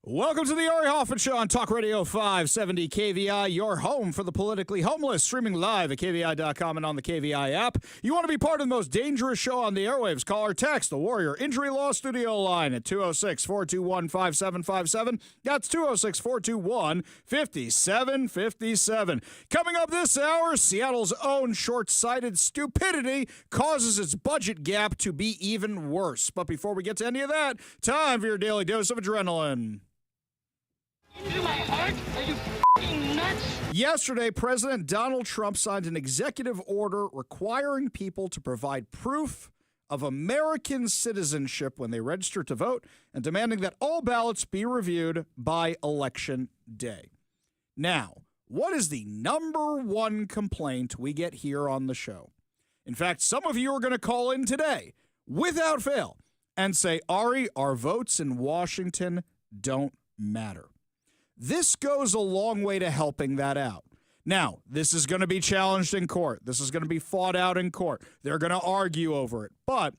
Welcome to the Ari Hoffman Show on Talk Radio 570 KVI, your home for the politically homeless, streaming live at KVI.com and on the KVI app. You want to be part of the most dangerous show on the airwaves? Call or text the Warrior Injury Law Studio line at 206-421-5757. That's 206-421-5757. Coming up this hour, Seattle's own short-sighted stupidity causes its budget gap to be even worse. But before we get to any of that, time for your daily dose of adrenaline. Into my heart? Are you f***ing nuts? Yesterday, President Donald Trump signed an executive order requiring people to provide proof of American citizenship when they register to vote and demanding that all ballots be reviewed by Election Day. Now, what is the number one complaint we get here on the show? In fact, some of you are going to call in today, without fail, and say, Ari, our votes in Washington don't matter. This goes a long way to helping that out. Now, this is going to be challenged in court. This is going to be fought out in court. They're going to argue over it. But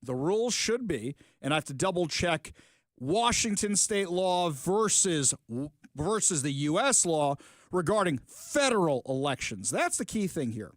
the rules should be, and I have to double check Washington state law versus the U.S. law regarding federal elections. That's the key thing here.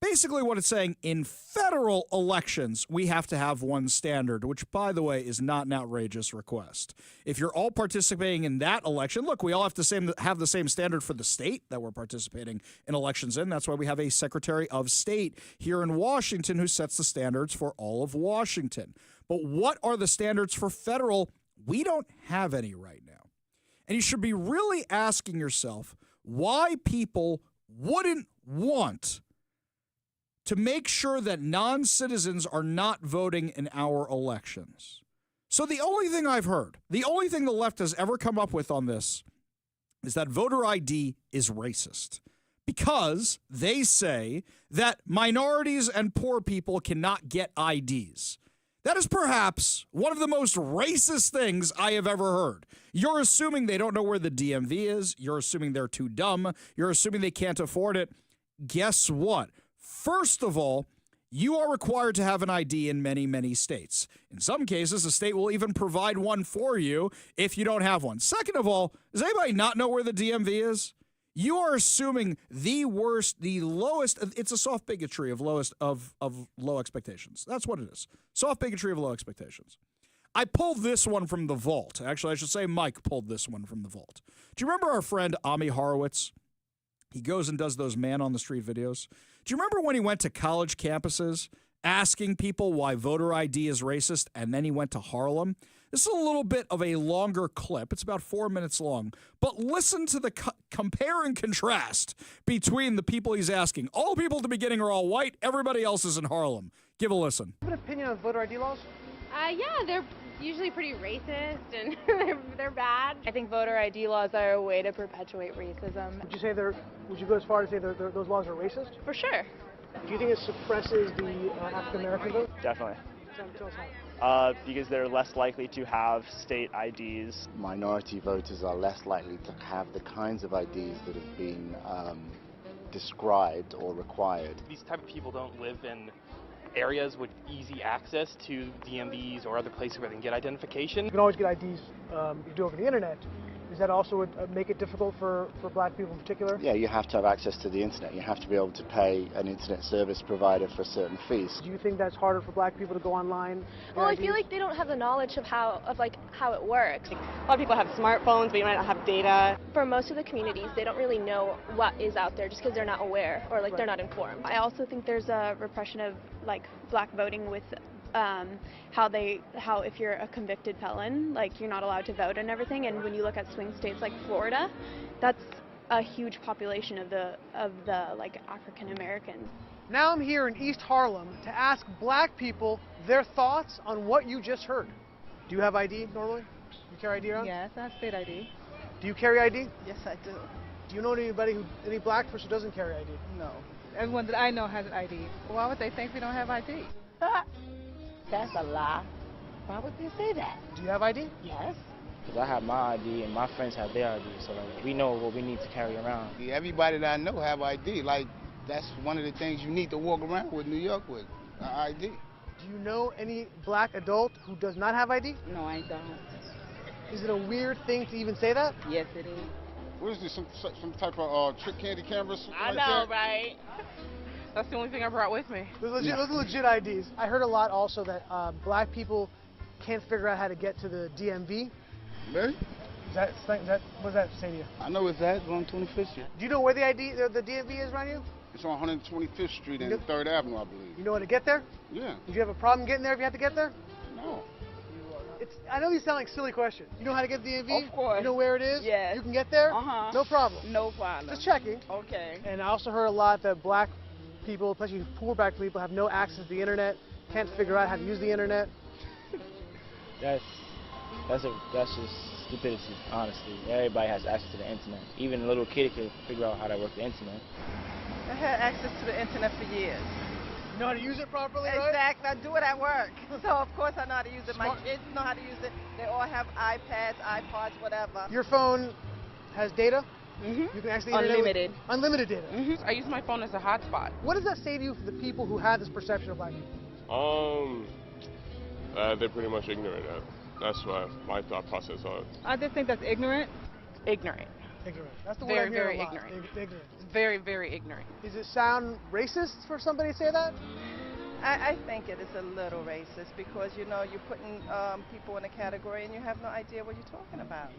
Basically what it's saying, in federal elections, we have to have one standard, which, by the way, is not an outrageous request. If you're all participating in that election, look, we all have to have the same standard for the state that we're participating in elections in. That's why we have a Secretary of State here in Washington who sets the standards for all of Washington. But what are the standards for federal? We don't have any right now. And you should be really asking yourself why people wouldn't want to make sure that non-citizens are not voting in our elections. So the only thing I've heard, the only thing the left has ever come up with on this is that voter ID is racist because they say that minorities and poor people cannot get IDs. That is perhaps one of the most racist things I have ever heard. You're assuming they don't know where the DMV is. You're assuming they're too dumb. You're assuming they can't afford it. Guess what? First of all, you are required to have an ID in many, many states. In some cases, the state will even provide one for you if you don't have one. Second of all, does anybody not know where the DMV is? You are assuming the worst, the lowest, it's a soft bigotry of low expectations. That's what it is. Soft bigotry of low expectations. I pulled this one from the vault. Actually, I should say Mike pulled this one from the vault. Do you remember our friend Ami Horowitz? He goes and does those man-on-the-street videos. Do you remember when he went to college campuses asking people why voter ID is racist, and then he went to Harlem? This is a little bit of a longer clip. It's about 4 minutes long. But listen to the compare and contrast between the people he's asking. All the people at the beginning are all white. Everybody else is in Harlem. Give a listen. Do you have an opinion on voter ID laws? Yeah, they're usually pretty racist and they're bad. I think voter ID laws are a way to perpetuate racism. Would you go as far as say those laws are racist? For sure. Do you think it suppresses the African American vote? Definitely. Tell us how. Because they're less likely to have state IDs. Minority voters are less likely to have the kinds of IDs that have been described or required. These type of people don't live in areas with easy access to DMVs or other places where they can get identification. You can always get IDs you do over the internet. Does that also make it difficult for black people in particular? Yeah, you have to have access to the internet. You have to be able to pay an internet service provider for certain fees. Do you think that's harder for black people to go online? Well, I feel like they don't have the knowledge of how it works. A lot of people have smartphones, but you might not have data. For most of the communities, they don't really know what is out there just because they're not aware or they're not informed. I also think there's a repression of black voting with how if you're a convicted felon, you're not allowed to vote and everything. And when you look at swing states like Florida, that's a huge population of the African Americans. Now I'm here in East Harlem to ask black people their thoughts on what you just heard. Do you have ID normally? Do you carry ID around? Yes, I have state ID. Do you carry ID? Yes, I do. Do you know any black person who doesn't carry ID? No. Everyone that I know has an ID. Why would they think we don't have ID? That's a lie. Why would they say that? Do you have ID? Yes. Because I have my ID and my friends have their ID, so we know what we need to carry around. Everybody that I know have ID. That's one of the things you need to walk around with New York with, ID. Do you know any black adult who does not have ID? No, I don't. Is it a weird thing to even say that? Yes, it is. What is this, some type of trick candy cameras? I know, right? That's the only thing I brought with me. Those are legit IDs. I heard a lot also that black people can't figure out how to get to the DMV. Really? What does that say to you? I know it's at on 25th Street. Do you know where the DMV is around you? It's on 125th Street and 3rd Avenue, I believe. You know how to get there? Yeah. Did you have a problem getting there if you had to get there? No. I know these sound like silly questions. You know how to get to the DMV? Of course. You know where it is? Yes. You can get there? Uh-huh. No problem. No problem. Just checking. Okay. And I also heard a lot that black people, especially poor black people, have no access to the internet, can't figure out how to use the internet. That's just stupidity, honestly. Everybody has access to the internet. Even a little kid can figure out how to work the internet. I had access to the internet for years. You know how to use it properly, right? Exactly. I do it at work. So, of course, I know how to use it. My kids know how to use it. They all have iPads, iPods, whatever. Your phone has data? Mm-hmm. You can actually unlimited. Unlimited data. Mm-hmm. I use my phone as a hotspot. What does that say to you for the people who have this perception of black people? They're pretty much ignorant. That's what my thought process on. I just think that's ignorant. Ignorant. Ignorant. That's the word I hear very a lot. ignorant. Ignorant. Very, very ignorant. Does it sound racist for somebody to say that? I think it is a little racist because, you know, you're putting people in a category and you have no idea what you're talking about.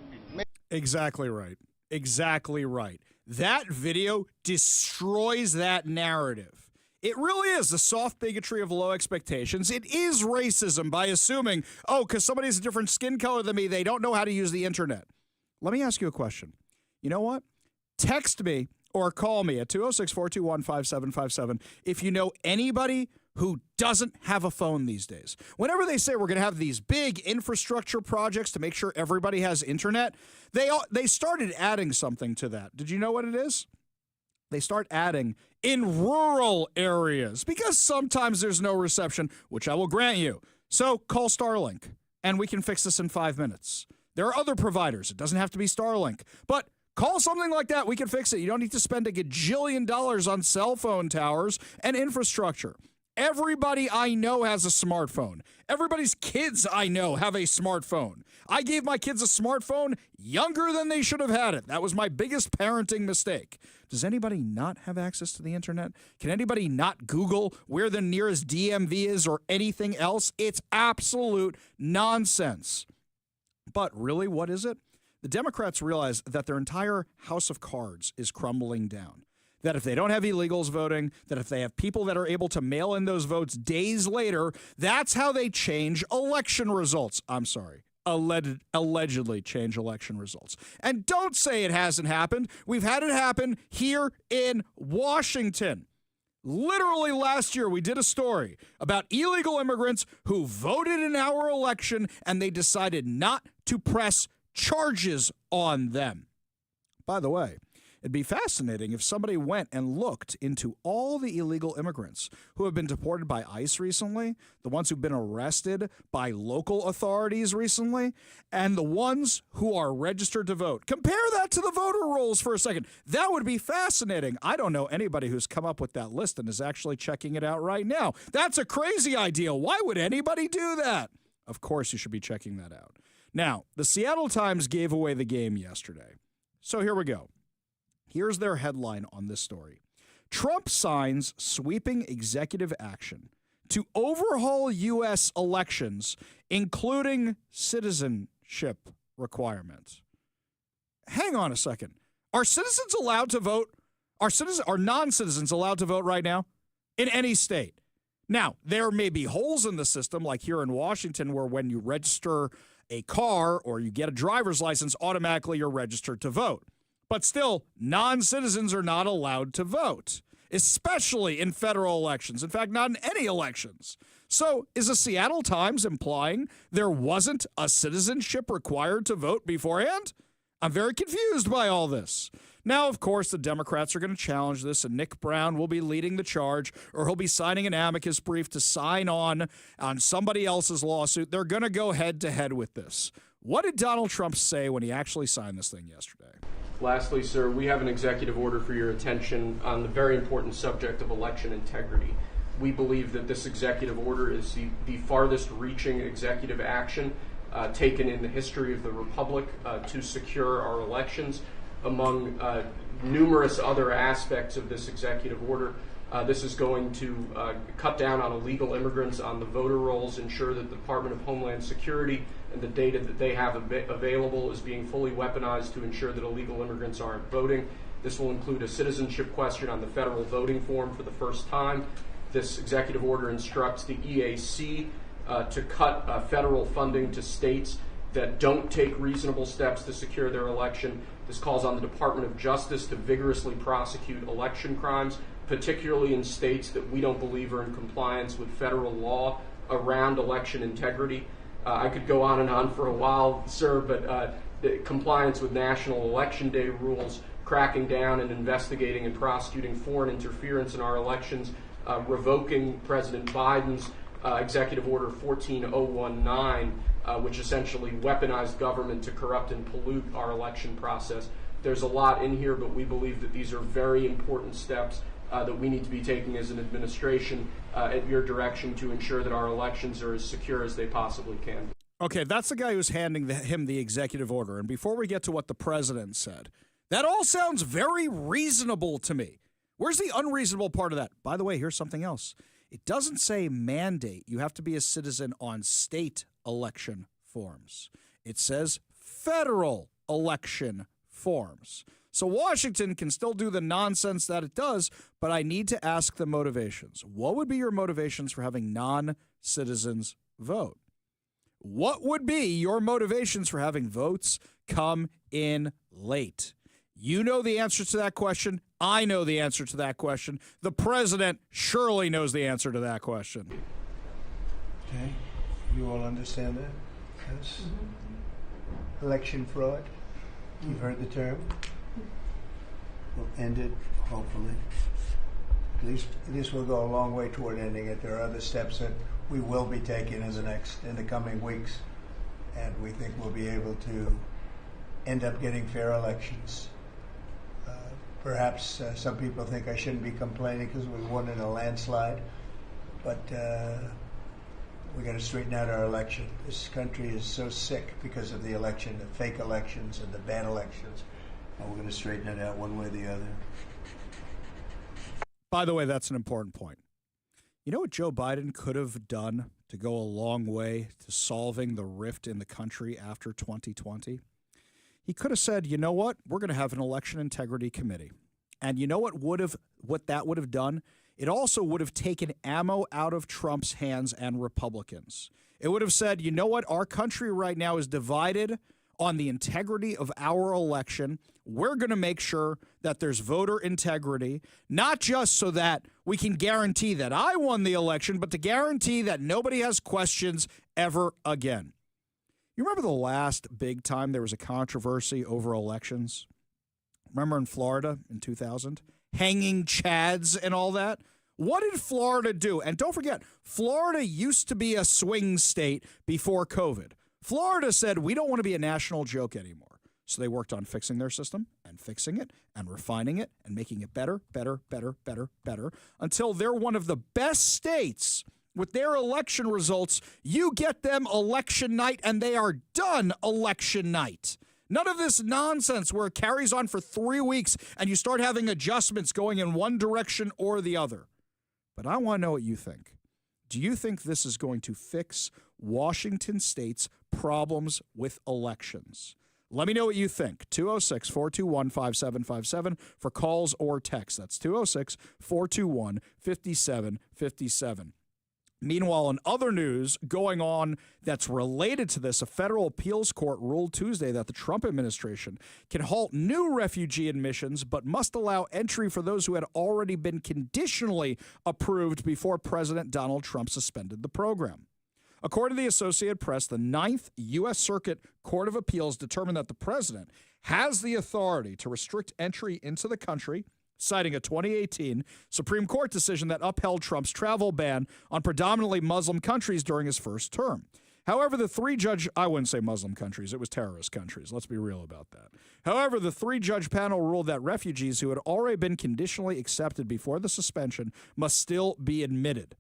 Exactly right. Exactly right. That video destroys that narrative. It really is the soft bigotry of low expectations. It is racism by assuming, oh, because somebody has a different skin color than me, they don't know how to use the internet. Let me ask you a question. You know what? Text me or call me at 206-421-5757 if you know anybody who doesn't have a phone these days. Whenever they say we're going to have these big infrastructure projects to make sure everybody has internet, they started adding something to that. Did you know what it is? They start adding in rural areas because sometimes there's no reception, which I will grant you. So call Starlink and we can fix this in 5 minutes. There are other providers. It doesn't have to be Starlink, but call something like that. We can fix it. You don't need to spend $1 gajillion on cell phone towers and infrastructure. Everybody I know has a smartphone. Everybody's kids I know have a smartphone. I gave my kids a smartphone younger than they should have had it. That was my biggest parenting mistake. Does anybody not have access to the internet? Can anybody not Google where the nearest DMV is or anything else? It's absolute nonsense. But really, what is it? The Democrats realize that their entire house of cards is crumbling down. That if they don't have illegals voting, that if they have people that are able to mail in those votes days later, that's how they change election results. I'm sorry, allegedly change election results. And don't say it hasn't happened. We've had it happen here in Washington. Literally last year, we did a story about illegal immigrants who voted in our election and they decided not to press charges on them. By the way, it'd be fascinating if somebody went and looked into all the illegal immigrants who have been deported by ICE recently, the ones who've been arrested by local authorities recently, and the ones who are registered to vote. Compare that to the voter rolls for a second. That would be fascinating. I don't know anybody who's come up with that list and is actually checking it out right now. That's a crazy idea. Why would anybody do that? Of course you should be checking that out. Now, the Seattle Times gave away the game yesterday. So here we go. Here's their headline on this story. Trump signs sweeping executive action to overhaul U.S. elections, including citizenship requirements. Hang on a second. Are citizens allowed to vote? Are non-citizens allowed to vote right now in any state? Now, there may be holes in the system, like here in Washington, where when you register a car or you get a driver's license, automatically you're registered to vote. But still, non-citizens are not allowed to vote, especially in federal elections. In fact, not in any elections. So is the Seattle Times implying there wasn't a citizenship required to vote beforehand? I'm very confused by all this. Now, of course, the Democrats are going to challenge this, and Nick Brown will be leading the charge, or he'll be signing an amicus brief to sign on somebody else's lawsuit. They're going to go head-to-head with this. What did Donald Trump say when he actually signed this thing yesterday? Lastly, sir, we have an executive order for your attention on the very important subject of election integrity. We believe that this executive order is the farthest reaching executive action taken in the history of the Republic to secure our elections. Among numerous other aspects of this executive order, this is going to cut down on illegal immigrants on the voter rolls, ensure that the Department of Homeland Security and the data that they have available is being fully weaponized to ensure that illegal immigrants aren't voting. This will include a citizenship question on the federal voting form for the first time. This executive order instructs the EAC to cut federal funding to states that don't take reasonable steps to secure their election. This calls on the Department of Justice to vigorously prosecute election crimes, particularly in states that we don't believe are in compliance with federal law around election integrity. I could go on and on for a while, sir, but the compliance with National Election Day rules, cracking down and investigating and prosecuting foreign interference in our elections, revoking President Biden's Executive Order 14019, which essentially weaponized government to corrupt and pollute our election process. There's a lot in here, but we believe that these are very important steps that we need to be taking as an administration at your direction to ensure that our elections are as secure as they possibly can. Okay, that's the guy who's handing him the executive order. And before we get to what the president said, that all sounds very reasonable to me. Where's the unreasonable part of that? By the way, here's something else. It doesn't say mandate. You have to be a citizen on state election forms. It says federal election forms. So Washington can still do the nonsense that it does, but I need to ask the motivations. What would be your motivations for having non-citizens vote? What would be your motivations for having votes come in late? You know the answer to that question. I know the answer to that question. The president surely knows the answer to that question. Okay. You all understand that? Yes. Election fraud. You've heard the term. We'll end it, hopefully. At least we'll go a long way toward ending it. There are other steps that we will be taking in the coming weeks, and we think we'll be able to end up getting fair elections. Perhaps some people think I shouldn't be complaining because we won in a landslide, but we got to straighten out our election. This country is so sick because of the election, the fake elections and the bad elections, and we're going to straighten it out one way or the other. By the way, that's an important point. You know what Joe Biden could have done to go a long way to solving the rift in the country after 2020? He could have said, you know what, we're going to have an election integrity committee. And you know what that would have done? It also would have taken ammo out of Trump's hands and Republicans. It would have said, you know what, our country right now is divided on the integrity of our election. We're going to make sure that there's voter integrity, not just so that we can guarantee that I won the election, but to guarantee that nobody has questions ever again. You remember the last big time there was a controversy over elections? Remember in Florida in 2000? Hanging chads and all that? What did Florida do? And don't forget, Florida used to be a swing state before COVID. Florida said, we don't want to be a national joke anymore. So they worked on fixing their system and fixing it and refining it and making it better, until they're one of the best states. With their election results, you get them election night, and they are done election night. None of this nonsense where it carries on for 3 weeks and you start having adjustments going in one direction or the other. But I want to know what you think. Do you think this is going to fix Washington State's problems with elections? Let me know what you think. 206-421-5757 for calls or texts. That's 206-421-5757. Meanwhile, in other news going on that's related to this, a federal appeals court ruled Tuesday that the Trump administration can halt new refugee admissions but must allow entry for those who had already been conditionally approved before President Donald Trump suspended the program. According to the Associated Press, the 9th U.S. Circuit Court of Appeals determined that the president has the authority to restrict entry into the country, citing a 2018 Supreme Court decision that upheld Trump's travel ban on predominantly Muslim countries during his first term. However, the three-judge, I wouldn't say Muslim countries, it was terrorist countries. Let's be real about that. However, the three-judge panel ruled that refugees who had already been conditionally accepted before the suspension must still be admitted.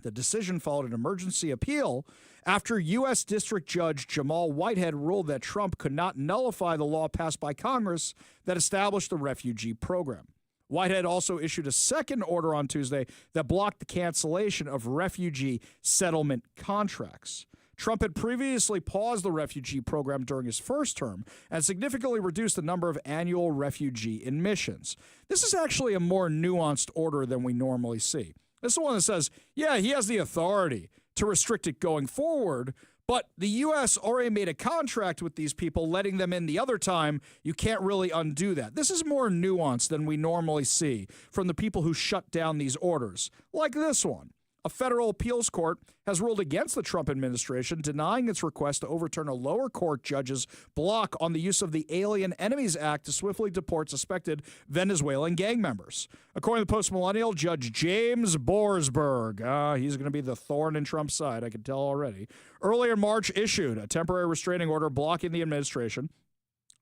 The decision followed an emergency appeal after U.S. District Judge Jamal Whitehead ruled that Trump could not nullify the law passed by Congress that established the refugee program. Whitehead also issued a second order on Tuesday that blocked the cancellation of refugee settlement contracts. Trump had previously paused the refugee program during his first term and significantly reduced the number of annual refugee admissions. This is actually a more nuanced order than we normally see. This is the one that says, yeah, he has the authority to restrict it going forward, but the U.S. already made a contract with these people, letting them in the other time. You can't really undo that. This is more nuanced than we normally see from the people who shut down these orders, like this one. A federal appeals court has ruled against the Trump administration, denying its request to overturn a lower court judge's block on the use of the Alien Enemies Act to swiftly deport suspected Venezuelan gang members. According to the post-millennial, Judge James Borsberg, he's going to be the thorn in Trump's side, I can tell already, earlier in March issued a temporary restraining order blocking the administration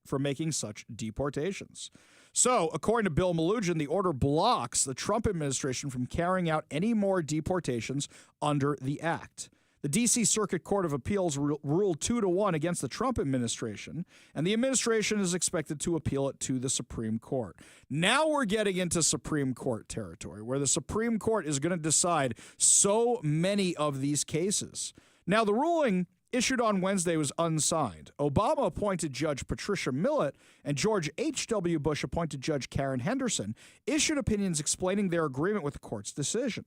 from making such deportations. So, according to Bill Malugin, the order blocks the Trump administration from carrying out any more deportations under the act. The D.C. Circuit Court of Appeals ruled 2-1 against the Trump administration, and the administration is expected to appeal it to the Supreme Court. Now we're getting into Supreme Court territory, where the Supreme Court is going to decide so many of these cases. Now, the ruling issued on Wednesday was unsigned. Obama appointed Judge Patricia Millett and George H.W. Bush appointed Judge Karen Henderson issued opinions explaining their agreement with the court's decision.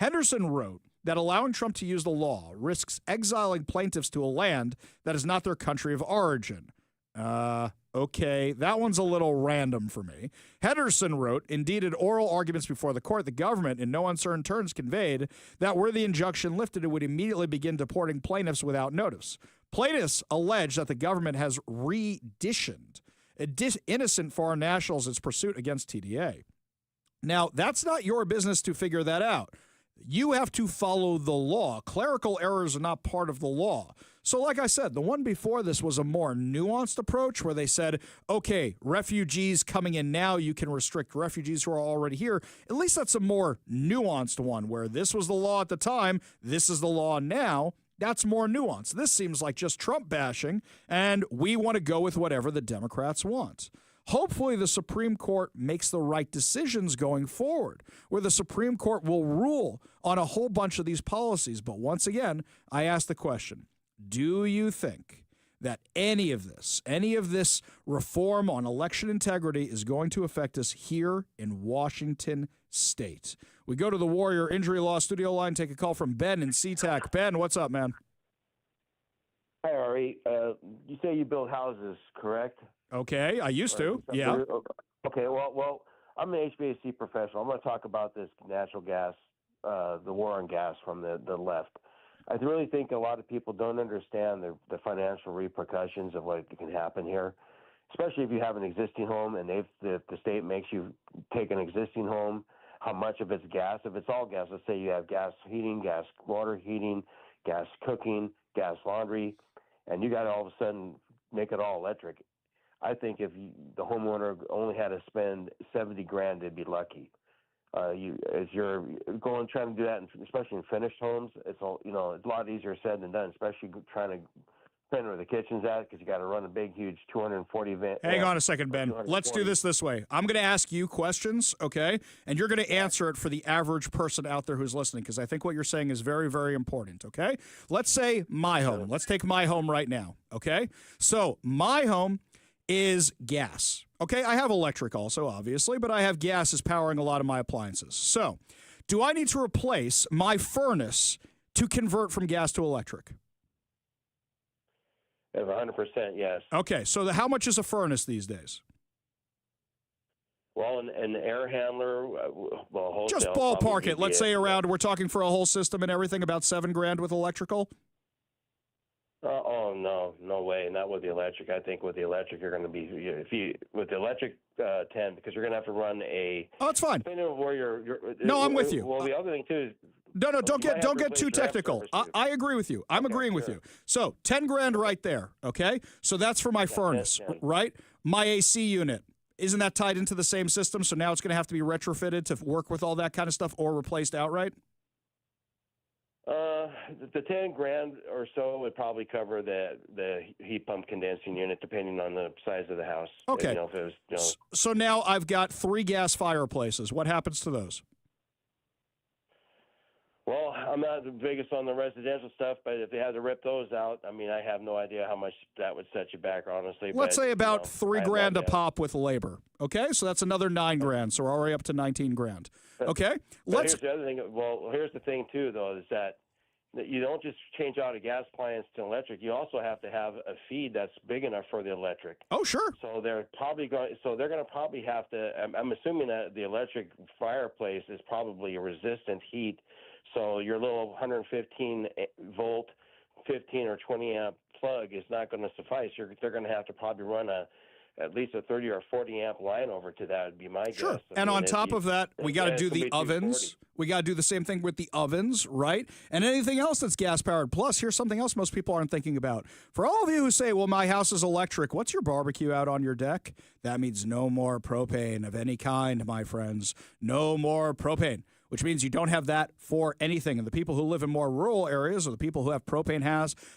Henderson wrote that allowing Trump to use the law risks exiling plaintiffs to a land that is not their country of origin. Okay, that one's a little random for me. Henderson wrote, indeed, in oral arguments before the court, the government, in no uncertain terms, conveyed that were the injunction lifted, it would immediately begin deporting plaintiffs without notice. Plaintiffs allege that the government has reditioned innocent foreign nationals in its pursuit against TDA. Now, that's not your business to figure that out. You have to follow the law. Clerical errors are not part of the law. So like I said, the one before this was a more nuanced approach where they said, okay, refugees coming in now, you can restrict refugees who are already here. At least that's a more nuanced one where this was the law at the time, this is the law now. That's more nuanced. This seems like just Trump bashing, and we want to go with whatever the Democrats want. Hopefully the Supreme Court makes the right decisions going forward, where the Supreme Court will rule on a whole bunch of these policies. But once again, I ask the question, do you think that any of this reform on election integrity is going to affect us here in Washington State? We go to the Warrior Injury Law studio line, take a call from Ben in SeaTac. Ben, what's up, man? Hi, Ari. You say you build houses, correct? Okay, I used to, yeah. Okay, well, I'm an HVAC professional. I'm going to talk about this natural gas, the war on gas from the left. I really think a lot of people don't understand the financial repercussions of what can happen here, especially if you have an existing home and the state makes you take an existing home, how much of it's gas. If it's all gas, let's say you have gas heating, gas water heating, gas cooking, gas laundry, and you got to all of a sudden make it all electric. I think if the homeowner only had to spend $70,000, they'd be lucky. As you're trying to do that, especially in finished homes, it's a lot easier said than done. Especially trying to find where the kitchen's at because you got to run a big, huge 240 van. Hang on a second, Ben. Let's do this way. I'm going to ask you questions, okay, and you're going to answer it for the average person out there who's listening because I think what you're saying is very, very important. Okay, let's say my home. Let's take my home right now. Okay, so my home is gas. Okay, I have electric also, obviously, but I have gas as powering a lot of my appliances. So, do I need to replace my furnace to convert from gas to electric? 100%, yes. Okay, so how much is a furnace these days? Well, an air handler, wholesale, just ballpark it. Let's say around, we're talking for a whole system and everything, about $7,000 with electrical? No way, not with the electric. I think with the electric, you're going to be with the electric 10 because you're going to have to run a. Oh, it's fine. No, I'm with you. Well, the other thing too is. No, don't get too technical. I agree with you. I'm agreeing with you. So $10,000 right there. Okay, so that's for my furnace, right? My AC unit. Isn't that tied into the same system? So now it's going to have to be retrofitted to work with all that kind of stuff or replaced outright? The 10 grand or so would probably cover the heat pump condensing unit, depending on the size of the house. Okay. If it was, So now I've got 3 gas fireplaces. What happens to those? Well, I'm not the biggest on the residential stuff, but if they had to rip those out, I mean, I have no idea how much that would set you back, honestly. Let's say about $3 $3 grand a pop with labor. Okay, so that's another $9 grand. So we're already up to 19 grand. Okay, Here's the other thing. Well, here's the thing too, though, is that you don't just change out a gas appliance to electric. You also have to have a feed that's big enough for the electric. Oh, sure. So they're probably going. So they're going to probably have to. I'm assuming that the electric fireplace is probably a resistant heat. So your little 115 volt, 15 or 20 amp plug is not going to suffice. They're going to have to probably run at least a 30 or 40 amp line over to that, would be my guess. Sure. And on top of that, we got to do the ovens. 240. We got to do the same thing with the ovens, right? And anything else that's gas powered. Plus, here's something else most people aren't thinking about. For all of you who say, well, my house is electric, what's your barbecue out on your deck? That means no more propane of any kind, my friends. No more propane, which means you don't have that for anything. And the people who live in more rural areas, or the people who have propane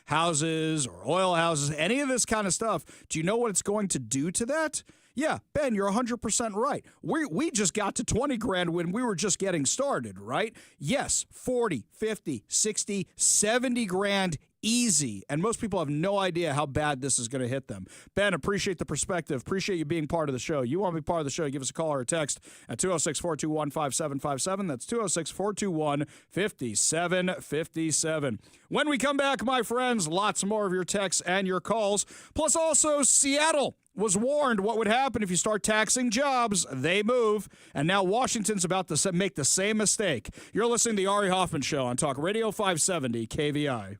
houses or oil houses, any of this kind of stuff, do you know what it's going to do to that? Yeah, Ben, you're 100% right. We just got to 20 grand when we were just getting started, right? Yes, 40, 50, 60, 70 grand easy. And most people have no idea how bad this is going to hit them. Ben, appreciate the perspective. Appreciate you being part of the show. You want to be part of the show, give us a call or a text at 206-421-5757. That's 206-421-5757. When we come back, my friends, lots more of your texts and your calls. Plus also Seattle was warned what would happen if you start taxing jobs. They move. And now Washington's about to make the same mistake. You're listening to the Ari Hoffman Show on Talk Radio 570 KVI.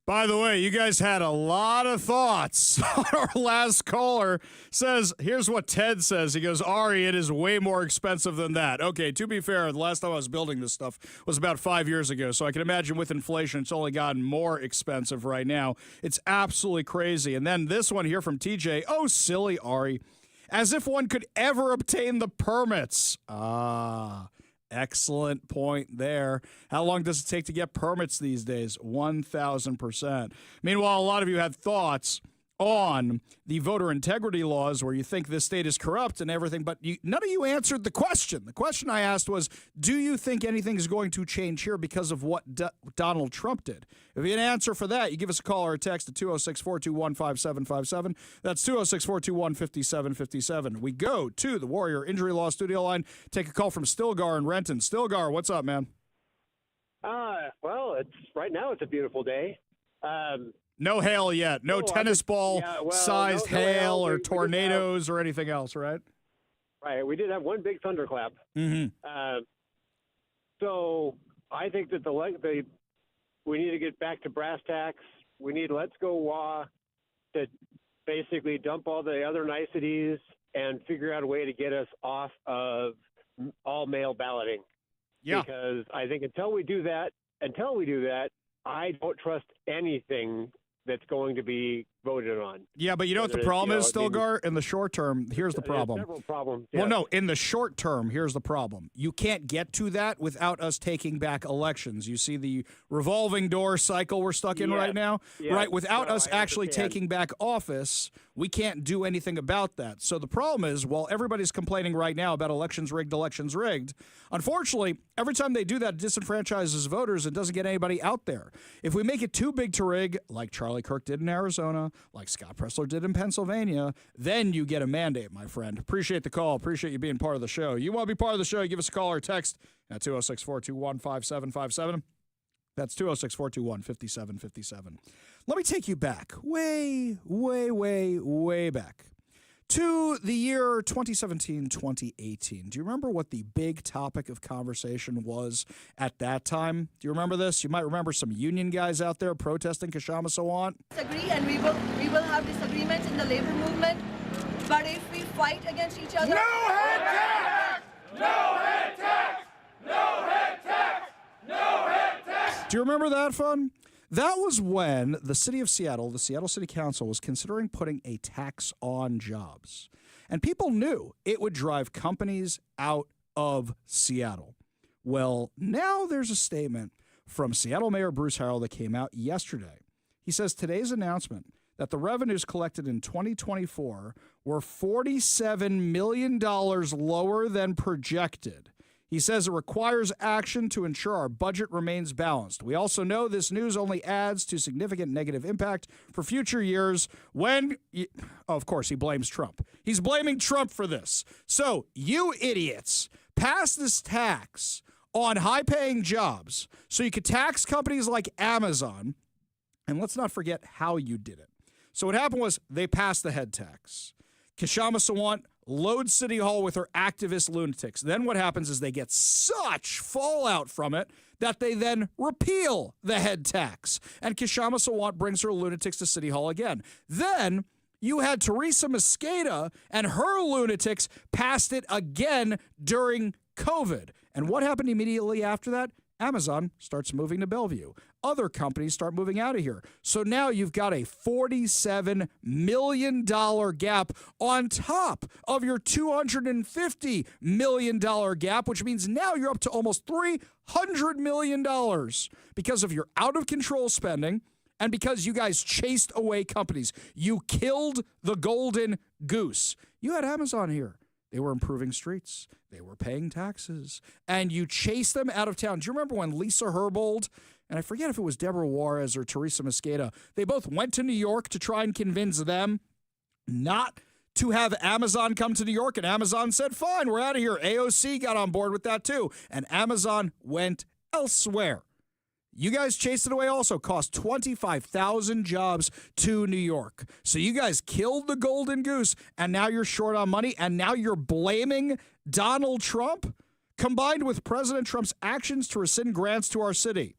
By the way, you guys had a lot of thoughts. Our last caller says, here's what Ted says. He goes, Ari, it is way more expensive than that. Okay, to be fair, the last time I was building this stuff was about 5 years ago, so I can imagine with inflation, it's only gotten more expensive right now. It's absolutely crazy. And then this one here from TJ, oh, silly Ari. As if one could ever obtain the permits. Excellent point there. How long does it take to get permits these days? 1,000%. Meanwhile, a lot of you had thoughts on the voter integrity laws where you think this state is corrupt and everything, but none of you answered the question. The question I asked was, do you think anything is going to change here because of what Donald Trump did? If you had an answer for that, you give us a call or a text at 206-421-5757. That's 206-421-5757. We go to the Warrior Injury Law studio line, take a call from Stilgar in Renton. Stilgar, what's up, man? Well, right now it's a beautiful day. No hail yet. No tennis ball sized no hail hail. or We tornadoes or anything else, right? Right. We did have one big thunderclap. Mm-hmm. So I think that we need to get back to brass tacks. We need Let's Go WA to basically dump all the other niceties and figure out a way to get us off of all mail balloting. Yeah. Because I think until we do that, I don't trust anything that's going to be voted on. Yeah, but you know what the problem is, Stilgar? In the short term, here's the problem. Several problems. Well, yes. no, in the short term, here's the problem. You can't get to that without us taking back elections. You see the revolving door cycle we're stuck in right now? Yes. Right? Without No, us I actually understand. taking back office, we can't do anything about that. So the problem is, while everybody's complaining right now about elections rigged, unfortunately, every time they do that, it disenfranchises voters and doesn't get anybody out there. If we make it too big to rig, like Charlie Kirk did in Arizona, like Scott Pressler did in Pennsylvania, then you get a mandate, my friend. Appreciate the call. Appreciate you being part of the show. You want to be part of the show, give us a call or text at 206-421-5757. That's 206-421-5757. Let me take you back, way, way, way, way back to the year 2017-2018. Do you remember what the big topic of conversation was at that time? Do you remember this? You might remember some union guys out there protesting Kashama Sawant. Disagree, and we will have disagreements in the labor movement. But if we fight against each other, No head tax! No head tax! No head tax! No head tax! Do you remember that fun? That was when the city of Seattle, the Seattle City Council, was considering putting a tax on jobs. And people knew it would drive companies out of Seattle. Well, now there's a statement from Seattle Mayor Bruce Harrell that came out yesterday. He says today's announcement that the revenues collected in 2024 were $47 million lower than projected. He says it requires action to ensure our budget remains balanced. We also know this news only adds to significant negative impact for future years when, of course, he blames Trump. He's blaming Trump for this. So, you idiots, pass this tax on high-paying jobs so you could tax companies like Amazon, and let's not forget how you did it. So what happened was they passed the head tax. Kashama Sawant loads City Hall with her activist lunatics. Then what happens is they get such fallout from it that they then repeal the head tax. And Kashama Sawant brings her lunatics to City Hall again. Then you had Teresa Mosqueda and her lunatics passed it again during COVID. And what happened immediately after that? Amazon starts moving to Bellevue. Other companies start moving out of here. So now you've got a $47 million gap on top of your $250 million gap, which means now you're up to almost $300 million because of your out-of-control spending and because you guys chased away companies. You killed the golden goose. You had Amazon here. They were improving streets. They were paying taxes. And you chased them out of town. Do you remember when Lisa Herbold, and I forget if it was Deborah Juarez or Teresa Mosqueda, they both went to New York to try and convince them not to have Amazon come to New York, and Amazon said, fine, we're out of here. AOC got on board with that too, and Amazon went elsewhere. You guys chased it away also, cost 25,000 jobs to New York. So you guys killed the golden goose, and now you're short on money, and now you're blaming Donald Trump, combined with President Trump's actions to rescind grants to our city.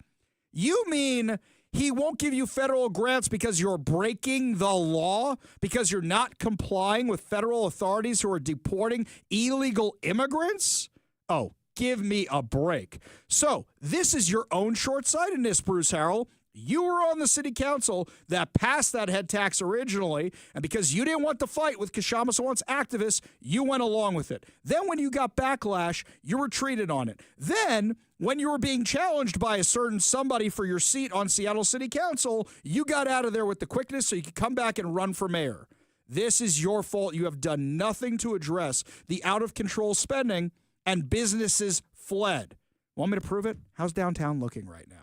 You mean He won't give you federal grants because you're breaking the law, because you're not complying with federal authorities who are deporting illegal immigrants? Oh, give me a break. So this is your own short-sightedness, Bruce Harrell. You were on the city council that passed that head tax originally, and because you didn't want to fight with Kshama Sawant's activists, you went along with it. Then when you got backlash, you retreated on it. Then, when you were being challenged by a certain somebody for your seat on Seattle City Council, you got out of there with the quickness so you could come back and run for mayor. This is your fault. You have done nothing to address the out-of-control spending, and businesses fled. Want me to prove it? How's downtown looking right now?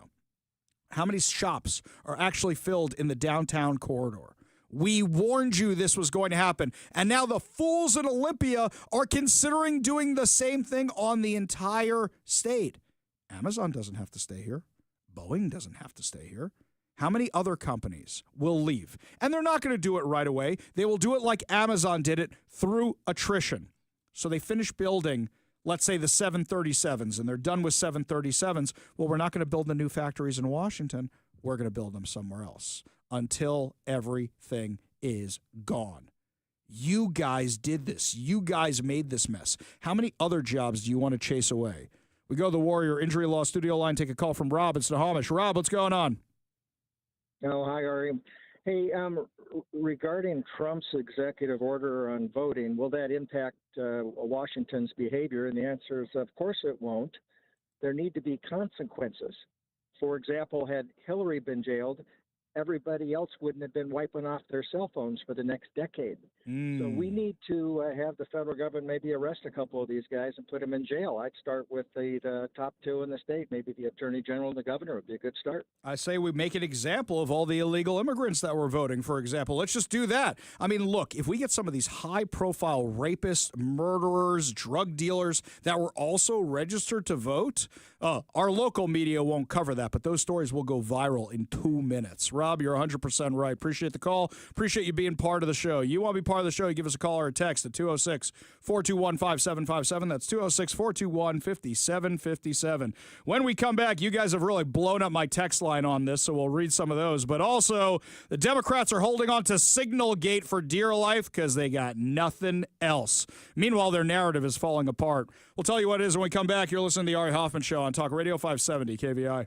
How many shops are actually filled in the downtown corridor? We warned you this was going to happen, and now the fools in Olympia are considering doing the same thing on the entire state. Amazon doesn't have to stay here. Boeing doesn't have to stay here. How many other companies will leave? And they're not going to do it right away. They will do it like Amazon did it, through attrition. So they finish building, let's say, the 737s, and they're done with 737s. Well, we're not going to build the new factories in Washington. We're going to build them somewhere else until everything is gone. You guys did this. You guys made this mess. How many other jobs do you want to chase away? We go to the Warrior Injury Law studio line, take a call from Rob in Snohomish. Rob, what's going on? Oh, hi, Ari. Hey, regarding Trump's executive order on voting, will that impact Washington's behavior? And the answer is, of course it won't. There need to be consequences. For example, had Hillary been jailed, everybody else wouldn't have been wiping off their cell phones for the next decade. So we need to have the federal government maybe arrest a couple of these guys and put them in jail. I'd start with the top two in the state. Maybe the attorney general and the governor would be a good start. I say we make an example of all the illegal immigrants that were voting, for example. Let's just do that. I mean, look, if we get some of these high-profile rapists, murderers, drug dealers that were also registered to vote, our local media won't cover that, but those stories will go viral in 2 minutes. Rob, you're 100% right. Appreciate the call. Appreciate you being part of the show. You want to be part of the show, you give us a call or a text at 206-421-5757. That's 206-421-5757. When we come back, you guys have really blown up my text line on this, so we'll read some of those. But also, the Democrats are holding on to Signalgate for dear life because they got nothing else. Meanwhile, their narrative is falling apart. We'll tell you what it is when we come back. You're listening to the Ari Hoffman Show on Talk Radio 570 KVI.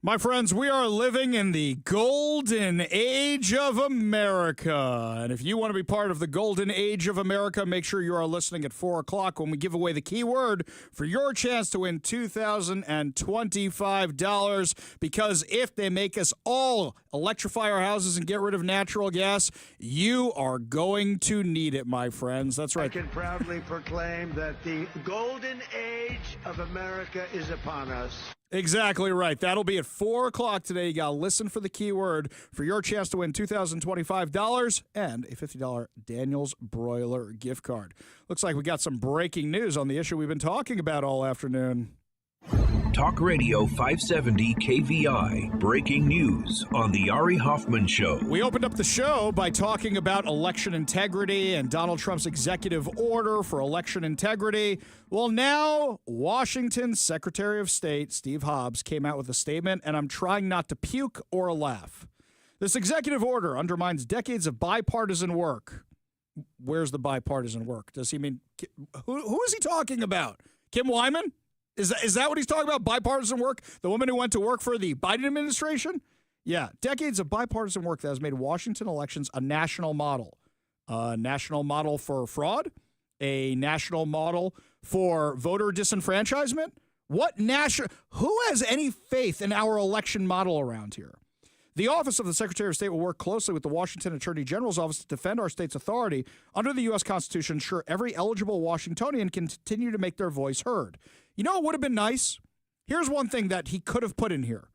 My friends, we are living in the golden age of America. And if you want to be part of the golden age of America, make sure you are listening at 4 o'clock when we give away the keyword for your chance to win $2,025. Because if they make us all electrify our houses and get rid of natural gas, you are going to need it, my friends. That's right. I can proudly proclaim that the golden age of America is upon us. Exactly right. That'll be at 4 o'clock today. You got to listen for the keyword for your chance to win $2,025 and a $50 Daniel's Broiler gift card. Looks like we got some breaking news on the issue we've been talking about all afternoon. Talk Radio 570 KVI. Breaking news on the Ari Hoffman Show. We opened up the show by talking about election integrity and Donald Trump's executive order for election integrity. Well, now Washington's Secretary of State, Steve Hobbs, came out with a statement, and I'm trying not to puke or laugh. This executive order undermines decades of bipartisan work. Where's the bipartisan work? Does he mean, who is he talking about? Kim Wyman? Is that what he's talking about, bipartisan work? The woman who went to work for the Biden administration? Yeah, decades of bipartisan work that has made Washington elections a national model. A national model for fraud? A national model for voter disenfranchisement? Who has any faith in our election model around here? The Office of the Secretary of State will work closely with the Washington Attorney General's office to defend our state's authority under the U.S. Constitution, ensure every eligible Washingtonian can continue to make their voice heard. You know what would have been nice? Here's one thing that he could have put in here.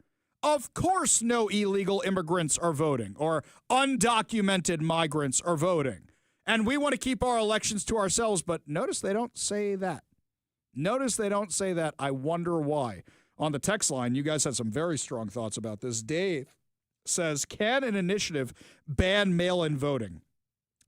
Of course no illegal immigrants are voting or undocumented migrants are voting. And we want to keep our elections to ourselves, but notice they don't say that. Notice they don't say that. I wonder why. On the text line, you guys had some very strong thoughts about this. Dave says, can an initiative ban mail-in voting?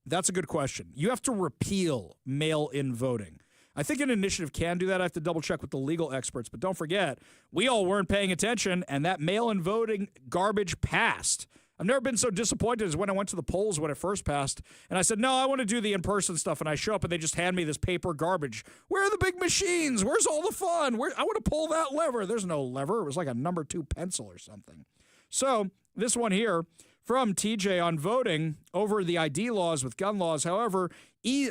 That's a good question. You have to repeal mail-in voting. I think an initiative can do that. I have to double-check with the legal experts. But don't forget, we all weren't paying attention, and that mail-in voting garbage passed. I've never been so disappointed as when I went to the polls when it first passed, and I said, no, I want to do the in-person stuff, and I show up, and they just hand me this paper garbage. Where are the big machines? Where's all the fun? I want to pull that lever. There's no lever. It was like a number 2 pencil or something. So this one here from TJ on voting over the ID laws with gun laws. However,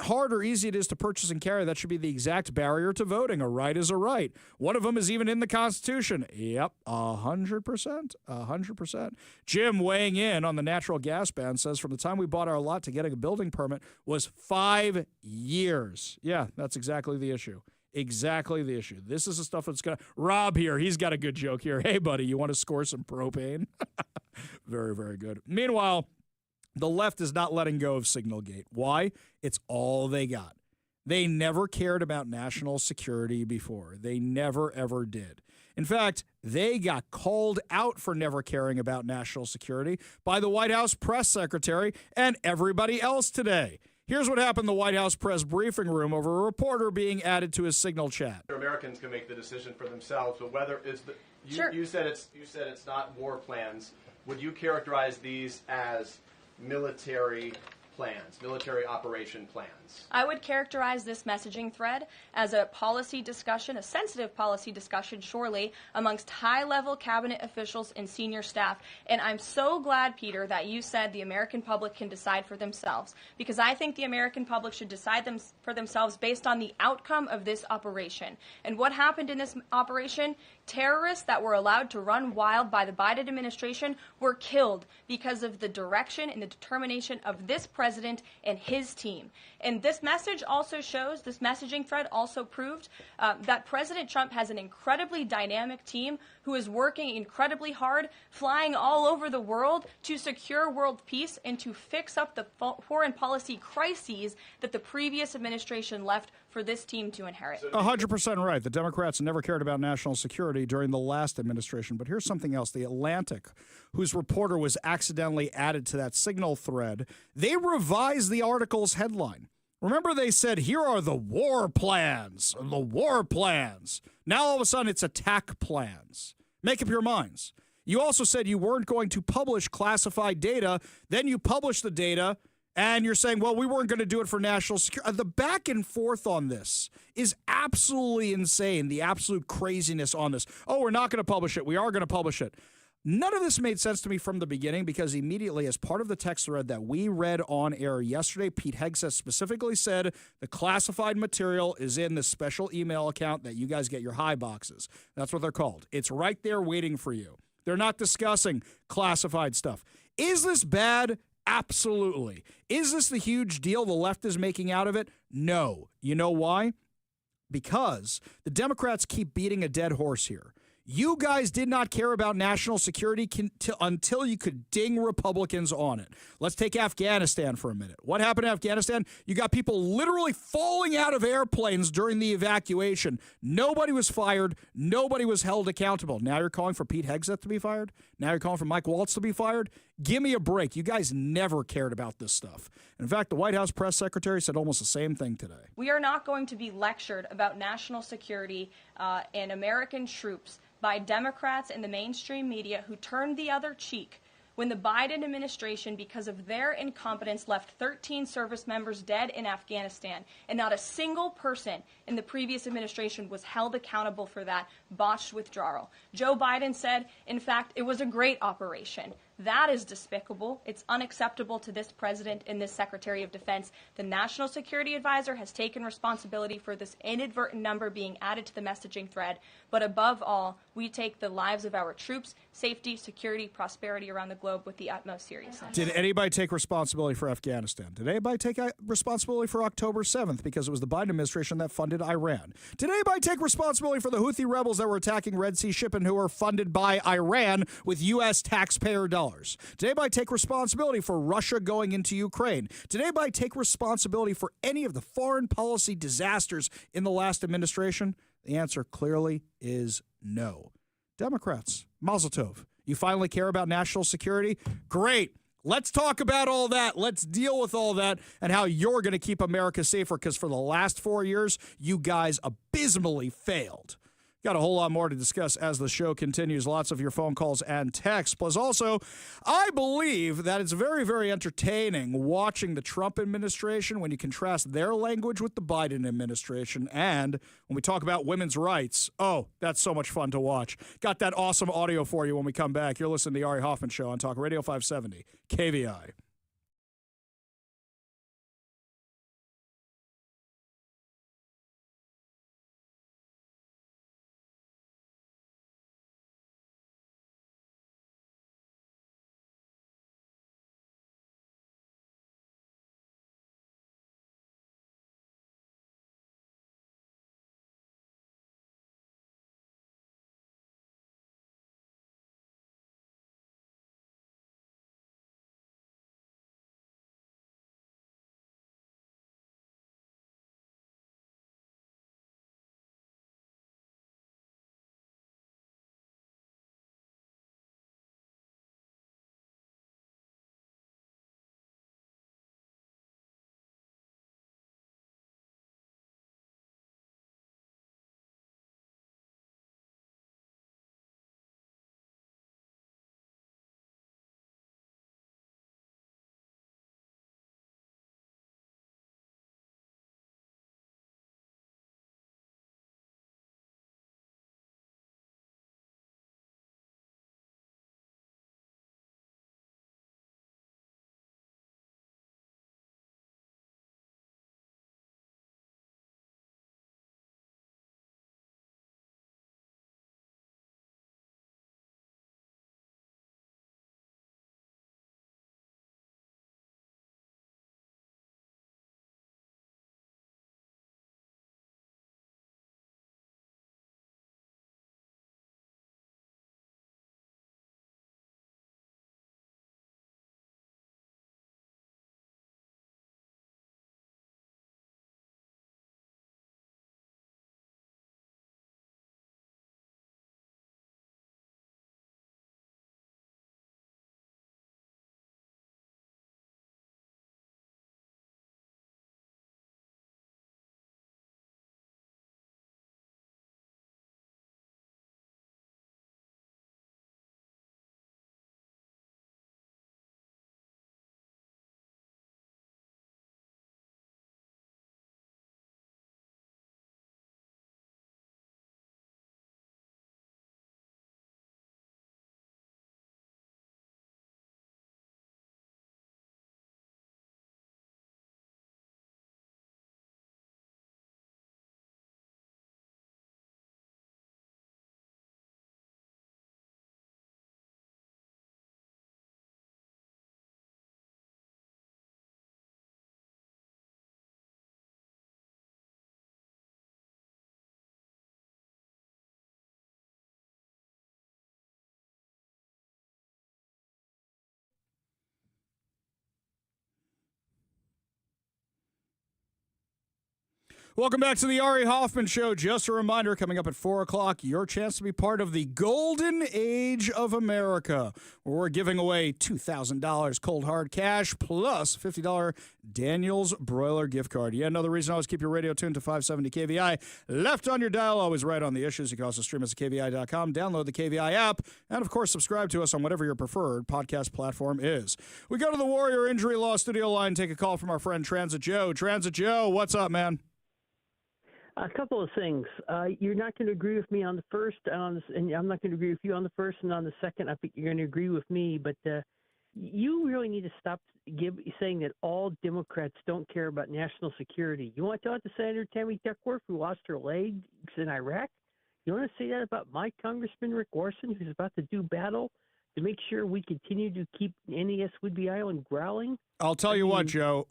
hard or easy it is to purchase and carry, that should be the exact barrier to voting. A right is a right. One of them is even in the Constitution. Yep, 100%. 100%. Jim weighing in on the natural gas ban says from the time we bought our lot to getting a building permit was 5 years. Yeah, that's exactly the issue. Exactly the issue. This is the stuff that's going to... Rob here, he's got a good joke here. Hey, buddy, you want to score some propane? Very, very good. Meanwhile, the left is not letting go of Signalgate. Why? It's all they got. They never cared about national security before. They never, ever did. In fact, they got called out for never caring about national security by the White House press secretary and everybody else today. Here's what happened in the White House press briefing room over a reporter being added to his Signal chat. Americans can make the decision for themselves, but whether is the you said it's not war plans. Would you characterize these as military plans, military operation plans? I would characterize this messaging thread as a policy discussion, a sensitive policy discussion, surely, amongst high-level cabinet officials and senior staff. And I'm so glad, Peter, that you said the American public can decide for themselves, because I think the American public should decide for themselves based on the outcome of this operation. And what happened in this operation? Terrorists that were allowed to run wild by the Biden administration were killed because of the direction and the determination of this president and his team. And this message also shows, this messaging thread also proved that President Trump has an incredibly dynamic team who is working incredibly hard, flying all over the world to secure world peace and to fix up the foreign policy crises that the previous administration left for this team to inherit. 100% right. The Democrats never cared about national security during the last administration. But here's something else. The Atlantic, whose reporter was accidentally added to that Signal thread, they revised the article's headline. Remember, they said, here are the war plans, the war plans. Now, all of a sudden, it's attack plans. Make up your minds. You also said you weren't going to publish classified data. Then you publish the data, and you're saying, well, we weren't going to do it for national security. The back and forth on this is absolutely insane, the absolute craziness on this. Oh, we're not going to publish it. We are going to publish it. None of this made sense to me from the beginning because immediately, as part of the text thread that we read on air yesterday, Pete Hegseth specifically said the classified material is in the special email account that you guys get your high boxes. That's what they're called. It's right there waiting for you. They're not discussing classified stuff. Is this bad? Absolutely. Is this the huge deal the left is making out of it? No. You know why? Because the Democrats keep beating a dead horse here. You guys did not care about national security until you could ding Republicans on it. Let's take Afghanistan for a minute. What happened in Afghanistan? You got people literally falling out of airplanes during the evacuation. Nobody was fired. Nobody was held accountable. Now you're calling for Pete Hegseth to be fired? Now you're calling for Mike Waltz to be fired? Give me a break. You guys never cared about this stuff. In fact, the White House press secretary said almost the same thing today. We are not going to be lectured about national security and American troops by Democrats in the mainstream media who turned the other cheek when the Biden administration, because of their incompetence, left 13 service members dead in Afghanistan, and not a single person in the previous administration was held accountable for that botched withdrawal. Joe Biden said, in fact, it was a great operation. That is despicable. It's unacceptable to this president and this Secretary of Defense. The National Security Advisor has taken responsibility for this inadvertent number being added to the messaging thread. But above all, we take the lives of our troops, safety, security, prosperity around the globe with the utmost seriousness. Did anybody take responsibility for Afghanistan? Did anybody take responsibility for October 7th because it was the Biden administration that funded Iran? Did anybody take responsibility for the Houthi rebels that were attacking Red Sea shipping who were funded by Iran with U.S. taxpayer dollars? Did anybody take responsibility for Russia going into Ukraine? Did anybody take responsibility for any of the foreign policy disasters in the last administration? The answer clearly is no. Democrats, Mazel Tov. You finally care about national security? Great. Let's talk about all that. Let's deal with all that and how you're going to keep America safer, because for the last 4 years, you guys abysmally failed. Got a whole lot more to discuss as the show continues. Lots of your phone calls and texts. Plus, also, I believe that it's very, very entertaining watching the Trump administration when you contrast their language with the Biden administration. And when we talk about women's rights, oh, that's so much fun to watch. Got that awesome audio for you when we come back. You're listening to the Ari Hoffman Show on Talk Radio 570 KVI. Welcome back to the Ari Hoffman Show. Just a reminder, coming up at 4 o'clock, your chance to be part of the Golden Age of America, where we're giving away $2,000 cold hard cash plus $50 Daniel's Broiler gift card. Yeah, another reason always keep your radio tuned to 570 KVI. Left on your dial, always right on the issues. You can also stream us at KVI.com, download the KVI app, and of course, subscribe to us on whatever your preferred podcast platform is. We go to the Warrior Injury Law studio line, take a call from our friend Transit Joe. Transit Joe, what's up, man? A couple of things. You're not going to agree with me on the first, and I'm not going to agree with you on the first, and on the second, I think you're going to agree with me. But you really need to stop saying that all Democrats don't care about national security. You want to talk to Senator Tammy Duckworth, who lost her legs in Iraq? You want to say that about my Congressman Rick Warson, who's about to do battle to make sure we continue to keep NES Whidbey Island growling? I'll tell you what, Joe.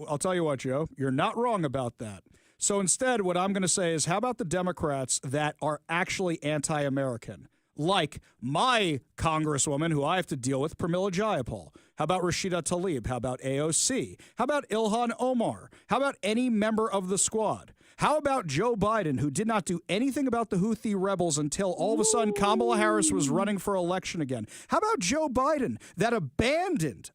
You're not wrong about that. So instead, what I'm going to say is, how about the Democrats that are actually anti-American? Like my congresswoman who I have to deal with, Pramila Jayapal. How about Rashida Tlaib? How about AOC? How about Ilhan Omar? How about any member of the squad? How about Joe Biden, who did not do anything about the Houthi rebels until all of a sudden Kamala Harris was running for election again? How about Joe Biden that abandoned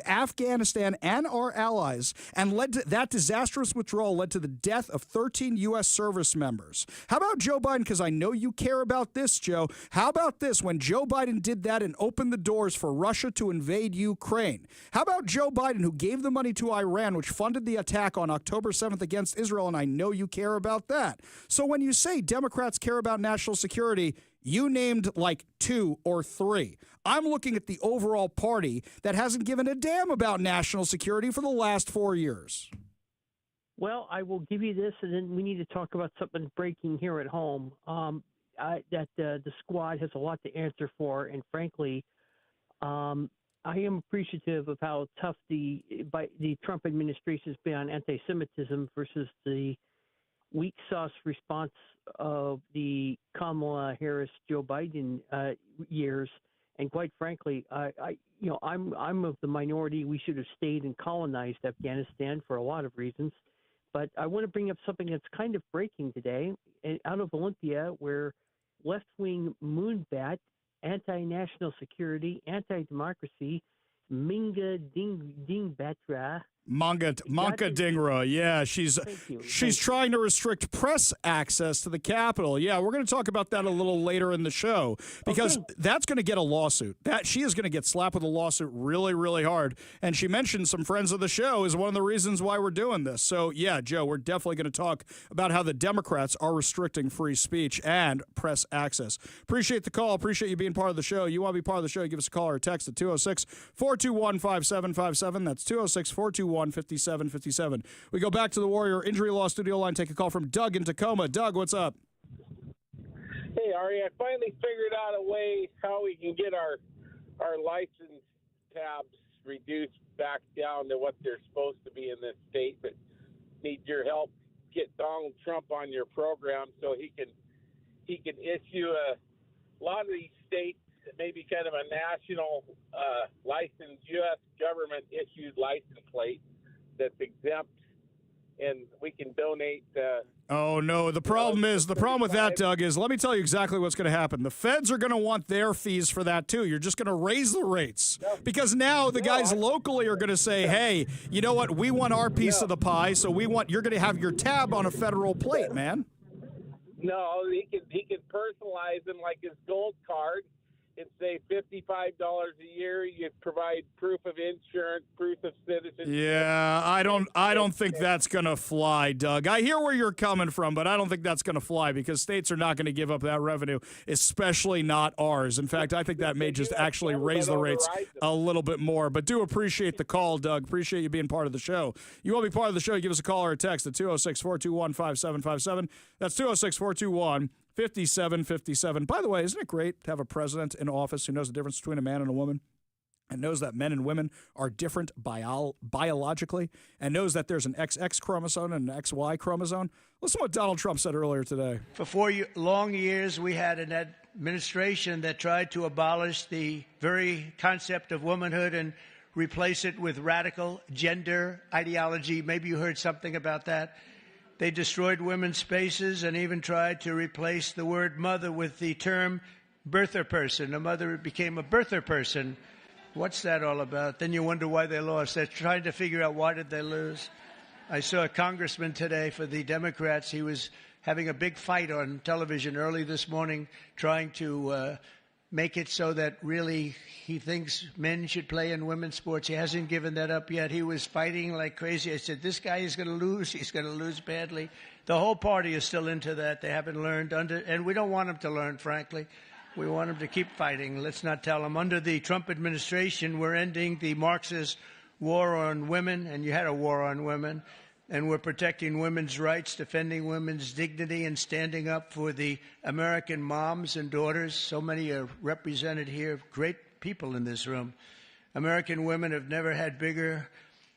Afghanistan and our allies and led to that disastrous withdrawal led to the death of 13 U.S. service members? How about Joe Biden? Because I know you care about this, Joe. How about this when Joe Biden did that and opened the doors for Russia to invade Ukraine? How about Joe Biden, who gave the money to Iran, which funded the attack on October 7th against Israel? And I know you care about that. So when you say Democrats care about national security, you named like 2 or 3. I'm looking at the overall party that hasn't given a damn about national security for the last 4 years. Well, I will give you this, and then we need to talk about something breaking here at home. The squad has a lot to answer for, and frankly, I am appreciative of how tough the Trump administration has been on anti-Semitism versus the weak sauce response of the Kamala Harris-Joe Biden years. And quite frankly, I'm of the minority. We should have stayed and colonized Afghanistan for a lot of reasons. But I want to bring up something that's kind of breaking today out of Olympia, where left-wing moonbat, anti-national security, anti-democracy, Minga Dingbatra. Manka Dhingra, yeah, she's trying to restrict press access to the Capitol. Yeah, we're going to talk about that a little later in the show because that's going to get a lawsuit. That she is going to get slapped with a lawsuit really, really hard. And she mentioned some friends of the show is one of the reasons why we're doing this. So yeah, Joe, we're definitely going to talk about how the Democrats are restricting free speech and press access. Appreciate the call. Appreciate you being part of the show. You want to be part of the show? Give us a call or a text at 206-421-5757. That's 206-421-5757. We go back to the Warrior Injury Law studio line. Take a call from Doug in Tacoma. Doug, what's up? Hey, Ari, I finally figured out a way how we can get our license tabs reduced back down to what they're supposed to be in this state, but need your help get Donald Trump on your program so he can issue a lot of these states, maybe kind of a national licensed U.S. government issued license plate that's exempt, and we can donate. Oh no! The problem with that, Doug, is let me tell you exactly what's going to happen. The feds are going to want their fees for that too. You're just going to raise the rates because now the guys locally are going to say, "Hey, you know what? We want our piece of the pie, so you're going to have your tab on a federal plate, man." No, he can personalize them like his gold card. And say $55 a year. You provide proof of insurance, proof of citizenship. Yeah, I don't think that's gonna fly, Doug. I hear where you're coming from, but I don't think that's gonna fly because states are not gonna give up that revenue, especially not ours. In fact, I think that may just actually raise the rates a little bit more. But do appreciate the call, Doug. Appreciate you being part of the show. You want to be part of the show? Give us a call or a text at 206-421-5757. That's 206-421-5757. 5757. By the way, isn't it great to have a president in office who knows the difference between a man and a woman and knows that men and women are different biologically and knows that there's an XX chromosome and an XY chromosome? Listen to what Donald Trump said earlier today. For 4 long years, we had an administration that tried to abolish the very concept of womanhood and replace it with radical gender ideology. Maybe you heard something about that. They destroyed women's spaces and even tried to replace the word mother with the term birther person. A mother became a birther person. What's that all about? Then you wonder why they lost. They're trying to figure out why did they lose. I saw a congressman today for the Democrats. He was having a big fight on television early this morning, trying to make it so that really he thinks men should play in women's sports. He hasn't given that up yet. He was fighting like crazy. I said, this guy is going to lose. He's going to lose badly. The whole party is still into that. They haven't learned and we don't want them to learn, frankly. We want them to keep fighting. Let's not tell them. Under the Trump administration, we're ending the Marxist war on women, and you had a war on women, and we're protecting women's rights, defending women's dignity, and standing up for the American moms and daughters. So many are represented here, great people in this room. American women have never had bigger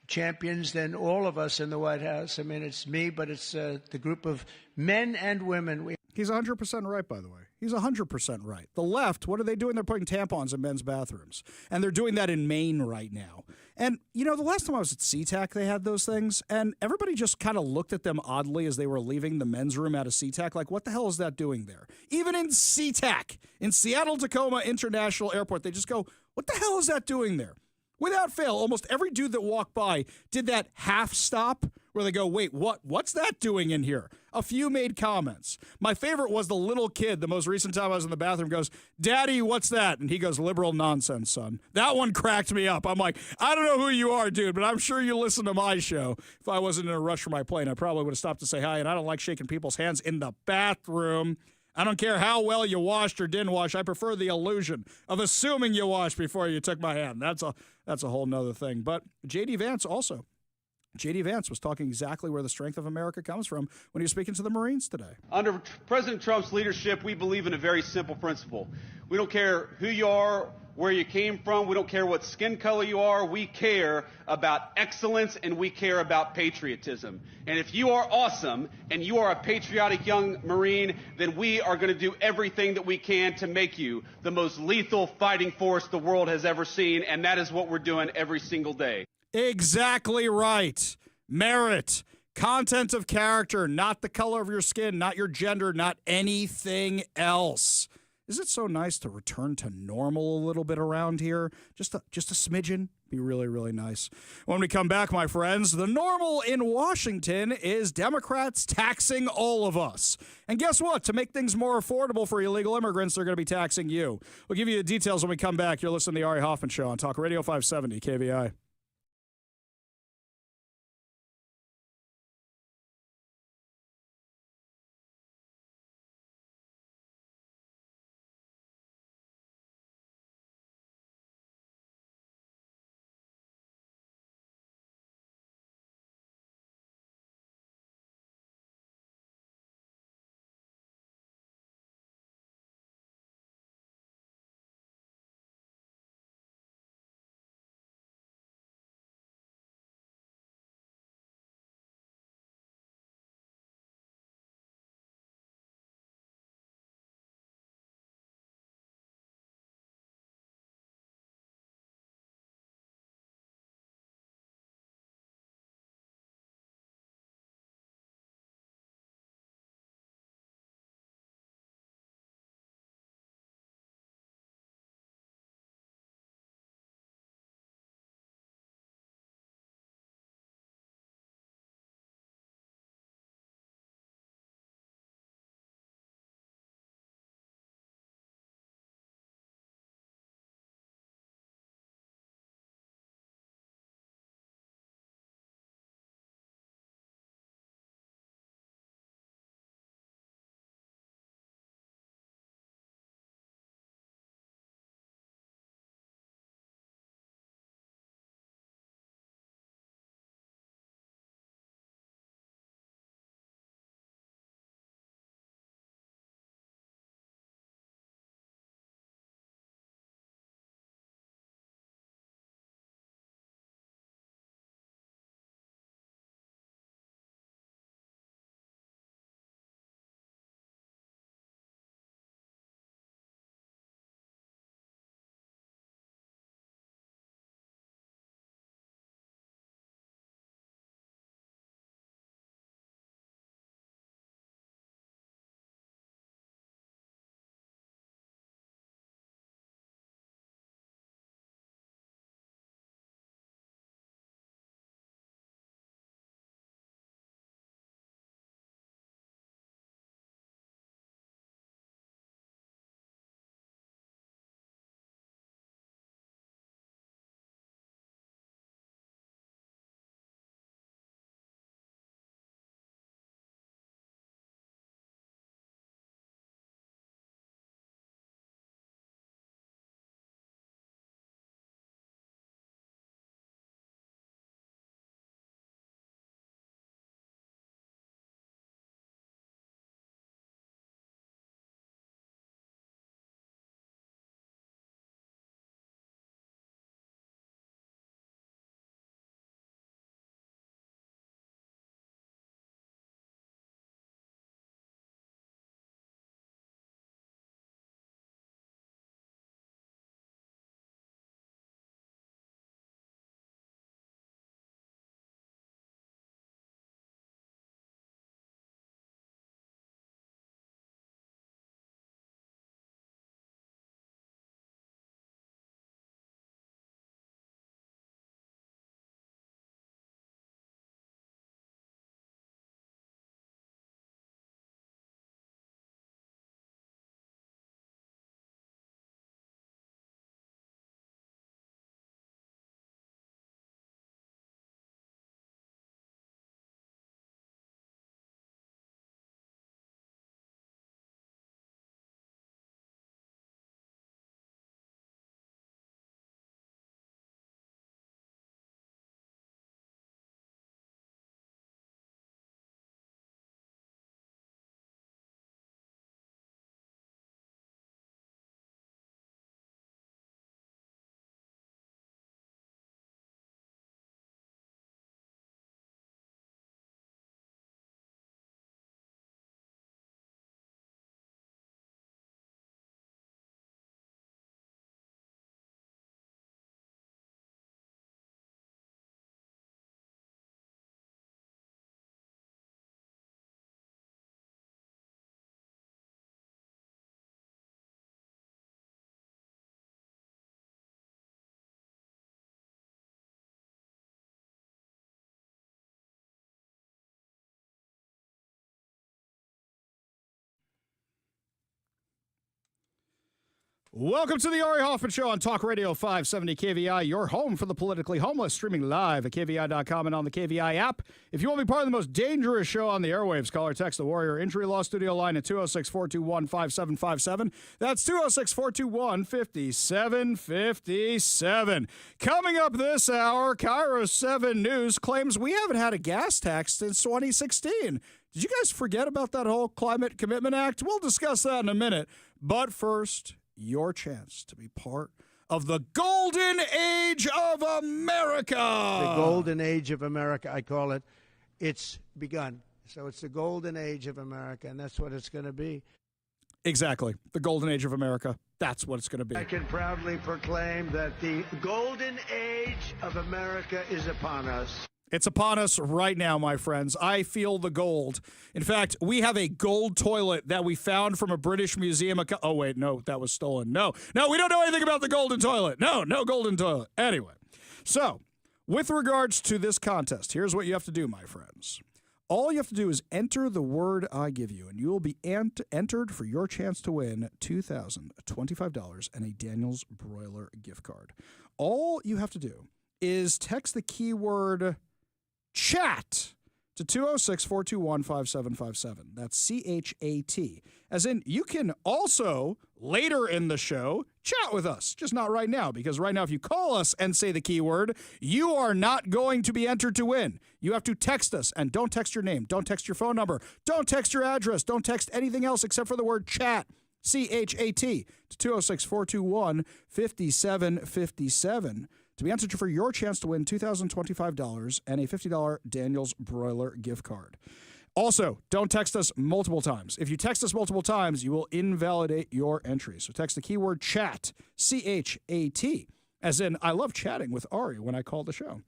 champions than all of us in the White House. I mean, it's me, but it's the group of men and women. He's 100% right, by the way. He's 100% right. The left, what are they doing? They're putting tampons in men's bathrooms. And they're doing that in Maine right now. And, you know, the last time I was at SeaTac, they had those things. And everybody just kind of looked at them oddly as they were leaving the men's room out of SeaTac. Like, what the hell is that doing there? Even in SeaTac, in Seattle-Tacoma International Airport, they just go, what the hell is that doing there? Without fail, almost every dude that walked by did that half stop where they go, wait, what's that doing in here? A few made comments. My favorite was the little kid, the most recent time I was in the bathroom, goes, Daddy, what's that? And he goes, liberal nonsense, son. That one cracked me up. I'm like, I don't know who you are, dude, but I'm sure you listen to my show. If I wasn't in a rush for my plane, I probably would have stopped to say hi, and I don't like shaking people's hands in the bathroom. I don't care how well you washed or didn't wash. I prefer the illusion of assuming you washed before you took my hand. That's a whole nother thing. But J.D. Vance also. J.D. Vance was talking exactly where the strength of America comes from when he was speaking to the Marines today. Under President Trump's leadership, we believe in a very simple principle. We don't care who you are, where you came from. We don't care what skin color you are. We care about excellence and we care about patriotism. And if you are awesome and you are a patriotic young Marine, then we are going to do everything that we can to make you the most lethal fighting force the world has ever seen. And that is what we're doing every single day. Exactly right. Merit, content of character, not the color of your skin, not your gender, not anything else. Is it so nice to return to normal a little bit around here? Just a smidgen? Be really, really nice. When we come back, my friends, the normal in Washington is Democrats taxing all of us. And guess what? To make things more affordable for illegal immigrants, they're going to be taxing you. We'll give you the details when we come back. You're listening to the Ari Hoffman Show on Talk Radio 570 KVI. Welcome to the Ari Hoffman Show on Talk Radio 570 KVI, your home for the politically homeless, streaming live at KVI.com and on the KVI app. If you want to be part of the most dangerous show on the airwaves, call or text the Warrior Injury Law Studio line at 206-421-5757. That's 206-421-5757. Coming up this hour, Cairo 7 News claims we haven't had a gas tax since 2016. Did you guys forget about that whole Climate Commitment Act? We'll discuss that in a minute. But first, your chance to be part of the golden age of America. The golden age of America, I call it. It's begun. So it's the golden age of America, and that's what it's going to be. Exactly. The golden age of America. That's what it's going to be. I can proudly proclaim that the golden age of America is upon us. It's upon us right now, my friends. I feel the gold. In fact, we have a gold toilet that we found from a British museum. Oh, wait, no, that was stolen. No, we don't know anything about the golden toilet. No golden toilet. Anyway, so with regards to this contest, here's what you have to do, my friends. All you have to do is enter the word I give you, and you will be entered for your chance to win $2,025 and a Daniel's Broiler gift card. All you have to do is text the keyword chat to 206-421-5757. That's C-H-A-T. As in, you can also, later in the show, chat with us. Just not right now, because right now, if you call us and say the keyword, you are not going to be entered to win. You have to text us, and don't text your name. Don't text your phone number. Don't text your address. Don't text anything else except for the word chat, C-H-A-T, to 206-421-5757. To be entered for your chance to win $2,025 and a $50 Daniel's Broiler gift card. Also, don't text us multiple times. If you text us multiple times, you will invalidate your entry. So text the keyword chat, C-H-A-T, as in I love chatting with Ari when I call the show.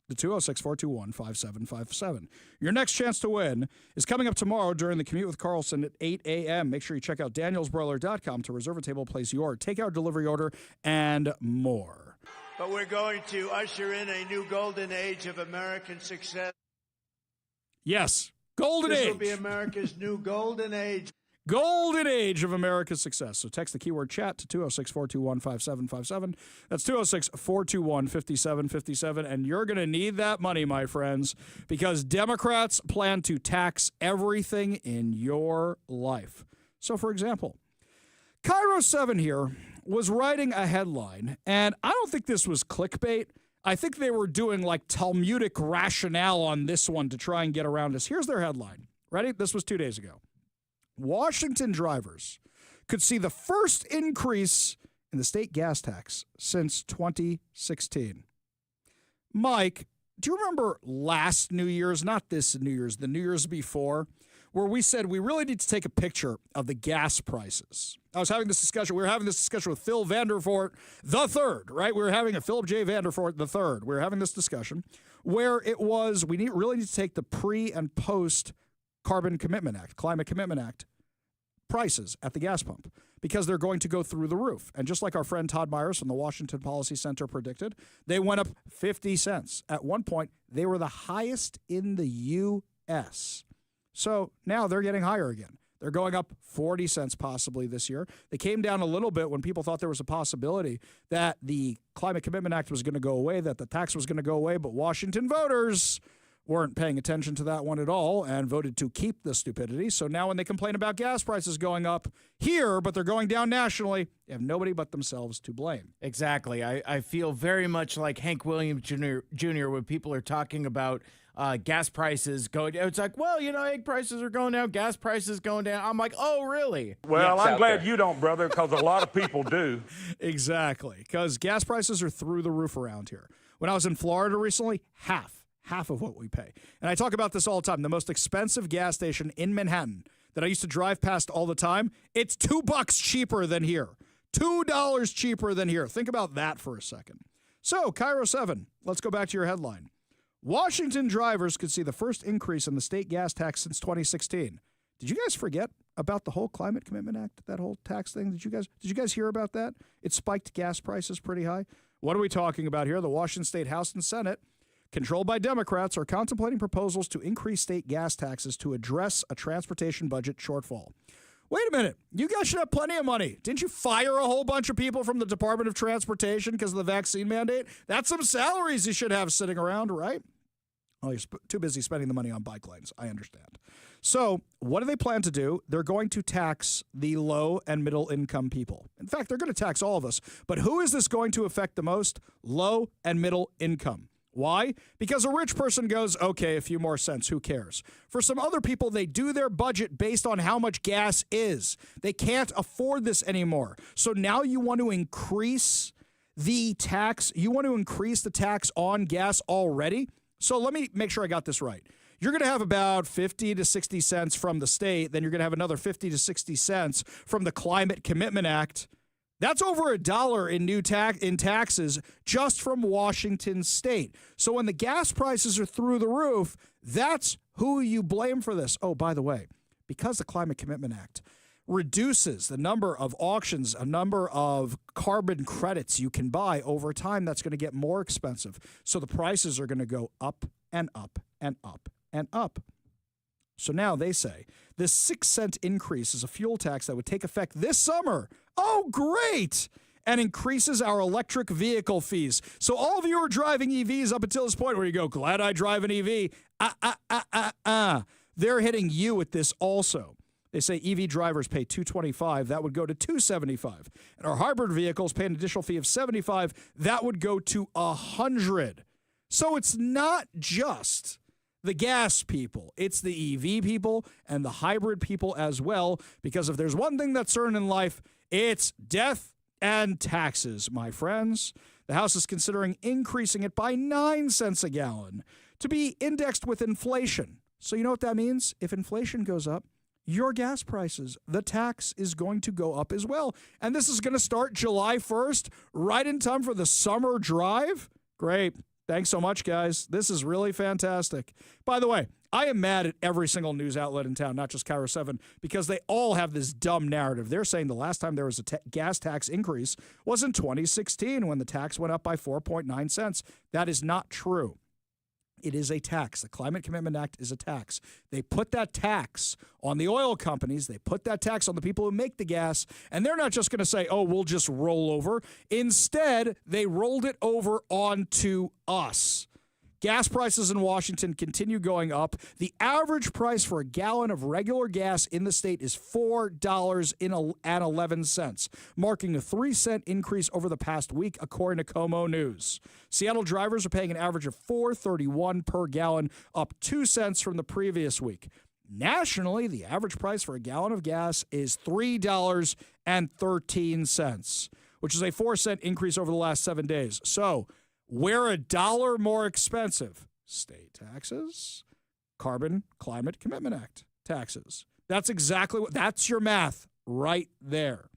The 206-421-5757. Your next chance to win is coming up tomorrow during the Commute with Carlson at 8 a.m. Make sure you check out danielsbroiler.com to reserve a table, place your takeout delivery order, and more. But we're going to usher in a new golden age of American success. Yes, golden age. This will be America's new golden age. Golden age of America's success. So text the keyword chat to 206-421-5757. That's 206-421-5757. And you're going to need that money, my friends, because Democrats plan to tax everything in your life. So, for example, Cairo 7 here was writing a headline, and I don't think this was clickbait. I think they were doing like Talmudic rationale on this one to try and get around us. Here's their headline. Ready? This was 2 days ago. Washington drivers could see the first increase in the state gas tax since 2016. Mike, do you remember last New Year's, not this New Year's, the New Year's before, where we said we really need to take a picture of the gas prices? I was having this discussion. We were having this discussion with Phil Vandervoort III, right? We were having a Philip J. Vandervoort III. We were having this discussion where it was we really need to take the pre and post Climate Commitment Act prices at the gas pump because they're going to go through the roof. And just like our friend Todd Myers from the Washington Policy Center predicted, they went up 50 cents. At one point, they were the highest in the U.S. So now they're getting higher again. They're going up 40 cents possibly this year. They came down a little bit when people thought there was a possibility that the Climate Commitment Act was going to go away, that the tax was going to go away, but Washington voters weren't paying attention to that one at all and voted to keep the stupidity. So now when they complain about gas prices going up here, but they're going down nationally, they have nobody but themselves to blame. Exactly. I feel very much like Hank Williams Jr. when people are talking about gas prices going. It's like, well, egg prices are going down, gas prices going down. I'm like, oh, really? Well, I'm glad you don't, brother, because a lot of people do. Exactly, because gas prices are through the roof around here. When I was in Florida recently, half of what we pay. And I talk about this all the time. The most expensive gas station in Manhattan that I used to drive past all the time, it's $2 cheaper than here. $2 cheaper than here. Think about that for a second. So, Cairo 7, let's go back to your headline. Washington drivers could see the first increase in the state gas tax since 2016. Did you guys forget about the whole Climate Commitment Act, that whole tax thing? Did you guys hear about that? It spiked gas prices pretty high. What are we talking about here? The Washington State House and Senate, controlled by Democrats, are contemplating proposals to increase state gas taxes to address a transportation budget shortfall. Wait a minute. You guys should have plenty of money. Didn't you fire a whole bunch of people from the Department of Transportation because of the vaccine mandate? That's some salaries you should have sitting around, right? Oh, you're too busy spending the money on bike lanes. I understand. So what do they plan to do? They're going to tax the low and middle income people. In fact, they're going to tax all of us. But who is this going to affect the most? Low and middle income. Why? Because a rich person goes, okay, a few more cents, who cares? For some other people, they do their budget based on how much gas is. They can't afford this anymore. So now you want to increase the tax. You want to increase the tax on gas already? So let me make sure I got this right. You're going to have about 50 to 60 cents from the state. Then you're going to have another 50 to 60 cents from the Climate Commitment Act. That's over $1 in new taxes just from Washington state. So when the gas prices are through the roof, that's who you blame for this. Oh, by the way, because the Climate Commitment Act reduces the number of auctions, a number of carbon credits you can buy over time, that's going to get more expensive. So the prices are going to go up and up and up and up. So now they say this 6-cent increase is a fuel tax that would take effect this summer. Oh, great! And increases our electric vehicle fees. So all of you are driving EVs up until this point where you go, glad I drive an EV. They're hitting you with this also. They say EV drivers pay $225. That would go to $275. And our hybrid vehicles pay an additional fee of $75. That would go to $100. So it's not just the gas people. It's the EV people and the hybrid people as well. Because if there's one thing that's certain in life, it's death and taxes, my friends. The House is considering increasing it by 9 cents a gallon to be indexed with inflation. So you know what that means? If inflation goes up, your gas prices, the tax is going to go up as well. And this is going to start July 1st, right in time for the summer drive. Great. Thanks so much, guys. This is really fantastic. By the way, I am mad at every single news outlet in town, not just Cairo 7, because they all have this dumb narrative. They're saying the last time there was a gas tax increase was in 2016 when the tax went up by 4.9 cents. That is not true. It is a tax. The Climate Commitment Act is a tax. They put that tax on the oil companies. They put that tax on the people who make the gas. And they're not just going to say, oh, we'll just roll over. Instead, they rolled it over onto us. Gas prices in Washington continue going up. The average price for a gallon of regular gas in the state is $4.11, marking a 3-cent increase over the past week, according to Como News. Seattle drivers are paying an average of $4.31 per gallon, up 2 cents from the previous week. Nationally, the average price for a gallon of gas is $3.13, which is a 4-cent increase over the last 7 days. So, we're $1 more expensive. State taxes, Climate Commitment Act taxes. That's exactly that's your math right there.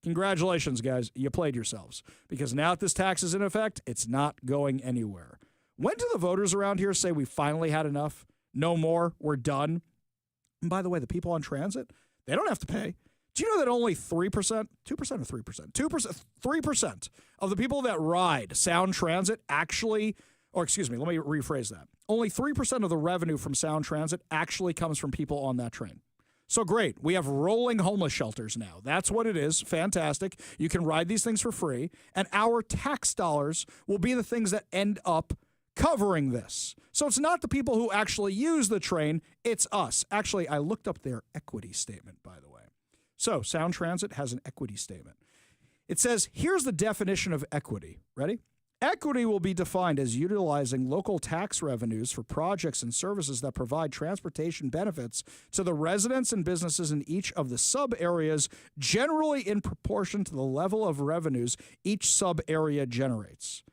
Congratulations, guys. You played yourselves. Because now that this tax is in effect, it's not going anywhere. When do the voters around here say we finally had enough? No more. We're done. And by the way, the people on transit, they don't have to pay. Do you know that only 3%, 2% or 3%, 3% of the people that ride Sound Transit actually, or excuse me, let me rephrase that. Only 3% of the revenue from Sound Transit actually comes from people on that train. So great. We have rolling homeless shelters now. That's what it is. Fantastic. You can ride these things for free. And our tax dollars will be the things that end up covering this. So it's not the people who actually use the train. It's us. Actually, I looked up their equity statement, by the way. So Sound Transit has an equity statement. It says, here's the definition of equity. Ready? Equity will be defined as utilizing local tax revenues for projects and services that provide transportation benefits to the residents and businesses in each of the sub-areas, generally in proportion to the level of revenues each sub-area generates.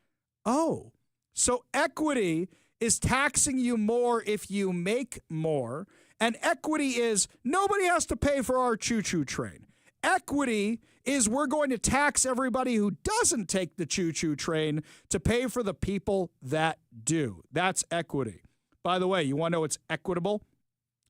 Oh, so equity is taxing you more if you make more, and equity is nobody has to pay for our choo-choo train. Equity is we're going to tax everybody who doesn't take the choo-choo train to pay for the people that do. That's equity. By the way, you want to know what's equitable?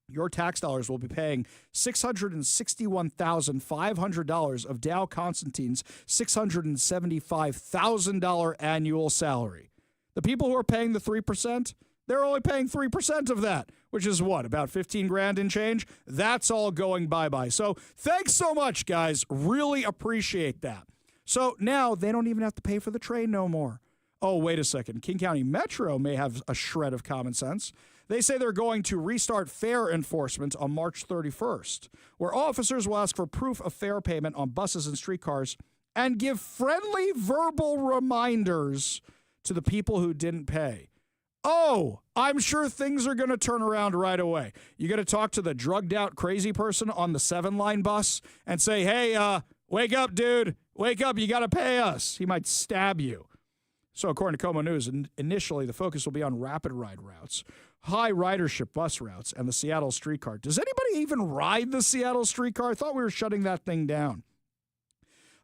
Your tax dollars will be paying $661,500 of Dow Constantine's $675,000 annual salary. The people who are paying the 3%, they're only paying 3% of that, which is what, about 15 grand in change? That's all going bye-bye. So thanks so much, guys. Really appreciate that. So now they don't even have to pay for the train no more. Oh, wait a second. King County Metro may have a shred of common sense. They say they're going to restart fare enforcement on March 31st, where officers will ask for proof of fare payment on buses and streetcars and give friendly verbal reminders to the people who didn't pay. Oh, I'm sure things are going to turn around right away. You're going to talk to the drugged out crazy person on the 7-line bus and say, hey, wake up, dude. Wake up. You got to pay us. He might stab you. So according to Como News, initially the focus will be on rapid ride routes, high ridership bus routes, and the Seattle streetcar. Does anybody even ride the Seattle streetcar? I thought we were shutting that thing down.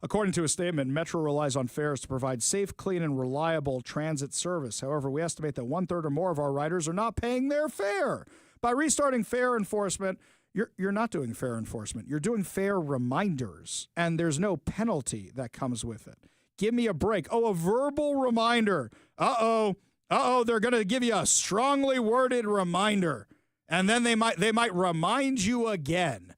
According to a statement, Metro relies on fares to provide safe, clean, and reliable transit service. However, we estimate that 1/3 or more of our riders are not paying their fare. By restarting fare enforcement, you're not doing fare enforcement. You're doing fare reminders, and there's no penalty that comes with it. Give me a break. Oh, a verbal reminder. Uh-oh, they're going to give you a strongly worded reminder, and then they might remind you again.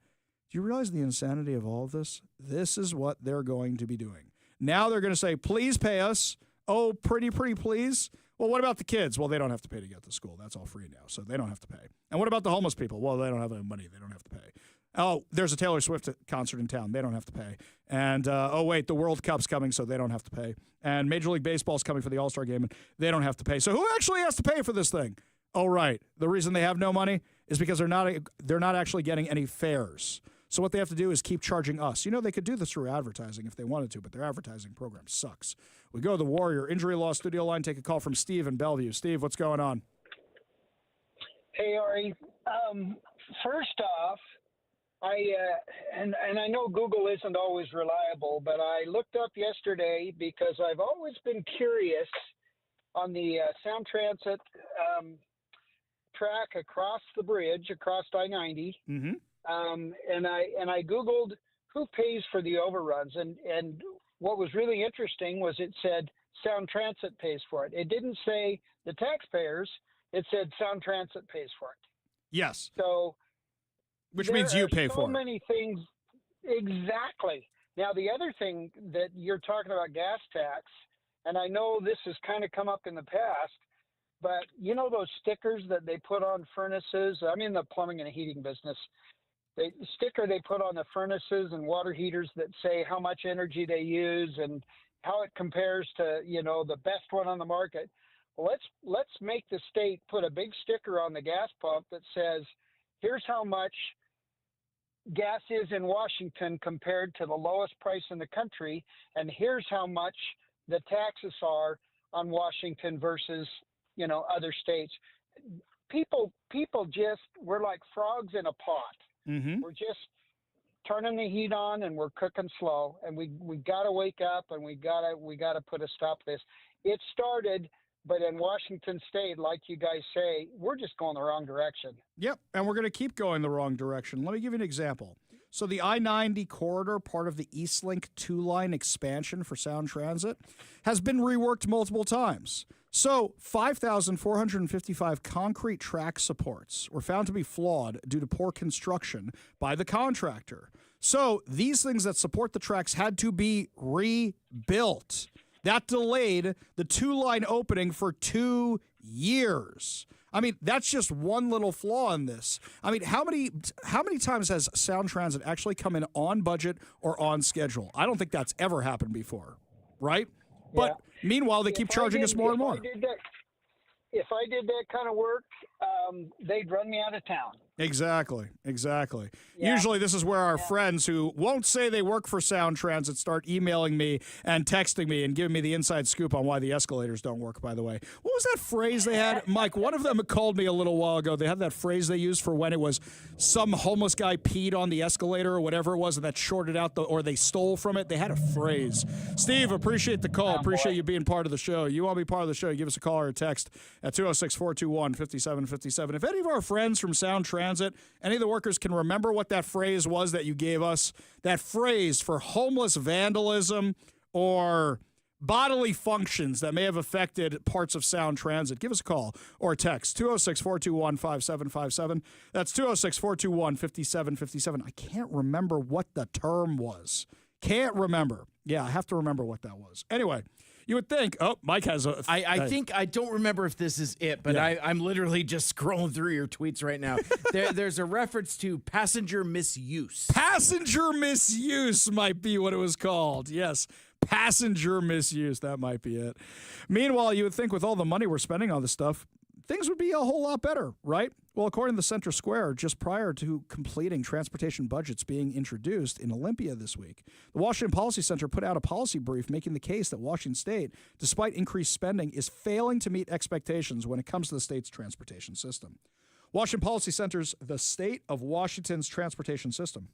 Do you realize the insanity of all of this? This is what they're going to be doing. Now they're going to say, please pay us. Oh, pretty please. Well, what about the kids? Well, they don't have to pay to get to school. That's all free now, so they don't have to pay. And what about the homeless people? Well, they don't have any money. They don't have to pay. Oh, there's a Taylor Swift concert in town. They don't have to pay. And, oh, wait, the World Cup's coming, so they don't have to pay. And Major League Baseball's coming for the All-Star game, and they don't have to pay. So who actually has to pay for this thing? Oh, right. The reason they have no money is because they're not actually getting any fares. So what they have to do is keep charging us. You know, they could do this through advertising if they wanted to, but their advertising program sucks. We go to the Warrior Injury Law Studio line, take a call from Steve in Bellevue. Steve, what's going on? Hey, Ari. First off, and I know Google isn't always reliable, but I looked up yesterday because I've always been curious on the Sound Transit track across the bridge, across I-90. Mm-hmm. And I Googled who pays for the overruns, and what was really interesting was it said Sound Transit pays for it. It didn't say the taxpayers. It said Sound Transit pays for it. Yes. So, which means you pay for it. So many things. Exactly. Now, the other thing that you're talking about gas tax, and I know this has kind of come up in the past, but you know those stickers that they put on furnaces? I'm in the plumbing and heating business. The sticker they put on the furnaces and water heaters that say how much energy they use and how it compares to, you know, the best one on the market. Well, let's make the state put a big sticker on the gas pump that says, here's how much gas is in Washington compared to the lowest price in the country, and here's how much the taxes are on Washington versus, you know, other states. People just, we're like frogs in a pot. Mm-hmm. We're just turning the heat on and we're cooking slow, and we got to wake up and we got to put a stop to this. It started, but in Washington State, like you guys say, we're just going the wrong direction. Yep, and we're going to keep going the wrong direction. Let me give you an example. So the I-90 corridor, part of the Eastlink 2-line expansion for Sound Transit, has been reworked multiple times. So 5,455 concrete track supports were found to be flawed due to poor construction by the contractor. So these things that support the tracks had to be rebuilt. That delayed the 2-line opening for 2 years. I mean, that's just one little flaw in this. I mean, how many times has Sound Transit actually come in on budget or on schedule? I don't think that's ever happened before, right? But meanwhile, they keep charging us more and more. If I did that kind of work, they'd run me out of town. Exactly. Yeah. Usually this is where our friends who won't say they work for Sound Transit start emailing me and texting me and giving me the inside scoop on why the escalators don't work, by the way. What was that phrase they had? Mike, one of them called me a little while ago. They had that phrase they used for when it was some homeless guy peed on the escalator or whatever it was and that shorted out or they stole from it. They had a phrase. Steve, appreciate the call. Appreciate you being part of the show. You want to be part of the show, give us a call or a text at 206-421-5757. If any of our friends from Sound Transit, any of the workers can remember what that phrase was that you gave us, that phrase for homeless vandalism or bodily functions that may have affected parts of sound transit, give us a call or text 206-421-5757. That's 206-421-5757. I can't remember what the term was. Can't remember. Yeah, I have to remember what that was. Anyway, you would think, Mike has a... I think, I don't remember if this is it, but Yeah. I'm literally just scrolling through your tweets right now. There's a reference to passenger misuse. Passenger misuse might be what it was called. Yes, passenger misuse. That might be it. Meanwhile, you would think with all the money we're spending on this stuff, things would be a whole lot better, right? Well, according to the Center Square, just prior to completing transportation budgets being introduced in Olympia this week, the Washington Policy Center put out a policy brief making the case that Washington State, despite increased spending, is failing to meet expectations when it comes to the state's transportation system. Washington Policy Center's The State of Washington's Transportation System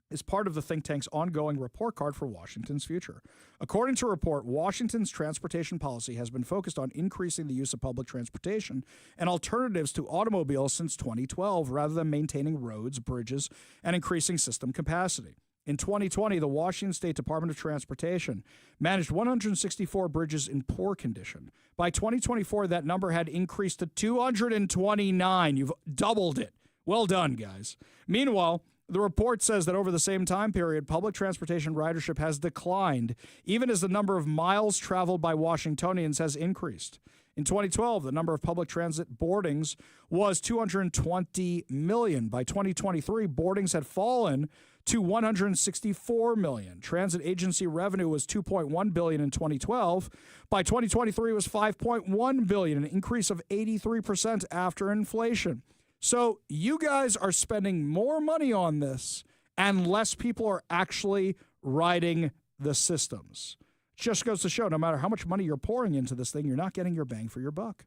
is part of the think tank's ongoing report card for Washington's future. According to a report, Washington's transportation policy has been focused on increasing the use of public transportation and alternatives to automobiles since 2012, rather than maintaining roads, bridges, and increasing system capacity. In 2020, the Washington State Department of Transportation managed 164 bridges in poor condition. By 2024, that number had increased to 229. You've doubled it. Well done, guys. Meanwhile, the report says that over the same time period, public transportation ridership has declined, even as the number of miles traveled by Washingtonians has increased. In 2012, the number of public transit boardings was 220 million. By 2023, boardings had fallen to 164 million. Transit agency revenue was 2.1 billion in 2012. By 2023, it was 5.1 billion, an increase of 83% after inflation. So you guys are spending more money on this, and less people are actually riding the systems. Just goes to show, no matter how much money you're pouring into this thing, you're not getting your bang for your buck.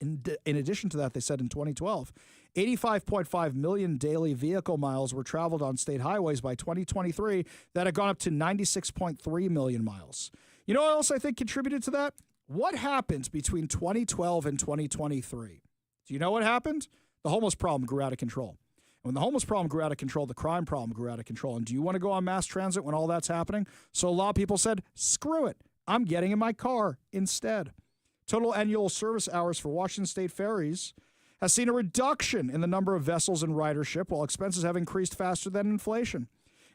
In addition to that, they said in 2012, 85.5 million daily vehicle miles were traveled on state highways. By 2023, that had gone up to 96.3 million miles. You know what else I think contributed to that? What happened between 2012 and 2023? Do you know what happened? The homeless problem grew out of control. And when the homeless problem grew out of control, the crime problem grew out of control. And do you want to go on mass transit when all that's happening? So a lot of people said, screw it. I'm getting in my car instead. Total annual service hours for Washington State ferries has seen a reduction in the number of vessels and ridership, while expenses have increased faster than inflation.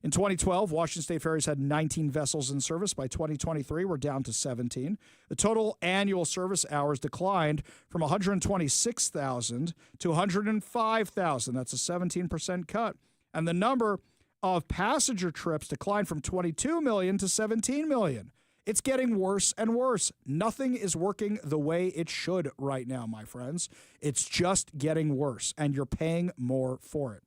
In 2012, Washington State ferries had 19 vessels in service. By 2023, we're down to 17. The total annual service hours declined from 126,000 to 105,000. That's a 17% cut. And the number of passenger trips declined from 22 million to 17 million. It's getting worse and worse. Nothing is working the way it should right now, my friends. It's just getting worse, and you're paying more for it.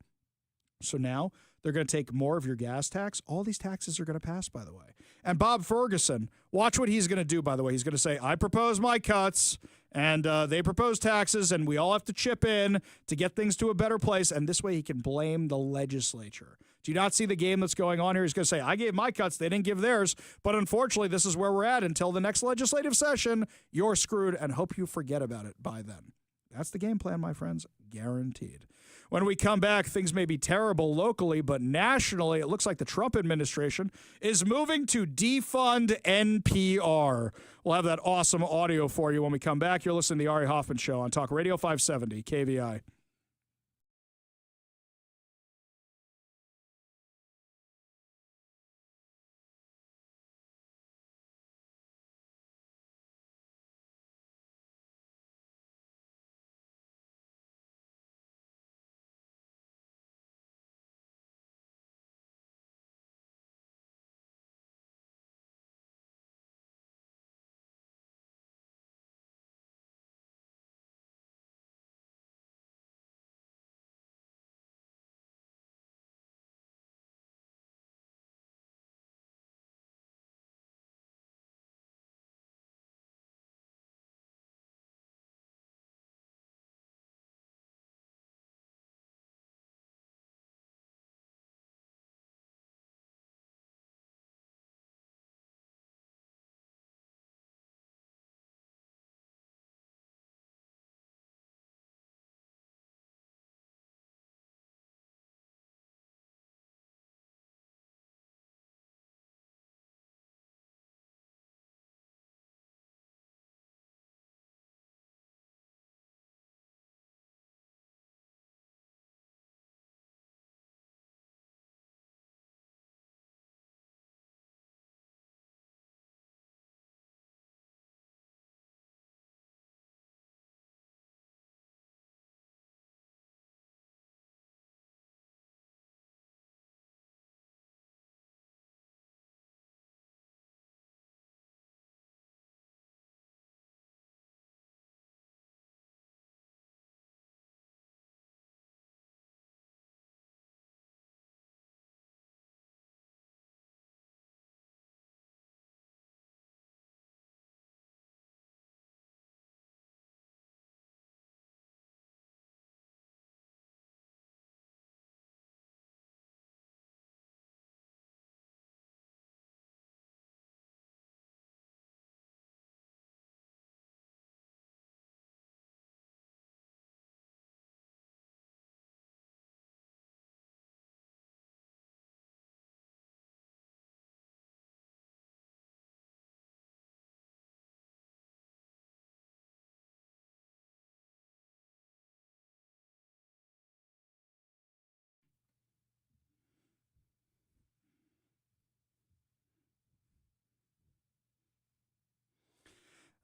So now they're going to take more of your gas tax. All these taxes are going to pass, by the way. And Bob Ferguson, watch what he's going to do, by the way. He's going to say, I propose my cuts, and they propose taxes, and we all have to chip in to get things to a better place. And this way he can blame the legislature. Do you not see the game that's going on here? He's going to say, I gave my cuts, they didn't give theirs. But unfortunately, this is where we're at. Until the next legislative session, you're screwed, and hope you forget about it by then. That's the game plan, my friends, guaranteed. When we come back, things may be terrible locally, but nationally, it looks like the Trump administration is moving to defund NPR. We'll have that awesome audio for you when we come back. You're listening to the Ari Hoffman Show on Talk Radio 570 KVI.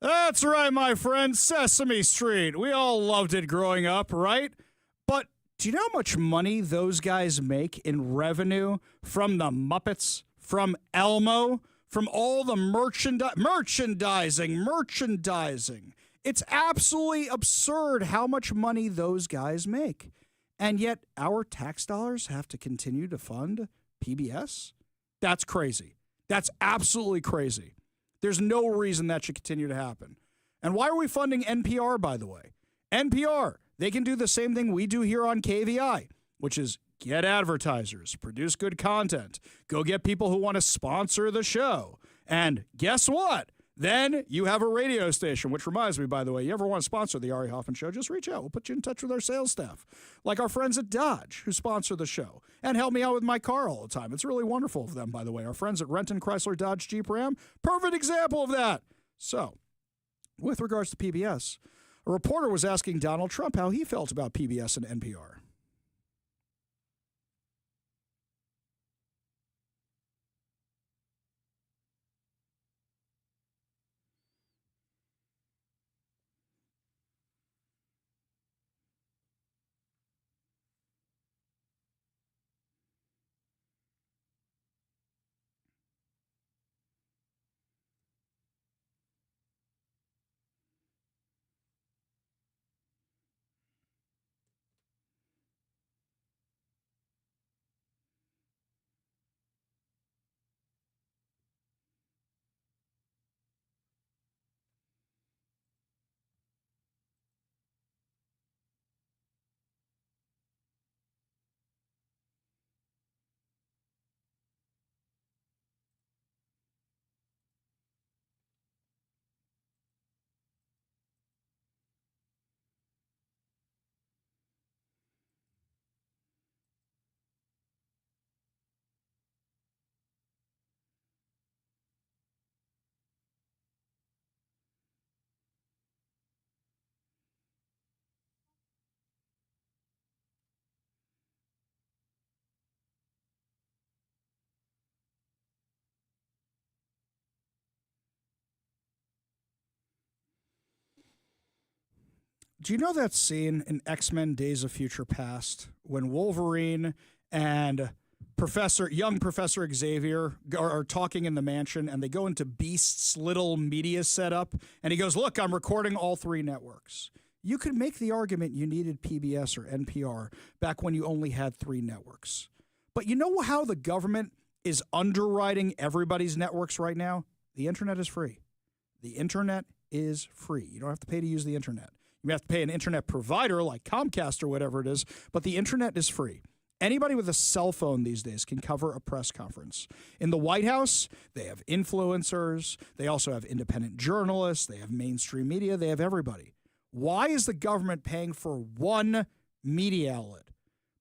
That's right, my friend. Sesame Street. We all loved it growing up, right? But do you know how much money those guys make in revenue from the Muppets, from Elmo, from all the merchandising? It's absolutely absurd how much money those guys make. And yet our tax dollars have to continue to fund PBS? That's crazy. That's absolutely crazy. There's no reason that should continue to happen. And why are we funding NPR, by the way? NPR, they can do the same thing we do here on KVI, which is get advertisers, produce good content, go get people who want to sponsor the show. And guess what? Then you have a radio station, which reminds me, by the way, you ever want to sponsor the Ari Hoffman Show, just reach out. We'll put you in touch with our sales staff, like our friends at Dodge, who sponsor the show and help me out with my car all the time. It's really wonderful of them, by the way. Our friends at Renton, Chrysler, Dodge, Jeep, Ram, perfect example of that. So, with regards to PBS, a reporter was asking Donald Trump how he felt about PBS and NPR. Do you know that scene in X-Men Days of Future Past when Wolverine and young Professor Xavier are talking in the mansion and they go into Beast's little media setup and he goes, look, I'm recording all three networks. You could make the argument you needed PBS or NPR back when you only had three networks. But you know how the government is underwriting everybody's networks right now? The internet is free. The internet is free. You don't have to pay to use the internet. You have to pay an internet provider like Comcast or whatever it is, but the internet is free. Anybody with a cell phone these days can cover a press conference. In the White House, they have influencers. They also have independent journalists. They have mainstream media. They have everybody. Why is the government paying for one media outlet?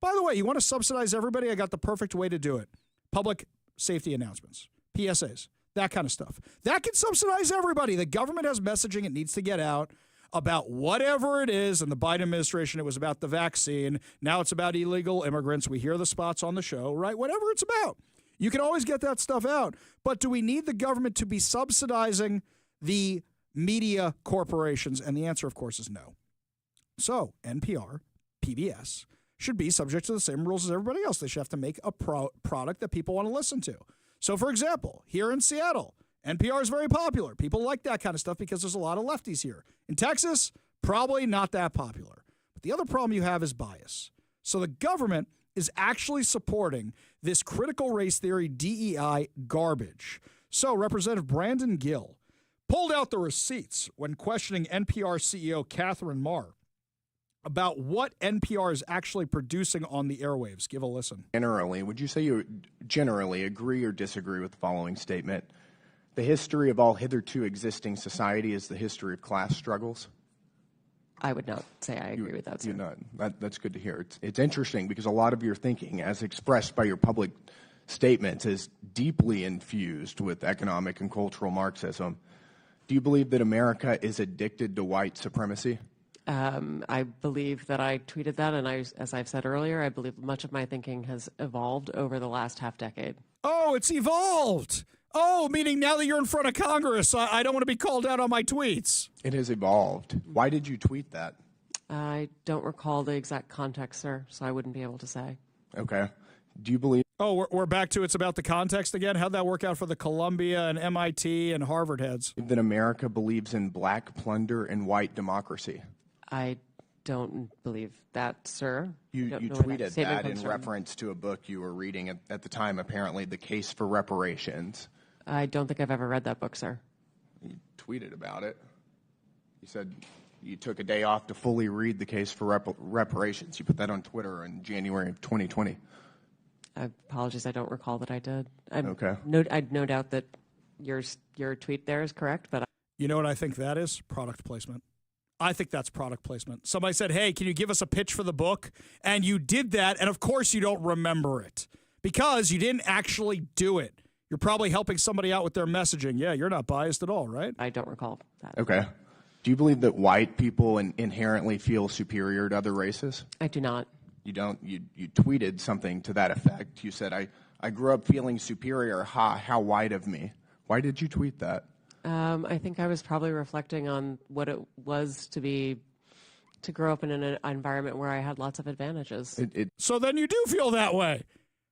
By the way, you want to subsidize everybody? I got the perfect way to do it. Public safety announcements, PSAs, that kind of stuff. That can subsidize everybody. The government has messaging it needs to get out about whatever it is. In the Biden administration, it was about the vaccine. Now it's about illegal immigrants. We hear the spots on the show, right? Whatever it's about. You can always get that stuff out. But do we need the government to be subsidizing the media corporations? And the answer, of course, is no. So NPR, PBS, should be subject to the same rules as everybody else. They should have to make a product that people want to listen to. So, for example, here in Seattle, NPR is very popular. People like that kind of stuff because there's a lot of lefties here. In Texas, probably not that popular. But the other problem you have is bias. So the government is actually supporting this critical race theory DEI garbage. So Representative Brandon Gill pulled out the receipts when questioning NPR CEO Catherine Marr about what NPR is actually producing on the airwaves. Give a listen. Generally, would you say you generally agree or disagree with the following statement? The history of all hitherto existing society is the history of class struggles? I would not say I agree with that, sir. That's good to hear. It's interesting because a lot of your thinking, as expressed by your public statements, is deeply infused with economic and cultural Marxism. Do you believe that America is addicted to white supremacy? I believe that I tweeted that, and as I've said earlier, I believe much of my thinking has evolved over the last half decade. Oh, it's evolved. Oh, meaning now that you're in front of Congress, I don't want to be called out on my tweets. It has evolved. Why did you tweet that? I don't recall the exact context, sir, so I wouldn't be able to say. Okay. Do you believe? Oh, we're back to it's about the context again? How'd that work out for the Columbia and MIT and Harvard heads? That America believes in black plunder and white democracy? I don't believe that, sir. You tweeted that in reference to a book you were reading at the time, apparently, The Case for Reparations. I don't think I've ever read that book, sir. You tweeted about it. You said you took a day off to fully read The Case for Reparations. You put that on Twitter in January of 2020. Apologies, I don't recall that I did. Okay. I'd no doubt that your tweet there is correct, but you know what I think that is? Product placement. I think that's product placement. Somebody said, hey, can you give us a pitch for the book? And you did that, and of course you don't remember it because you didn't actually do it. You're probably helping somebody out with their messaging. Yeah, you're not biased at all, right? I don't recall that. Okay. Do you believe that white people inherently feel superior to other races? I do not. You don't? You tweeted something to that effect. You said, I grew up feeling superior. Ha, how white of me. Why did you tweet that? I think I was probably reflecting on what it was to grow up in an environment where I had lots of advantages. So then you do feel that way.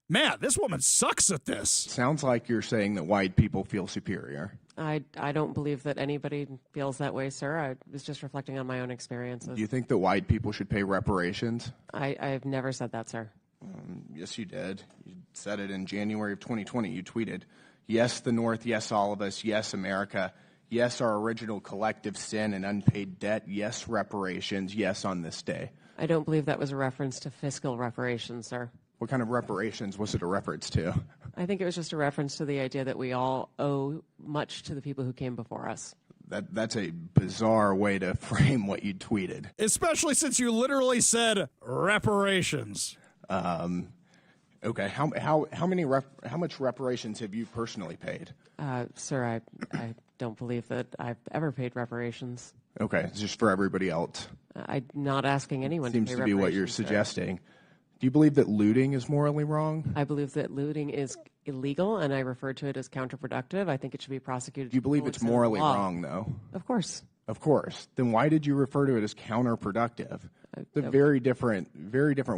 Man, this woman sucks at this. Sounds like you're saying that white people feel superior. I don't believe that anybody feels that way, sir. I was just reflecting on my own experiences. Do you think that white people should pay reparations? I've never said that, sir. Yes, you did. You said it in January of 2020. You tweeted, yes, the North, yes, all of us, yes, America, yes, our original collective sin and unpaid debt, yes, reparations, yes, on this day. I don't believe that was a reference to fiscal reparations, sir. What kind of reparations was it a reference to? I think it was just a reference to the idea that we all owe much to the people who came before us. That's a bizarre way to frame what you tweeted. Especially since you literally said reparations. Okay. How much reparations have you personally paid? Sir, I don't believe that I've ever paid reparations. Okay, it's just for everybody else. I'm not asking anyone Seems to pay to be what you're suggesting. Do you believe that looting is morally wrong? I believe that looting is illegal, and I refer to it as counterproductive. I think it should be prosecuted. Do you believe it's morally wrong, though? Of course. Of course. Then why did you refer to it as counterproductive? It's a very different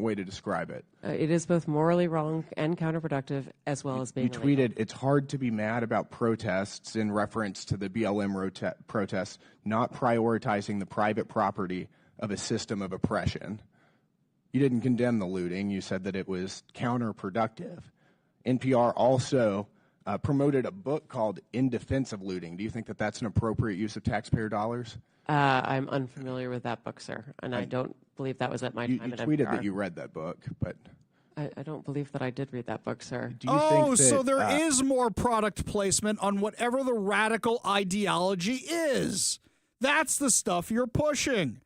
way to describe it. It is both morally wrong and counterproductive, as well as being illegal. You tweeted, it's hard to be mad about protests in reference to the BLM protests, not prioritizing the private property of a system of oppression. You didn't condemn the looting. You said that it was counterproductive. NPR also promoted a book called In Defense of Looting. Do you think that that's an appropriate use of taxpayer dollars? I'm unfamiliar with that book, sir, and I don't believe that was at my time at NPR. You tweeted that you read that book, but... I don't believe that I did read that book, sir. Do you think that, so there is more product placement on whatever the radical ideology is. That's the stuff you're pushing.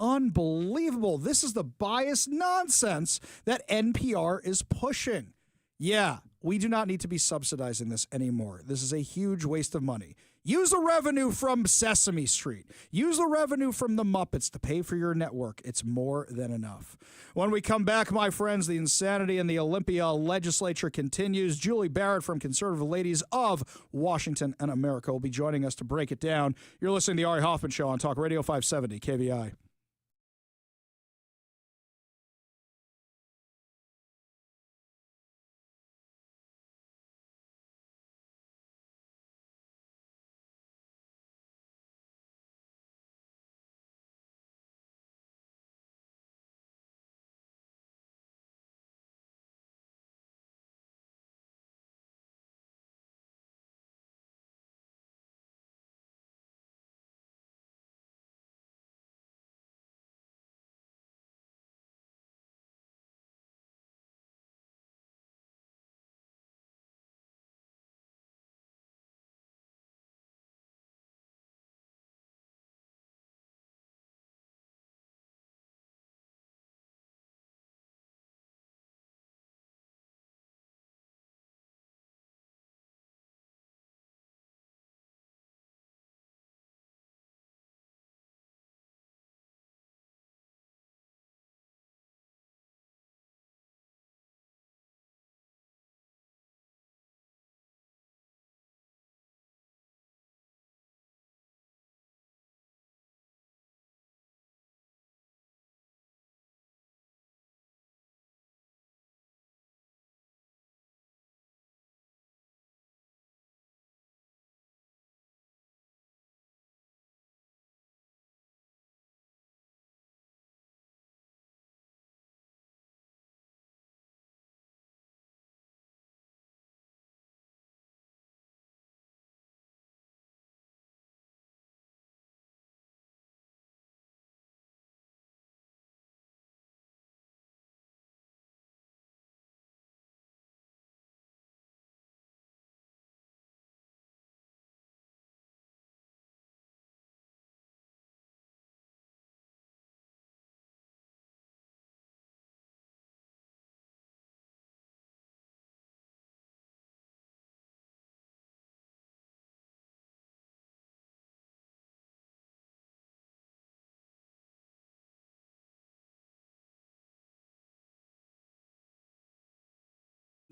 Unbelievable. This is the biased nonsense that NPR is pushing. Yeah, we do not need to be subsidizing this anymore. This is a huge waste of money. Use the revenue from Sesame Street. Use the revenue from the Muppets to pay for your network. It's more than enough. When we come back, my friends, the insanity in the Olympia legislature continues. Julie Barrett from Conservative Ladies of Washington and America will be joining us to break it down. You're listening to the Ari Hoffman Show on Talk Radio 570 KVI.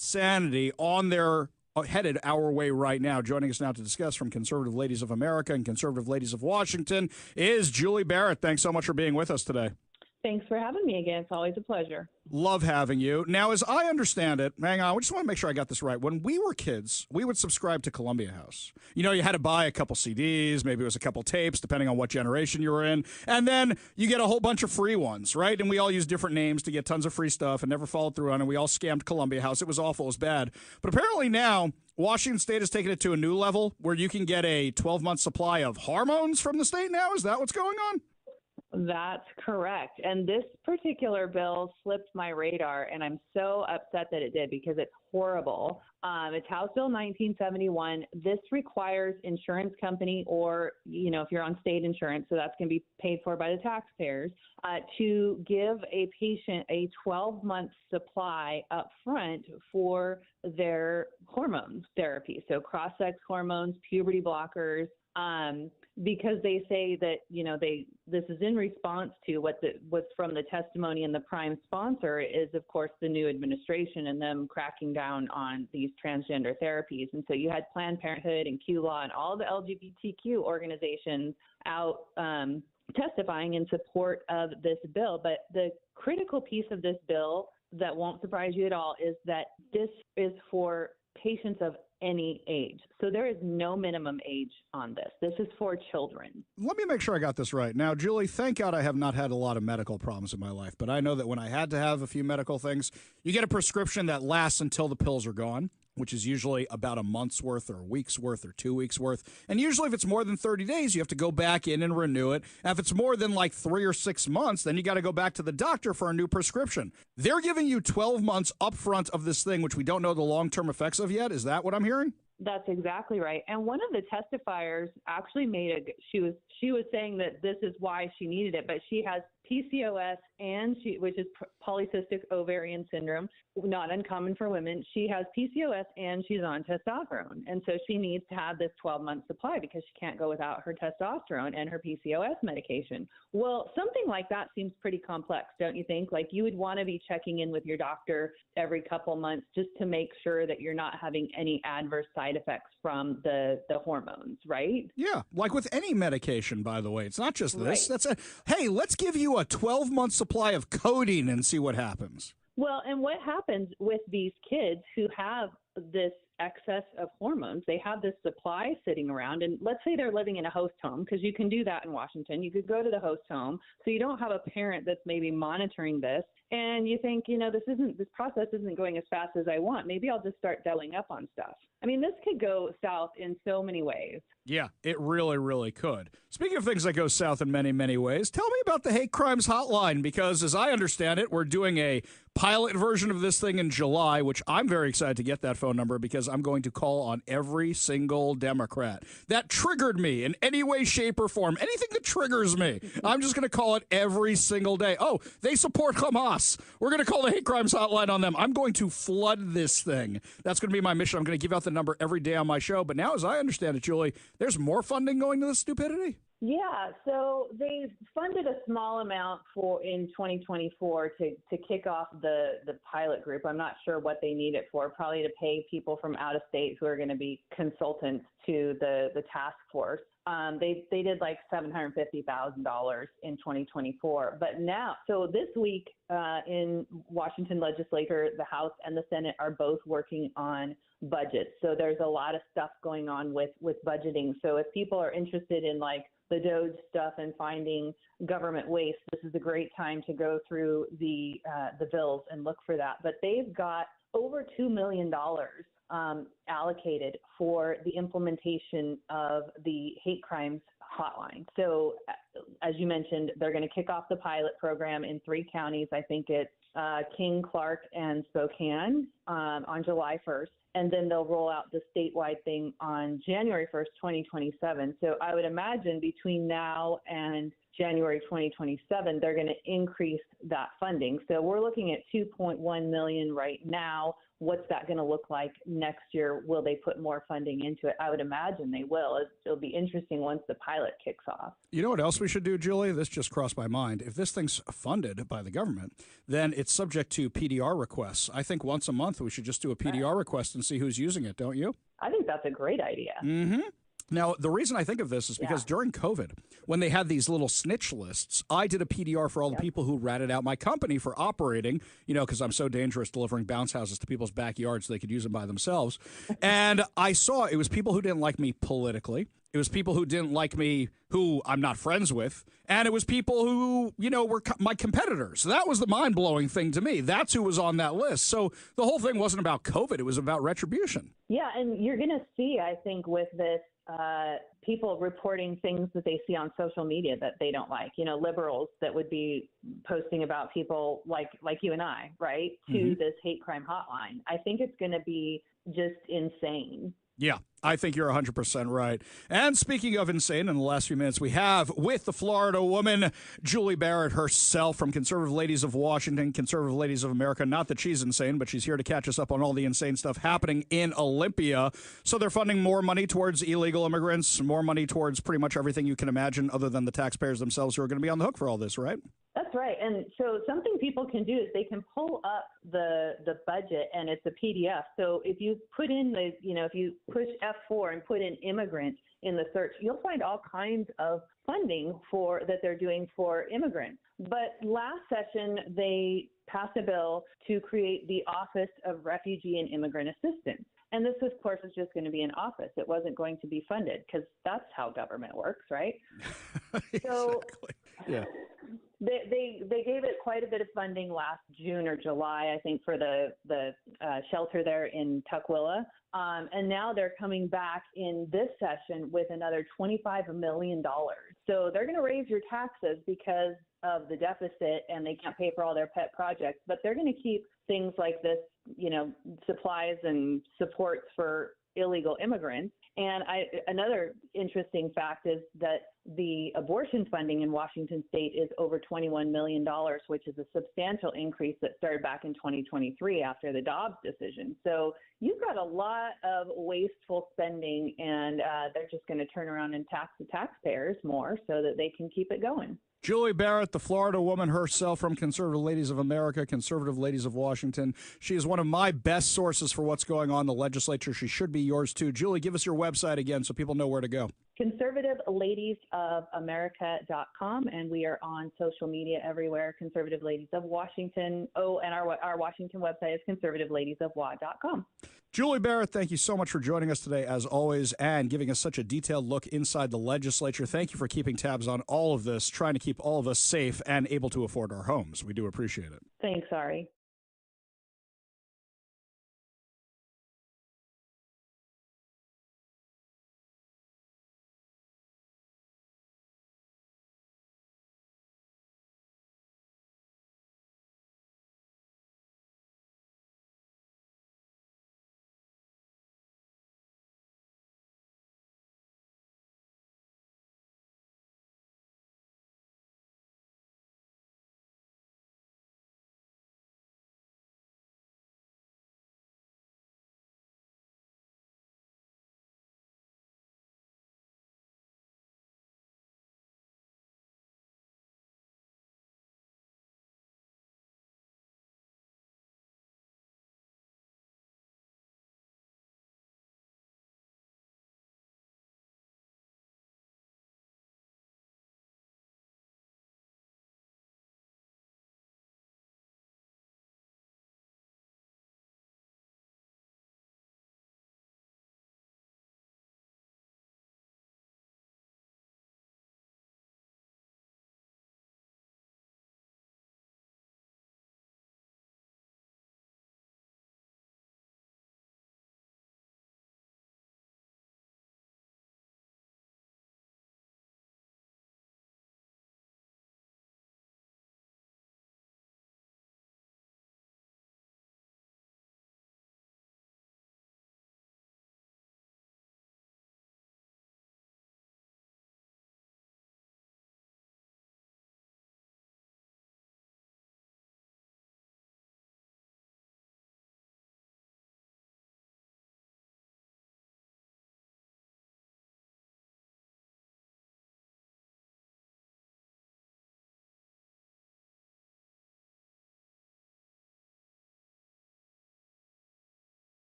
sanity on their headed our way right now. Joining us now to discuss from Conservative Ladies of America and Conservative Ladies of Washington is Julie Barrett. Thanks so much for being with us today. Thanks for having me again. It's always a pleasure. Love having you. Now, as I understand it, hang on, I just want to make sure I got this right. When we were kids, we would subscribe to Columbia House. You know, you had to buy a couple CDs, maybe it was a couple tapes, depending on what generation you were in. And then you get a whole bunch of free ones, right? And we all used different names to get tons of free stuff and never followed through on it. And we all scammed Columbia House. It was awful. It was bad. But apparently now, Washington State has taken it to a new level where you can get a 12-month supply of hormones from the state now. Is that what's going on? That's correct. And this particular bill slipped my radar, and I'm so upset that it did because it's horrible. It's House Bill 1971. This requires insurance company or, you know, if you're on state insurance, so that's going to be paid for by the taxpayers, to give a patient a 12-month supply up front for their hormones therapy. So cross-sex hormones, puberty blockers, because they say that, you know, this is in response to what's from the testimony, and the prime sponsor is, of course, the new administration and them cracking down on these transgender therapies. And so you had Planned Parenthood and Q Law and all the LGBTQ organizations out testifying in support of this bill. But the critical piece of this bill that won't surprise you at all is that this is for patients of any age. So there is no minimum age on this. This is for children. Let me make sure I got this right. Now, Julie, thank God I have not had a lot of medical problems in my life, but I know that when I had to have a few medical things, you get a prescription that lasts until the pills are gone, which is usually about a month's worth or a week's worth or 2 weeks worth. And usually if it's more than 30 days, you have to go back in and renew it. And if it's more than like 3 or 6 months, then you got to go back to the doctor for a new prescription. They're giving you 12 months upfront of this thing, which we don't know the long-term effects of yet. Is that what I'm hearing? That's exactly right. And one of the testifiers actually she was saying that this is why she needed it, but she has PCOS and which is polycystic ovarian syndrome, not uncommon for women. She has PCOS and she's on testosterone. And so she needs to have this 12-month supply because she can't go without her testosterone and her PCOS medication. Well, something like that seems pretty complex, don't you think? Like you would want to be checking in with your doctor every couple months just to make sure that you're not having any adverse side effects from the hormones, right? Yeah, like with any medication, by the way. It's not just this. Right. Hey, let's give you a 12-month supply of codeine and see what happens. Well, and what happens with these kids who have this excess of hormones? They have this supply sitting around, and let's say they're living in a host home, because you can do that in Washington. You could go to the host home, so you don't have a parent that's maybe monitoring this, and you think, you know, this process isn't going as fast as I want. Maybe I'll just start doubling up on stuff. I mean, this could go south in so many ways. Yeah, it really, really could. Speaking of things that go south in many, many ways, tell me about the hate crimes hotline, because as I understand it, we're doing a pilot version of this thing in July, which I'm very excited to get that phone number because I'm going to call on every single Democrat that triggered me in any way, shape, or form. Anything that triggers me, I'm just going to call it every single day. Oh, they support Hamas. We're going to call the hate crimes hotline on them. I'm going to flood this thing. That's going to be my mission. I'm going to give out the number every day on my show. But now, as I understand it, Julie, there's more funding going to this stupidity? Yeah, so they funded a small amount in 2024 to kick off the pilot group. I'm not sure what they need it for, probably to pay people from out of state who are going to be consultants to the task force. They did like $750,000 in 2024. But now, so this week in Washington legislature, the House and the Senate are both working on budgets. So there's a lot of stuff going on with budgeting. So if people are interested in like the DOGE stuff and finding government waste, this is a great time to go through the bills and look for that. But they've got over $2 million allocated for the implementation of the hate crimes hotline. So as you mentioned, they're going to kick off the pilot program in 3 counties. I think it's King, Clark, and Spokane on July 1st. And then they'll roll out the statewide thing on January 1st, 2027. So I would imagine between now and January 2027, they're going to increase that funding. So we're looking at $2.1 million right now. what's that going to look like next year? Will they put more funding into it? I would imagine they will. It'll be interesting once the pilot kicks off. You know what else we should do, Julie? This just crossed my mind. If this thing's funded by the government, then it's subject to PDR requests. I think once a month we should just do a PDR request and see who's using it, don't you? I think that's a great idea. Mm-hmm. Now, the reason I think of this is because during COVID, when they had these little snitch lists, I did a PDR for all the people who ratted out my company for operating, because I'm so dangerous delivering bounce houses to people's backyards so they could use them by themselves. And I saw it was people who didn't like me politically. It was people who didn't like me who I'm not friends with. And it was people who, were my competitors. So that was the mind-blowing thing to me. That's who was on that list. So the whole thing wasn't about COVID. It was about retribution. Yeah, and you're going to see, I think, with this, people reporting things that they see on social media that they don't like. Liberals that would be posting about people like you and I, right, to this hate crime hotline. I think it's going to be just insane. Yeah, I think you're 100% right. And speaking of insane, in the last few minutes we have with the Florida woman, Julie Barrett herself from Conservative Ladies of Washington, Conservative Ladies of America. Not that she's insane, but she's here to catch us up on all the insane stuff happening in Olympia. So they're funding more money towards illegal immigrants, more money towards pretty much everything you can imagine other than the taxpayers themselves who are going to be on the hook for all this, right? That's right. And so something people can do is they can pull up the budget, and it's a PDF. So if you put in if you push F4 and put in immigrant in the search, you'll find all kinds of funding that they're doing for immigrants. But last session, they passed a bill to create the Office of Refugee and Immigrant Assistance. And this, of course, is just going to be an office. It wasn't going to be funded because that's how government works, right? So yeah. They gave it quite a bit of funding last June or July, I think, for the shelter there in Tukwila. And now they're coming back in this session with another $25 million. So they're going to raise your taxes because of the deficit, and they can't pay for all their pet projects. But they're going to keep things like this, supplies and supports for illegal immigrants. And another interesting fact is that the abortion funding in Washington state is over $21 million, which is a substantial increase that started back in 2023 after the Dobbs decision. So you've got a lot of wasteful spending, and they're just going to turn around and tax the taxpayers more so that they can keep it going. Julie Barrett, the Florida woman herself from Conservative Ladies of America, Conservative Ladies of Washington. She is one of my best sources for what's going on in the legislature. She should be yours, too. Julie, give us your website again so people know where to go. ConservativeLadiesOfAmerica.com, and we are on social media everywhere, Conservative Ladies of Washington. Oh, and our Washington website is ConservativeLadiesOfWA.com. Julie Barrett, thank you so much for joining us today, as always, and giving us such a detailed look inside the legislature. Thank you for keeping tabs on all of this, trying to keep all of us safe and able to afford our homes. We do appreciate it. Thanks, Ari.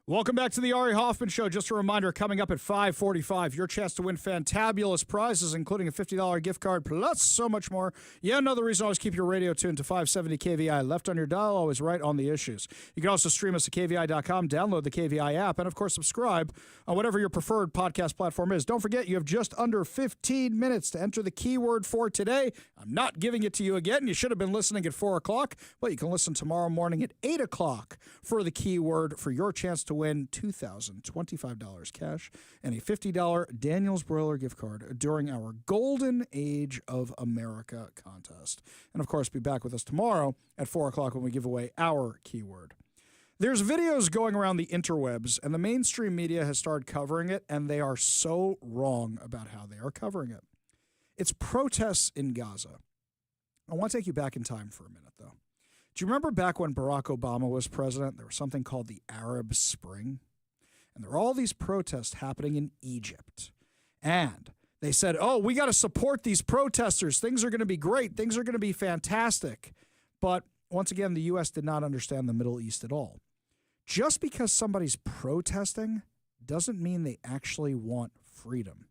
Welcome back to the Ari Hoffman Show. Just a reminder, coming up at 5:45, your chance to win fantabulous prizes, including a $50 gift card, plus so much more. Yeah, another reason always keep your radio tuned to 570 KVI. Left on your dial, always right on the issues. You can also stream us at KVI.com, download the KVI app, and, of course, subscribe on whatever your preferred podcast platform is. Don't forget, you have just under 15 minutes to enter the keyword for today. I'm not giving it to you again. You should have been listening at 4 o'clock, but you can listen tomorrow morning at 8 o'clock for the keyword for your chance to win $2,025 cash and a $50 Daniel's Broiler gift card during our Golden Age of America contest. And, of course, be back with us tomorrow at 4 o'clock when we give away our keyword. There's videos going around the interwebs, and the mainstream media has started covering it, and they are so wrong about how they are covering it. It's protests in Gaza. I want to take you back in time for a minute, though. Do you remember back when Barack Obama was president, there was something called the Arab Spring? And there were all these protests happening in Egypt. And they said, oh, we got to support these protesters. Things are going to be great. Things are going to be fantastic. But once again, the U.S. did not understand the Middle East at all. Just because somebody's protesting doesn't mean they actually want freedom.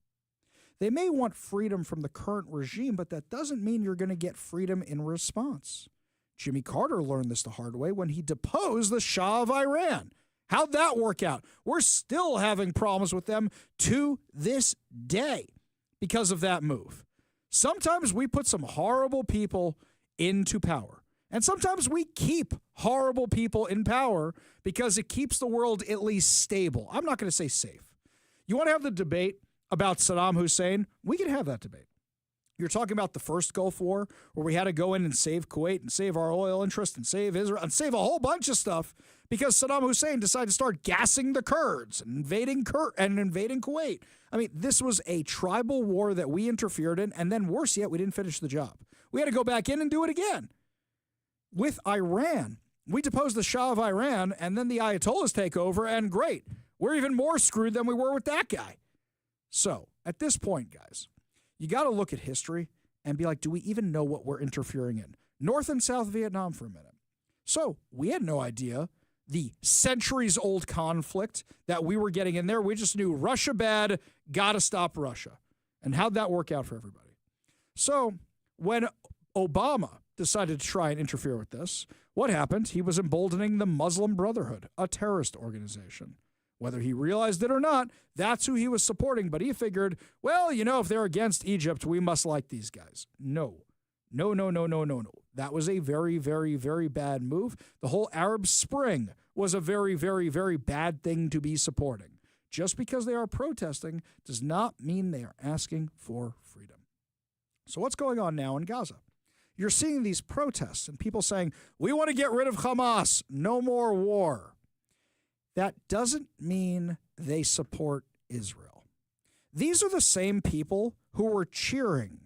They may want freedom from the current regime, but that doesn't mean you're going to get freedom in response. Jimmy Carter learned this the hard way when he deposed the Shah of Iran. How'd that work out? We're still having problems with them to this day because of that move. Sometimes we put some horrible people into power. And sometimes we keep horrible people in power because it keeps the world at least stable. I'm not going to say safe. You want to have the debate about Saddam Hussein? We can have that debate. You're talking about the first Gulf War where we had to go in and save Kuwait and save our oil interest and save Israel and save a whole bunch of stuff because Saddam Hussein decided to start gassing the Kurds and invading Kuwait. I mean, this was a tribal war that we interfered in, and then worse yet, we didn't finish the job. We had to go back in and do it again. With Iran, we deposed the Shah of Iran, and then the Ayatollahs take over, and great. We're even more screwed than we were with that guy. So, at this point, guys, you got to look at history and be like, do we even know what we're interfering in? North and South Vietnam for a minute. So we had no idea the centuries-old conflict that we were getting in there. We just knew Russia bad, got to stop Russia. And how'd that work out for everybody? So when Obama decided to try and interfere with this, what happened? He was emboldening the Muslim Brotherhood, a terrorist organization. Whether he realized it or not, that's who he was supporting. But he figured, well, you know, if they're against Egypt, we must like these guys. No. That was a very, very, very bad move. The whole Arab Spring was a very, very, very bad thing to be supporting. Just because they are protesting does not mean they are asking for freedom. So what's going on now in Gaza? You're seeing these protests and people saying, we want to get rid of Hamas. No more war. That doesn't mean they support Israel. These are the same people who were cheering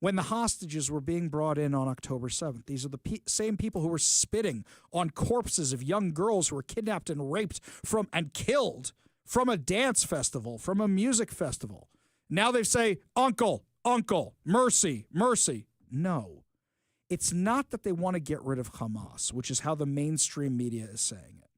when the hostages were being brought in on October 7th. These are the same people who were spitting on corpses of young girls who were kidnapped and raped and killed from a dance festival, from a music festival. Now they say, uncle, mercy. No. It's not that they want to get rid of Hamas, which is how the mainstream media is saying it.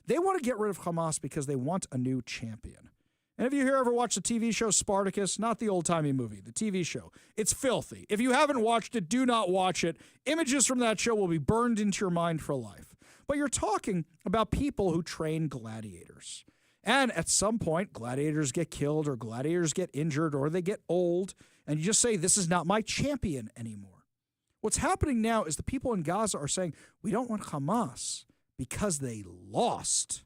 They want to get rid of Hamas because they want a new champion. And if you here ever watched the TV show Spartacus, not the old-timey movie, the TV show, it's filthy. If you haven't watched it, do not watch it. Images from that show will be burned into your mind for life. But you're talking about people who train gladiators. And at some point, gladiators get killed or gladiators get injured or they get old, and you just say, this is not my champion anymore. What's happening now is the people in Gaza are saying, we don't want Hamas because they lost.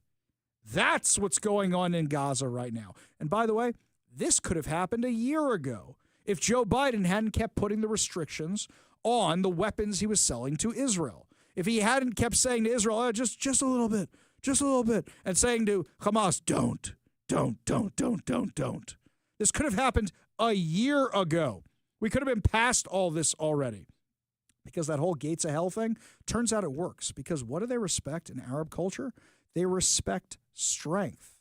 That's what's going on in Gaza right now. And by the way, this could have happened a year ago if Joe Biden hadn't kept putting the restrictions on the weapons he was selling to Israel. If he hadn't kept saying to Israel, oh, just a little bit, and saying to Hamas, don't. This could have happened a year ago. We could have been past all this already. Because that whole gates of hell thing, turns out it works. Because what do they respect in Arab culture? They respect strength.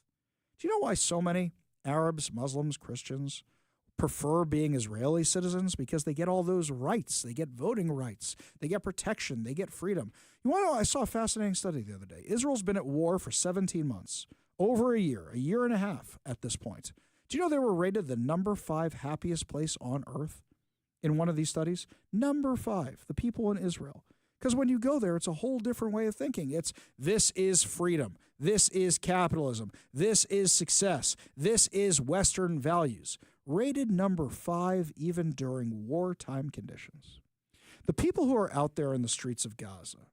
Do you know why so many Arabs, Muslims, Christians prefer being Israeli citizens? Because they get all those rights. They get voting rights. They get protection. They get freedom. You want to know, I saw a fascinating study the other day. Israel's been at war for 17 months. over a year and a half at this point. Do you know they were rated the number 5 happiest place on earth in one of these studies? Number 5, the people in Israel. Because when you go there, it's a whole different way of thinking. This is freedom. This is capitalism. This is success. This is Western values. Rated number 5 even during wartime conditions. The people who are out there in the streets of Gaza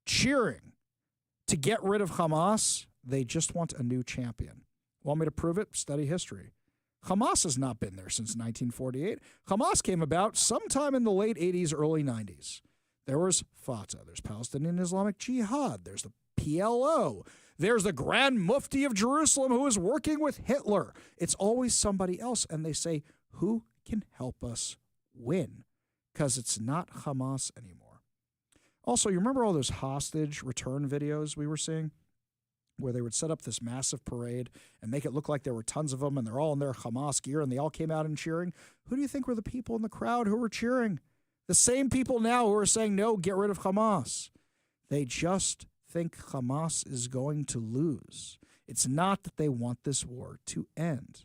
cheering to get rid of Hamas, they just want a new champion. Want me to prove it? Study history. Hamas has not been there since 1948. Hamas came about sometime in the late 80s, early 90s. There was Fatah. There's Palestinian Islamic Jihad. There's the PLO. There's the Grand Mufti of Jerusalem who is working with Hitler. It's always somebody else. And they say, who can help us win? Because it's not Hamas anymore. Also, you remember all those hostage return videos we were seeing? Where they would set up this massive parade and make it look like there were tons of them and they're all in their Hamas gear and they all came out and cheering. Who do you think were the people in the crowd who were cheering? The same people now who are saying, no, get rid of Hamas. They just think Hamas is going to lose. It's not that they want this war to end.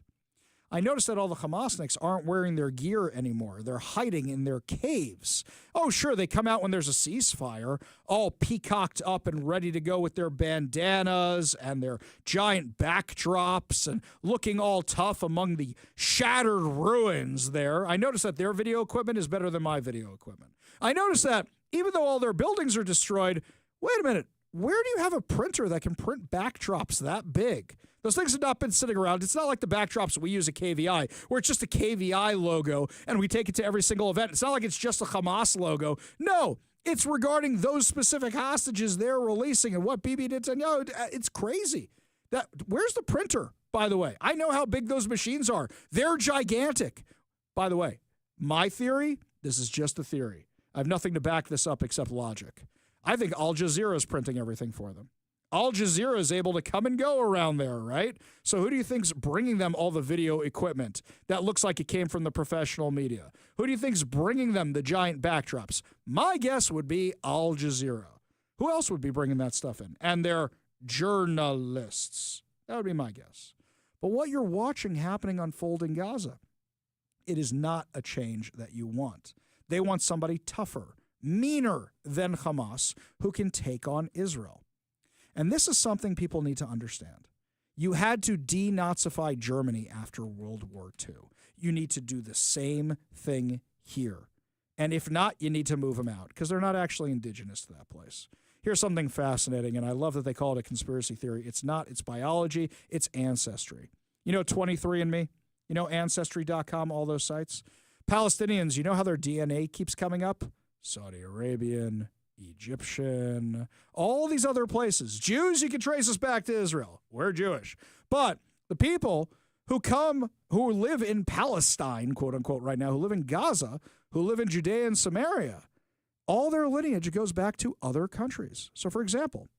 I noticed that all the Hamasniks aren't wearing their gear anymore. They're hiding in their caves. Oh, sure, they come out when there's a ceasefire, all peacocked up and ready to go with their bandanas and their giant backdrops and looking all tough among the shattered ruins there. I noticed that their video equipment is better than my video equipment. I noticed that even though all their buildings are destroyed, wait a minute, where do you have a printer that can print backdrops that big? Those things have not been sitting around. It's not like the backdrops we use at KVI, where it's just a KVI logo and we take it to every single event. It's not like it's just a Hamas logo. No, it's regarding those specific hostages they're releasing and what Bibi did to Netanyahu. It's crazy. Where's the printer, by the way? I know how big those machines are. They're gigantic. By the way, my theory, this is just a theory. I have nothing to back this up except logic. I think Al Jazeera is printing everything for them. Al Jazeera is able to come and go around there, right? So who do you think's bringing them all the video equipment that looks like it came from the professional media? Who do you think's bringing them the giant backdrops? My guess would be Al Jazeera. Who else would be bringing that stuff in? And they're journalists. That would be my guess. But what you're watching happening unfold in Gaza, it is not a change that you want. They want somebody tougher, meaner than Hamas who can take on Israel. And this is something people need to understand. You had to denazify Germany after World War II. You need to do the same thing here. And if not, you need to move them out because they're not actually indigenous to that place. Here's something fascinating, and I love that they call it a conspiracy theory. It's not. It's biology. It's ancestry. You know 23andMe? You know Ancestry.com, all those sites? Palestinians, you know how their DNA keeps coming up? Saudi Arabian, Egyptian, all these other places. Jews, you can trace us back to Israel. We're Jewish. But the people who live in Palestine, quote unquote, right now, who live in Gaza, who live in Judea and Samaria, all their lineage goes back to other countries. So, for example,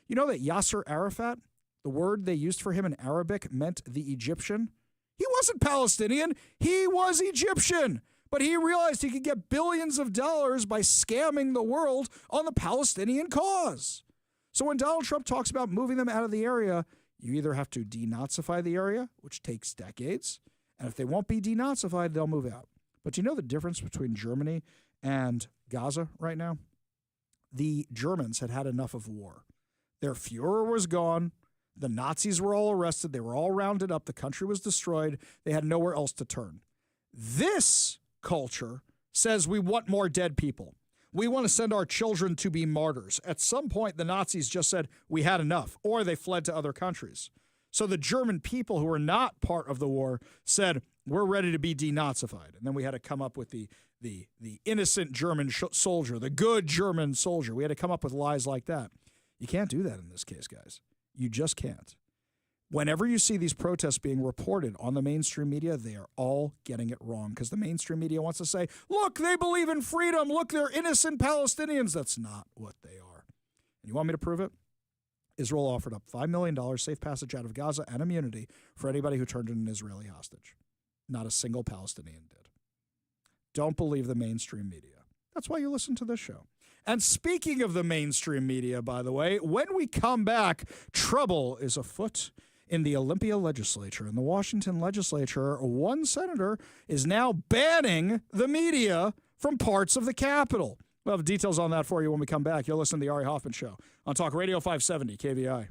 you know that Yasser Arafat, the word they used for him in Arabic meant the Egyptian? He wasn't Palestinian. He was Egyptian. But he realized he could get billions of dollars by scamming the world on the Palestinian cause. So when Donald Trump talks about moving them out of the area, you either have to denazify the area, which takes decades, and if they won't be denazified, they'll move out. But you know the difference between Germany and Gaza right now? The Germans had had enough of war. Their Fuhrer was gone. The Nazis were all arrested. They were all rounded up. The country was destroyed. They had nowhere else to turn. This culture says we want more dead people. We want to send our children to be martyrs. At some point, the Nazis just said we had enough, or they fled to other countries. So the German people who were not part of the war said, we're ready to be denazified. And then we had to come up with the innocent German soldier, the good German soldier. We had to come up with lies like that. You can't do that in this case, guys. You just can't. Whenever you see these protests being reported on the mainstream media, they are all getting it wrong because the mainstream media wants to say, look, they believe in freedom. Look, they're innocent Palestinians. That's not what they are. And you want me to prove it? Israel offered up $5 million safe passage out of Gaza and immunity for anybody who turned in an Israeli hostage. Not a single Palestinian did. Don't believe the mainstream media. That's why you listen to this show. And speaking of the mainstream media, by the way, when we come back, trouble is afoot in the Olympia legislature. In the Washington legislature, one senator is now banning the media from parts of the Capitol. We'll have details on that for you when we come back. You'll listen to the Ari Hoffman Show on Talk Radio 570 KVI.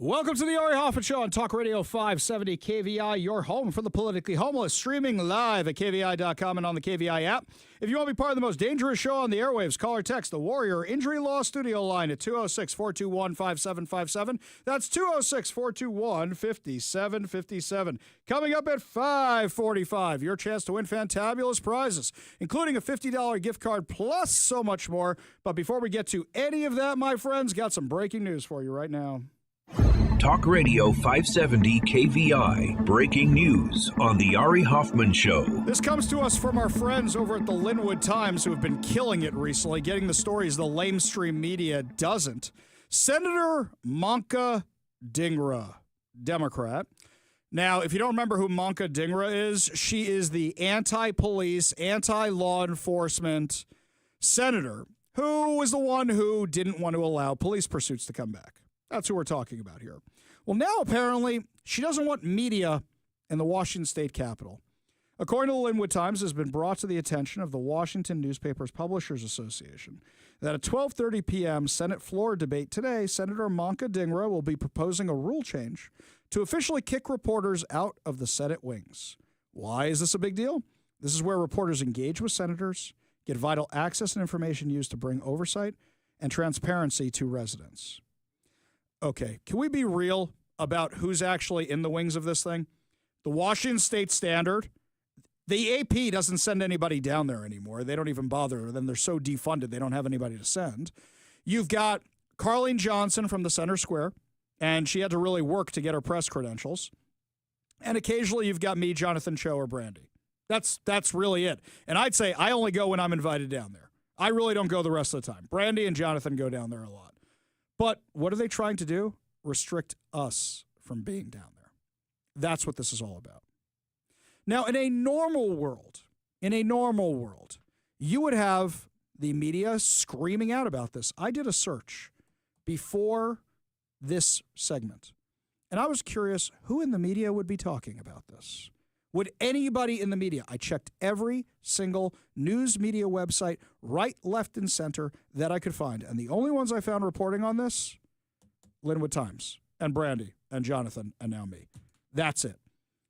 Welcome to the Ari Hoffman Show on Talk Radio 570 KVI, your home for the politically homeless, streaming live at KVI.com and on the KVI app. If you want to be part of the most dangerous show on the airwaves, call or text the Warrior Injury Law Studio line at 206-421-5757. That's 206-421-5757. Coming up at 5:45, your chance to win fantabulous prizes, including a $50 gift card plus so much more. But before we get to any of that, my friends, got some breaking news for you right now. Talk Radio 570 KVI, breaking news on the Ari Hoffman Show. This comes to us from our friends over at the Linwood Times who have been killing it recently, getting the stories the lamestream media doesn't. Senator Manka Dhingra, Democrat. Now, if you don't remember who Manka Dhingra is, she is the anti-police, anti-law enforcement senator who was the one who didn't want to allow police pursuits to come back. That's who we're talking about here. Well, now apparently she doesn't want media in the Washington state capitol. According to the Linwood Times, it has been brought to the attention of the Washington Newspapers Publishers Association that at 12:30 p.m. Senate floor debate today, Senator Manka Dhingra will be proposing a rule change to officially kick reporters out of the Senate wings. Why is this a big deal? This is where reporters engage with senators, get vital access and information used to bring oversight and transparency to residents. Okay, can we be real about who's actually in the wings of this thing? The Washington State Standard. The AP doesn't send anybody down there anymore. They don't even bother. Then they're so defunded, they don't have anybody to send. You've got Carleen Johnson from the Center Square, and she had to really work to get her press credentials. And occasionally you've got me, Jonathan Cho, or Brandy. That's really it. And I'd say I only go when I'm invited down there. I really don't go the rest of the time. Brandy and Jonathan go down there a lot. But what are they trying to do? Restrict us from being down there. That's what this is all about. Now, in a normal world, you would have the media screaming out about this. I did a search before this segment, and I was curious who in the media would be talking about this. Would anybody in the media? I checked every single news media website, right, left, and center that I could find. And the only ones I found reporting on this, Linwood Times and Brandy and Jonathan and now me. That's it.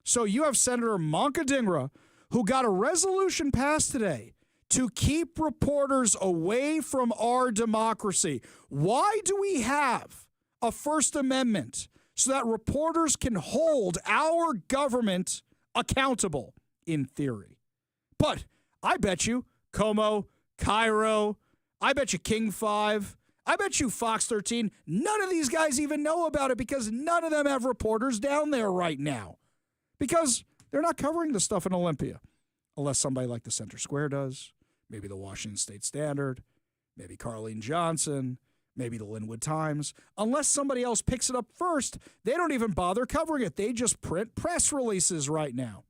So you have Senator Manka Dhingra, who got a resolution passed today to keep reporters away from our democracy. Why do we have a First Amendment so that reporters can hold our government accountable, in theory? But I bet you Como, Cairo, I bet you King 5, I bet you Fox 13, none of these guys even know about it because none of them have reporters down there right now. Because they're not covering the stuff in Olympia. Unless somebody like the Center Square does, maybe the Washington State Standard, maybe Carleen Johnson, maybe the Linwood Times. Unless somebody else picks it up first, they don't even bother covering it. They just print press releases right now.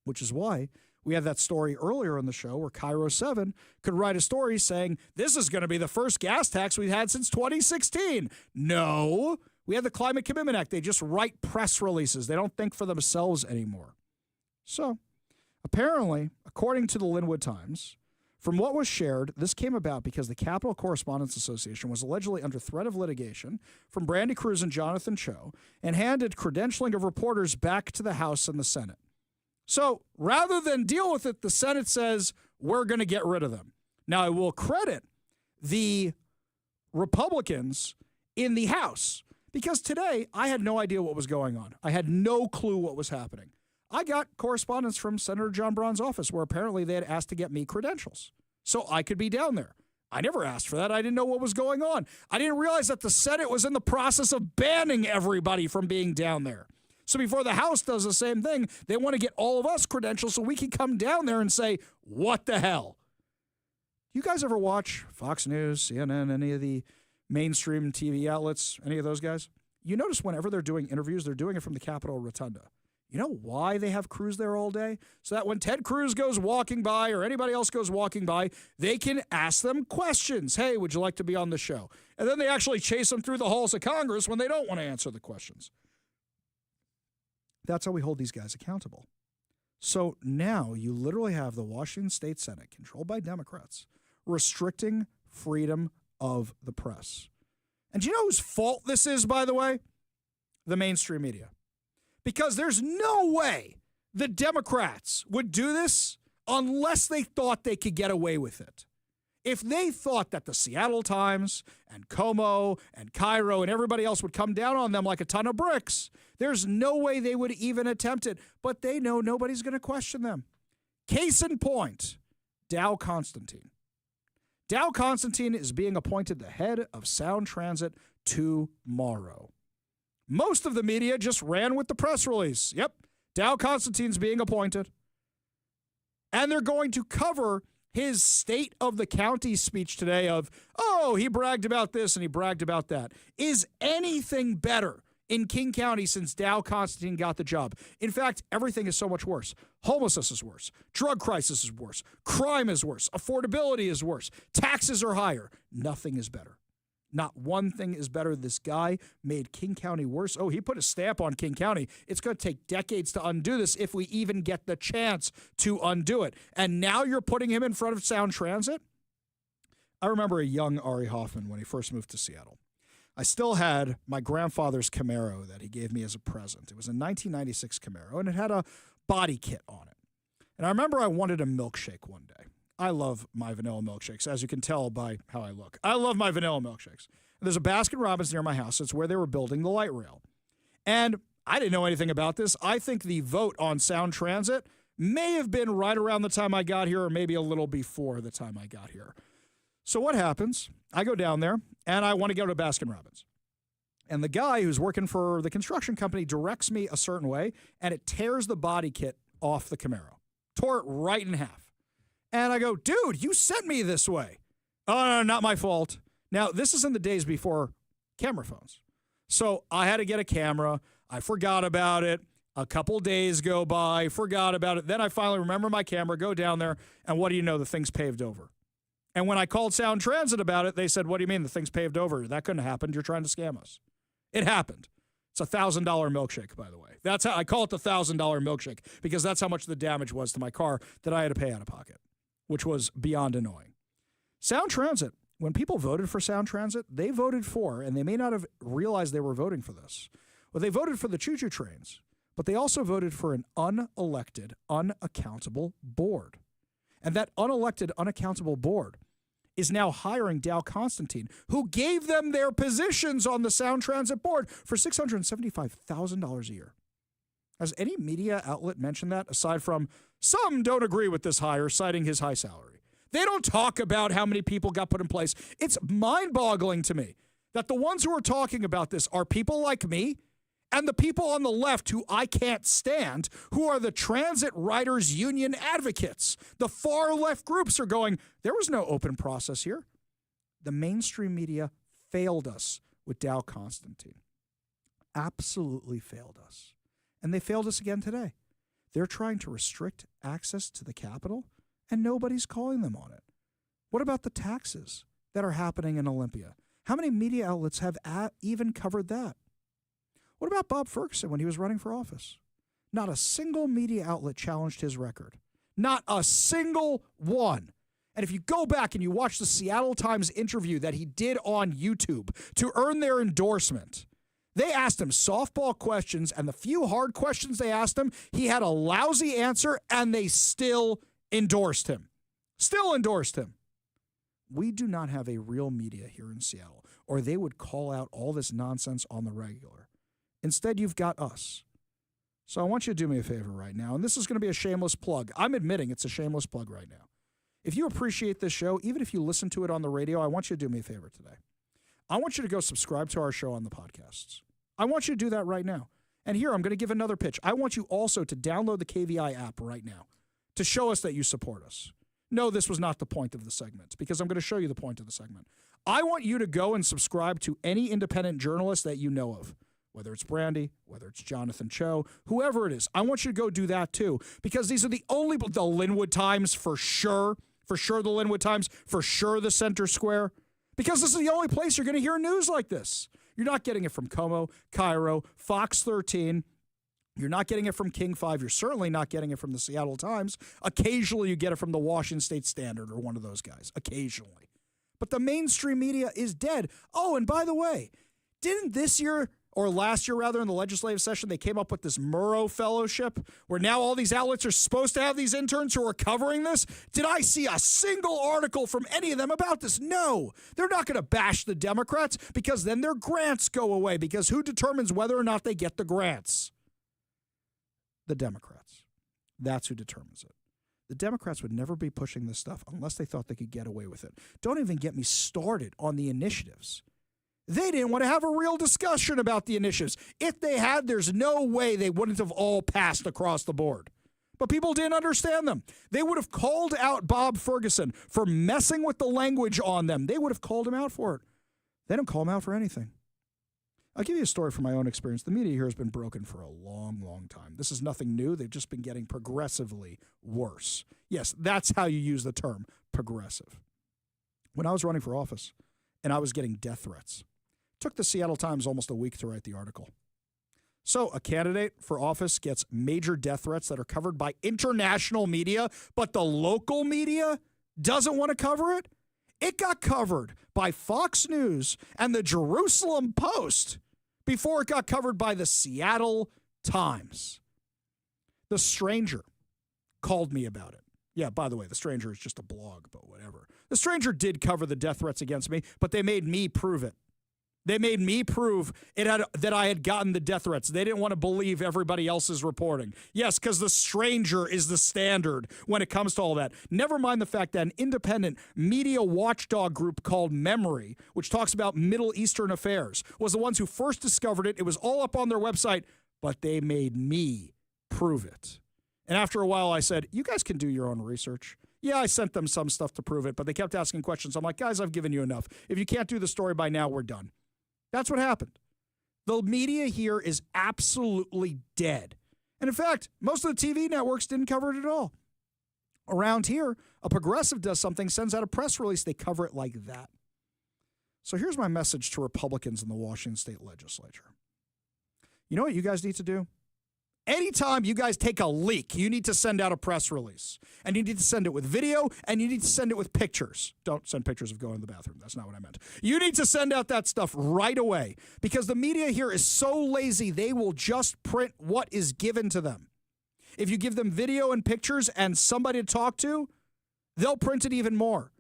Which is why we had that story earlier in the show where Cairo 7 could write a story saying, this is going to be the first gas tax we've had since 2016. No, we had the Climate Commitment Act. They just write press releases. They don't think for themselves anymore. So apparently, according to the Linwood Times, from what was shared, this came about because the Capitol Correspondents Association was allegedly under threat of litigation from Brandy Cruz and Jonathan Cho and handed credentialing of reporters back to the House and the Senate. So rather than deal with it, the Senate says, we're going to get rid of them. Now, I will credit the Republicans in the House because today I had no idea what was going on. I had no clue what was happening. I got correspondence from Senator John Braun's office where apparently they had asked to get me credentials so I could be down there. I never asked for that. I didn't know what was going on. I didn't realize that the Senate was in the process of banning everybody from being down there. So before the House does the same thing, they want to get all of us credentials so we can come down there and say, what the hell? You guys ever watch Fox News, CNN, any of the mainstream TV outlets, any of those guys? You notice whenever they're doing interviews, they're doing it from the Capitol Rotunda. You know why they have crews there all day? So that when Ted Cruz goes walking by or anybody else goes walking by, they can ask them questions. Hey, would you like to be on the show? And then they actually chase them through the halls of Congress when they don't want to answer the questions. That's how we hold these guys accountable. So now you literally have the Washington State Senate, controlled by Democrats, restricting freedom of the press. And do you know whose fault this is, by the way? the mainstream media. Because there's no way the Democrats would do this unless they thought they could get away with it. If they thought that the Seattle Times and Como and Cairo and everybody else would come down on them like a ton of bricks, there's no way they would even attempt it. But they know nobody's going to question them. Case in point, Dow Constantine. Dow Constantine is being appointed the head of Sound Transit tomorrow. Most of the media just ran with the press release. Yep, Dow Constantine's being appointed. And they're going to cover his state of the county speech today of, oh, he bragged about this and he bragged about that. Is anything better in King County since Dow Constantine got the job? In fact, everything is so much worse. Homelessness is worse. Drug crisis is worse. Crime is worse. Affordability is worse. Taxes are higher. Nothing is better. Not one thing is better. This guy made King County worse. Oh, he put a stamp on King County. It's going to take decades to undo this if we even get the chance to undo it. And now you're putting him in front of Sound Transit? I remember a young Ari Hoffman when he first moved to Seattle. I still had my grandfather's Camaro that he gave me as a present. It was a 1996 Camaro, and it had a body kit on it. And I remember I wanted a milkshake one day. I love my vanilla milkshakes, as you can tell by how I look. I love my vanilla milkshakes. And there's a Baskin-Robbins near my house. It's where they were building the light rail. And I didn't know anything about this. I think the vote on Sound Transit may have been right around the time I got here or maybe a little before the time I got here. So what happens? I go down there, and I want to go to Baskin-Robbins. And the guy who's working for the construction company directs me a certain way, and it tears the body kit off the Camaro. Tore it right in half. And I go, dude, you sent me this way. Oh, no, not my fault. Now, this is in the days before camera phones. So I had to get a camera. I forgot about it. A couple days go by, forgot about it. Then I finally remember my camera, go down there, and what do you know? The thing's paved over. And when I called Sound Transit about it, they said, what do you mean the thing's paved over? That couldn't have happened. You're trying to scam us. It happened. It's a $1,000 milkshake, by the way. That's how I call it the $1,000 milkshake, because that's how much the damage was to my car that I had to pay out of pocket, which was beyond annoying. Sound Transit, when people voted for Sound Transit, they voted for, and they may not have realized they were voting for this, well, they voted for the choo-choo trains, but they also voted for an unelected, unaccountable board. And that unelected, unaccountable board is now hiring Dow Constantine, who gave them their positions on the Sound Transit board for $675,000 a year. Has any media outlet mentioned that, aside from some don't agree with this hire, citing his high salary? They don't talk about how many people got put in place. It's mind-boggling to me that the ones who are talking about this are people like me and the people on the left who I can't stand, who are the transit riders union advocates. The far left groups are going, there was no open process here. The mainstream media failed us with Dow Constantine. Absolutely failed us. And they failed us again today. They're trying to restrict access to the Capitol, and nobody's calling them on it. What about the taxes that are happening in Olympia? How many media outlets have even covered that? What about Bob Ferguson when he was running for office? Not a single media outlet challenged his record. Not a single one. And if you go back and you watch the Seattle Times interview that he did on YouTube to earn their endorsement, they asked him softball questions, and the few hard questions they asked him, he had a lousy answer, and they still endorsed him. Still endorsed him. We do not have a real media here in Seattle, or they would call out all this nonsense on the regular. Instead, you've got us. So I want you to do me a favor right now, and this is going to be a shameless plug. I'm admitting it's a shameless plug right now. If you appreciate this show, even if you listen to it on the radio, I want you to do me a favor today. I want you to go subscribe to our show on the podcasts. I want you to do that right now. And here, I'm going to give another pitch. I want you also to download the KVI app right now to show us that you support us. No, this was not the point of the segment, because I'm going to show you the point of the segment. I want you to go and subscribe to any independent journalist that you know of, whether it's Brandy, whether it's Jonathan Cho, whoever it is. I want you to go do that too, because these are the only, the Linwood Times for sure the Linwood Times, for sure the Center Square, because this is the only place you're going to hear news like this. You're not getting it from Como, Cairo, Fox 13. You're not getting it from King 5. You're certainly not getting it from the Seattle Times. Occasionally you get it from the Washington State Standard or one of those guys, occasionally. But the mainstream media is dead. Oh, and by the way, didn't this year or last year rather, in the legislative session, they came up with this Murrow Fellowship, where now all these outlets are supposed to have these interns who are covering this. Did I see a single article from any of them about this? No. They're not going to bash the Democrats, because then their grants go away, because who determines whether or not they get the grants? The Democrats. That's who determines it. The Democrats would never be pushing this stuff unless they thought they could get away with it. Don't even get me started on the initiatives. They didn't want to have a real discussion about the initiatives. If they had, there's no way they wouldn't have all passed across the board. But people didn't understand them. They would have called out Bob Ferguson for messing with the language on them. They would have called him out for it. They don't call him out for anything. I'll give you a story from my own experience. The media here has been broken for a long, long time. This is nothing new. They've just been getting progressively worse. Yes, that's how you use the term, progressive. When I was running for office and I was getting death threats, it took the Seattle Times almost a week to write the article. So a candidate for office gets major death threats that are covered by international media, but the local media doesn't want to cover it? It got covered by Fox News and the Jerusalem Post before it got covered by the Seattle Times. The Stranger called me about it. Yeah, by the way, The Stranger is just a blog, but whatever. The Stranger did cover the death threats against me, but they made me prove it. They made me prove that I had gotten the death threats. They didn't want to believe everybody else's reporting. Yes, because The Stranger is the standard when it comes to all that. Never mind the fact that an independent media watchdog group called Memory, which talks about Middle Eastern affairs, was the ones who first discovered it. It was all up on their website, but they made me prove it. And after a while, I said, you guys can do your own research. Yeah, I sent them some stuff to prove it, but they kept asking questions. I'm like, guys, I've given you enough. If you can't do the story by now, we're done. That's what happened. The media here is absolutely dead. And in fact, most of the TV networks didn't cover it at all. Around here, a progressive does something, sends out a press release, they cover it like that. So here's my message to Republicans in the Washington State Legislature. You know what you guys need to do? Anytime you guys take a leak, you need to send out a press release. And you need to send it with video, and you need to send it with pictures. Don't send pictures of going to the bathroom. That's not what I meant. You need to send out that stuff right away, because the media here is so lazy, they will just print what is given to them. If you give them video and pictures and somebody to talk to, they'll print it even more.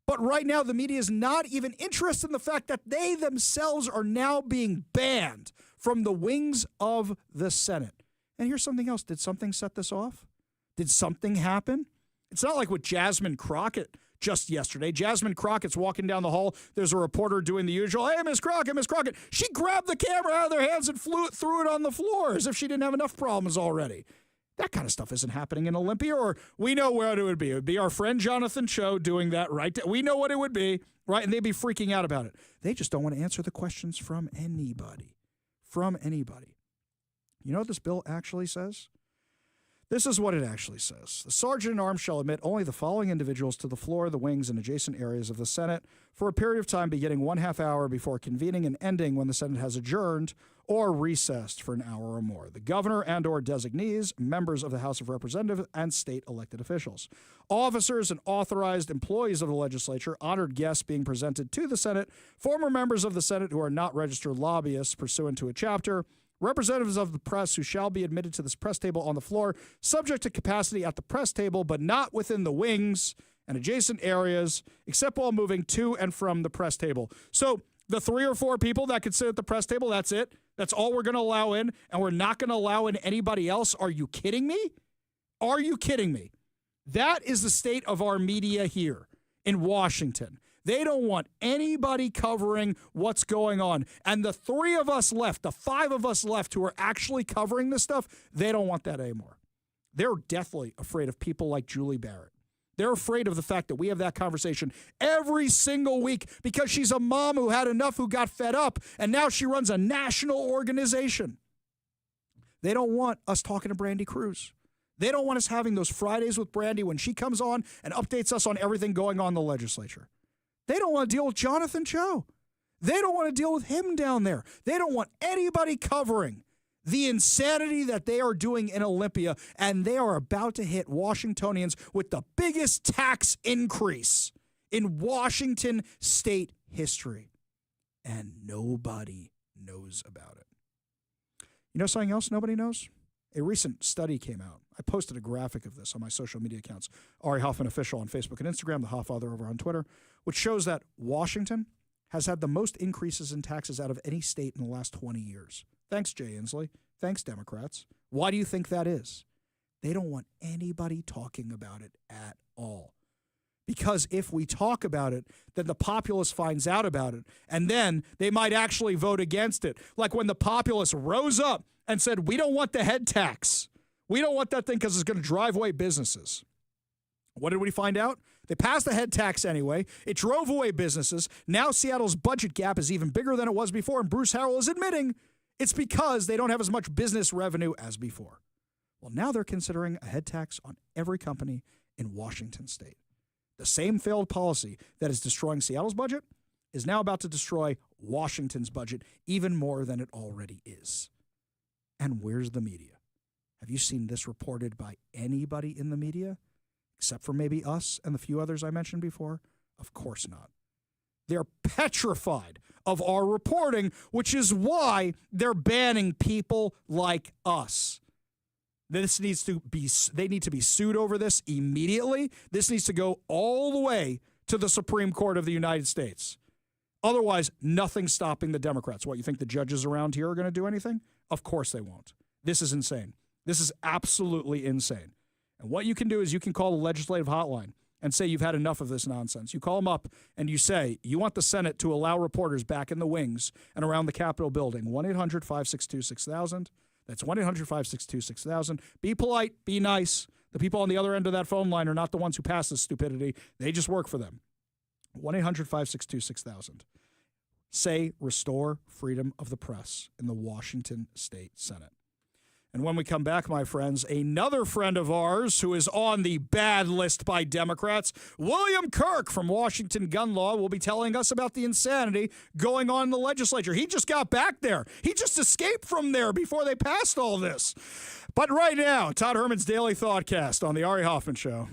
But right now, the media is not even interested in the fact that they themselves are now being banned from the wings of the Senate. And here's something else. Did something set this off? Did something happen? It's not like with Jasmine Crockett just yesterday. Jasmine Crockett's walking down the hall. There's a reporter doing the usual, hey, Miss Crockett, Miss Crockett. She grabbed the camera out of their hands and threw it on the floor as if she didn't have enough problems already. That kind of stuff isn't happening in Olympia, or we know what it would be. It would be our friend Jonathan Cho doing that, right? We know what it would be, right? And they'd be freaking out about it. They just don't want to answer the questions from anybody. From anybody. You know what this bill actually says? This is what it actually says. The sergeant in arms shall admit only the following individuals to the floor, the wings, and adjacent areas of the Senate for a period of time beginning 1/2 hour before convening and ending when the Senate has adjourned or recessed for an hour or more. The governor and or designees, members of the House of Representatives, and state elected officials. Officers and authorized employees of the legislature, honored guests being presented to the Senate, former members of the Senate who are not registered lobbyists pursuant to a chapter, representatives of the press who shall be admitted to this press table on the floor, subject to capacity at the press table, but not within the wings and adjacent areas, except while moving to and from the press table. So the 3 or 4 people that could sit at the press table, that's it. That's all we're going to allow in, and we're not going to allow in anybody else. Are you kidding me? Are you kidding me? That is the state of our media here in Washington. They don't want anybody covering what's going on. And the 3 of us left, the 5 of us left who are actually covering this stuff, they don't want that anymore. They're deathly afraid of people like Julie Barrett. They're afraid of the fact that we have that conversation every single week because she's a mom who had enough, who got fed up, and now she runs a national organization. They don't want us talking to Brandy Cruz. They don't want us having those Fridays with Brandy when she comes on and updates us on everything going on in the legislature. They don't want to deal with Jonathan Cho. They don't want to deal with him down there. They don't want anybody covering the insanity that they are doing in Olympia, and they are about to hit Washingtonians with the biggest tax increase in Washington state history. And nobody knows about it. You know something else nobody knows? A recent study came out. I posted a graphic of this on my social media accounts, Ari Hoffman Official on Facebook and Instagram, the Hofffather over on Twitter, which shows that Washington has had the most increases in taxes out of any state in the last 20 years. Thanks, Jay Inslee. Thanks, Democrats. Why do you think that is? They don't want anybody talking about it at all. Because if we talk about it, then the populace finds out about it, and then they might actually vote against it. Like when the populace rose up and said, we don't want the head tax. We don't want that thing because it's going to drive away businesses. What did we find out? They passed the head tax anyway. It drove away businesses. Now Seattle's budget gap is even bigger than it was before, and Bruce Harrell is admitting it's because they don't have as much business revenue as before. Well, now they're considering a head tax on every company in Washington state. The same failed policy that is destroying Seattle's budget is now about to destroy Washington's budget even more than it already is. And where's the media? Have you seen this reported by anybody in the media? Except for maybe us and the few others I mentioned before? Of course not. They're petrified of our reporting, which is why they're banning people like us. They need to be sued over this immediately. This needs to go all the way to the Supreme Court of the United States. Otherwise, nothing's stopping the Democrats. What, you think the judges around here are going to do anything? Of course they won't. This is insane. This is absolutely insane. And what you can do is you can call the legislative hotline and say you've had enough of this nonsense. You call them up and you say you want the Senate to allow reporters back in the wings and around the Capitol building. 1-800-562-6000. That's 1-800-562-6000. Be polite. Be nice. The people on the other end of that phone line are not the ones who pass this stupidity. They just work for them. 1-800-562-6000. Say restore freedom of the press in the Washington State Senate. And when we come back, my friends, another friend of ours who is on the bad list by Democrats, William Kirk from Washington Gun Law, will be telling us about the insanity going on in the legislature. He just got back there. He just escaped from there before they passed all this. But right now, Todd Herman's Daily Thoughtcast on the Ari Hoffman Show.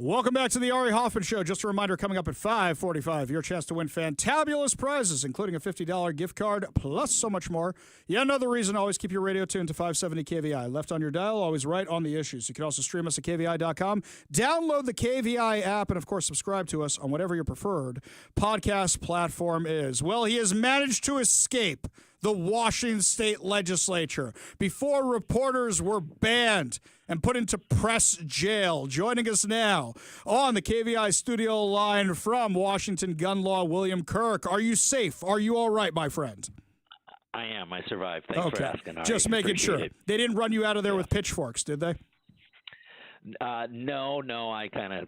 Welcome back to the Ari Hoffman Show. Just a reminder, coming up at 5:45, your chance to win fantabulous prizes, including a $50 gift card, plus so much more. Yet another reason, always keep your radio tuned to 570 KVI. Left on your dial, always right on the issues. You can also stream us at KVI.com. Download the KVI app, and, of course, subscribe to us on whatever your preferred podcast platform is. Well, he has managed to escape the Washington State Legislature before reporters were banned and put into press jail. Joining us now on the KVI studio line from Washington Gun Law, William Kirk. Are you safe? Are you all right, my friend? I am. I survived. Thanks for asking. Just making sure. They didn't run you out of there with pitchforks, did they? No. I kind of,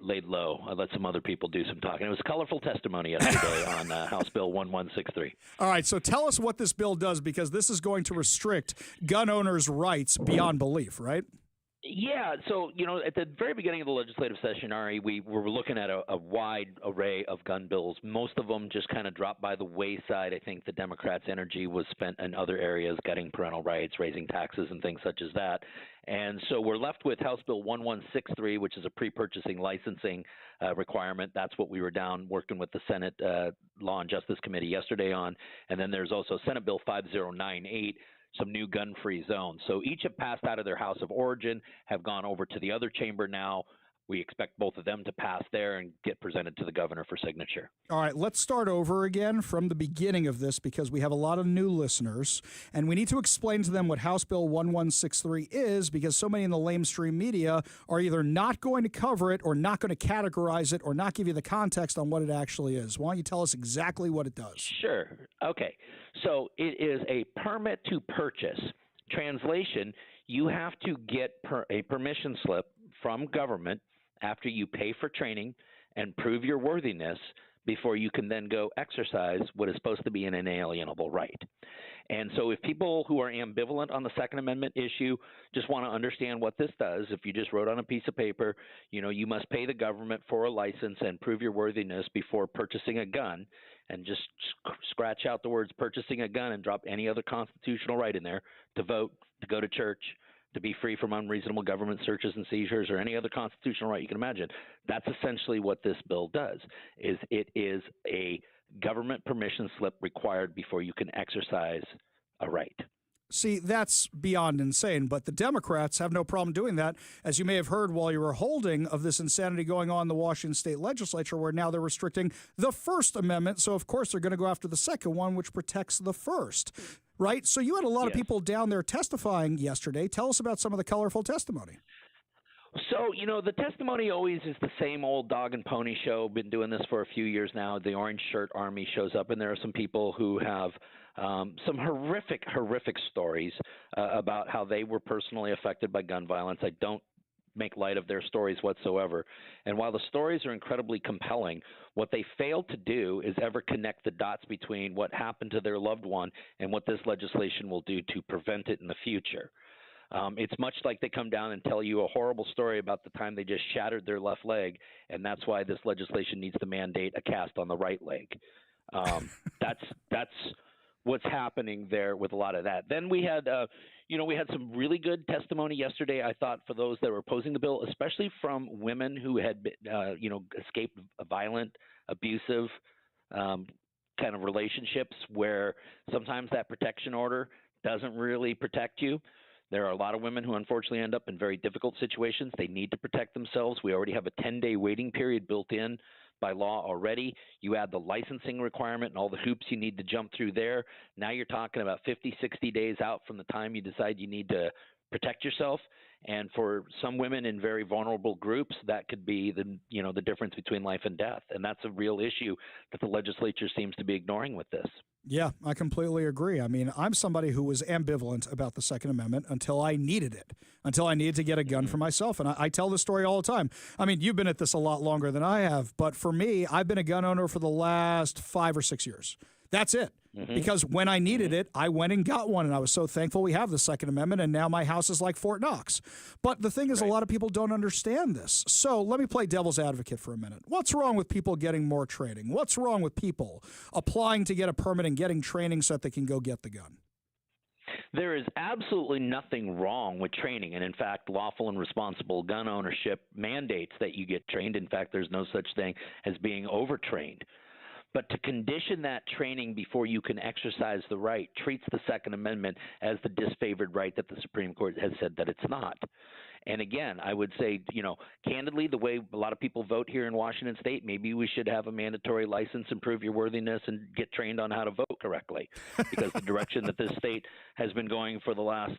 laid low. I let some other people do some talking. It was colorful testimony yesterday on House Bill 1163. All right, so tell us what this bill does, because this is going to restrict gun owners' rights beyond belief, right? Yeah, so, at the very beginning of the legislative session, Ari, we were looking at a wide array of gun bills. Most of them just kind of dropped by the wayside. I think the Democrats' energy was spent in other areas, getting parental rights, raising taxes, and things such as that. And so we're left with House Bill 1163, which is a pre-purchasing licensing requirement. That's what we were down working with the Senate Law and Justice Committee yesterday on. And then there's also Senate Bill 5098, some new gun-free zones. So each have passed out of their house of origin, have gone over to the other chamber now. We expect both of them to pass there and get presented to the governor for signature. All right, let's start over again from the beginning of this, because we have a lot of new listeners, and we need to explain to them what House Bill 1163 is, because so many in the lamestream media are either not going to cover it or not going to categorize it or not give you the context on what it actually is. Why don't you tell us exactly what it does? Sure. Okay. So it is a permit to purchase. Translation, you have to get a permission slip from government after you pay for training and prove your worthiness before you can then go exercise what is supposed to be an inalienable right. And so if people who are ambivalent on the Second Amendment issue just want to understand what this does, if you just wrote on a piece of paper, you must pay the government for a license and prove your worthiness before purchasing a gun, and just scratch out the words purchasing a gun and drop any other constitutional right in there, to vote, to go to church, to be free from unreasonable government searches and seizures, or any other constitutional right you can imagine. That's essentially what this bill does. It is a government permission slip required before you can exercise a right. See, that's beyond insane, but the Democrats have no problem doing that, as you may have heard while you were holding of this insanity going on in the Washington State Legislature, where now they're restricting the First Amendment. So, of course, they're going to go after the second one, which protects the first, right? So you had a lot of people down there testifying yesterday. Tell us about some of the colorful testimony. So, the testimony always is the same old dog and pony show. Been doing this for a few years now. The Orange Shirt Army shows up, and there are some people who have some horrific stories about how they were personally affected by gun violence. I don't make light of their stories whatsoever. And while the stories are incredibly compelling, what they fail to do is ever connect the dots between what happened to their loved one and what this legislation will do to prevent it in the future. It's much like they come down and tell you a horrible story about the time they just shattered their left leg, and that's why this legislation needs to mandate a cast on the right leg. That's what's happening there with a lot of that. Then we had, we had some really good testimony yesterday, I thought, for those that were opposing the bill, especially from women who had, escaped violent, abusive kind of relationships, where sometimes that protection order doesn't really protect you. There are a lot of women who unfortunately end up in very difficult situations. They need to protect themselves. We already have a 10-day waiting period built in by law already. You add the licensing requirement and all the hoops you need to jump through there. Now you're talking about 50, 60 days out from the time you decide you need to protect yourself. And for some women in very vulnerable groups, that could be the difference between life and death. And that's a real issue that the legislature seems to be ignoring with this. Yeah, I completely agree. I mean, I'm somebody who was ambivalent about the Second Amendment until I needed it, until I needed to get a gun for myself. And I tell this story all the time. I mean, you've been at this a lot longer than I have, but for me, I've been a gun owner for the last 5 or 6 years. That's it. Because when I needed it, I went and got one, and I was so thankful we have the Second Amendment, and now my house is like Fort Knox. But the thing is, a lot of people don't understand this. So let me play devil's advocate for a minute. What's wrong with people getting more training? What's wrong with people applying to get a permit and getting training so that they can go get the gun? There is absolutely nothing wrong with training. And in fact, lawful and responsible gun ownership mandates that you get trained. In fact, there's no such thing as being overtrained. But to condition that training before you can exercise the right treats the Second Amendment as the disfavored right that the Supreme Court has said that it's not. And again, I would say, candidly, the way a lot of people vote here in Washington State, maybe we should have a mandatory license and prove your worthiness and get trained on how to vote correctly. Because the direction that this state has been going for the last,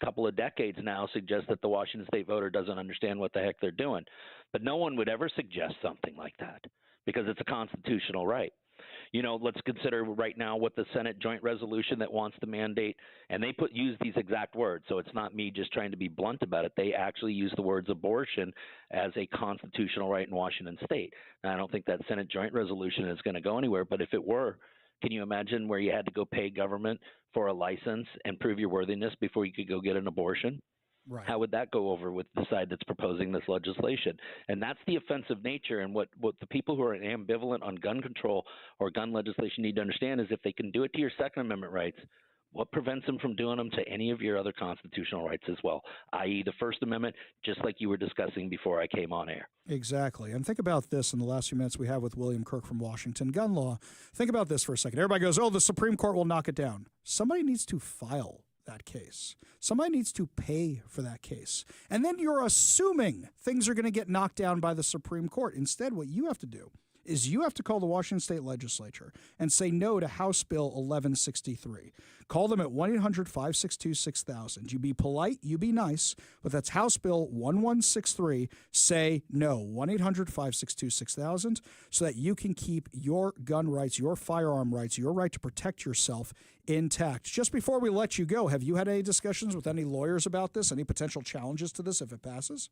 couple of decades now suggests that the Washington State voter doesn't understand what the heck they're doing. But no one would ever suggest something like that because it's a constitutional right. Let's consider right now what the Senate joint resolution that wants to mandate, and they use these exact words, so it's not me just trying to be blunt about it. They actually use the words abortion as a constitutional right in Washington State. Now, I don't think that Senate joint resolution is going to go anywhere, but if it were, can you imagine where you had to go pay government for a license and prove your worthiness before you could go get an abortion? Right. How would that go over with the side that's proposing this legislation? And that's the offensive nature. And what the people who are ambivalent on gun control or gun legislation need to understand is if they can do it to your Second Amendment rights, what prevents them from doing them to any of your other constitutional rights as well, i.e. the First Amendment, just like you were discussing before I came on air? Exactly. And think about this in the last few minutes we have with William Kirk from Washington Gun Law. Think about this for a second. Everybody goes, the Supreme Court will knock it down. Somebody needs to file that case. Somebody needs to pay for that case. And then you're assuming things are going to get knocked down by the Supreme Court. Instead, what you have to do is you have to call the Washington State Legislature and say no to House Bill 1163. Call them at 1-800-562-6000. You be polite, you be nice, but that's House Bill 1163. Say no, 1-800-562-6000, so that you can keep your gun rights, your firearm rights, your right to protect yourself intact. Just before we let you go, have you had any discussions with any lawyers about this, any potential challenges to this if it passes?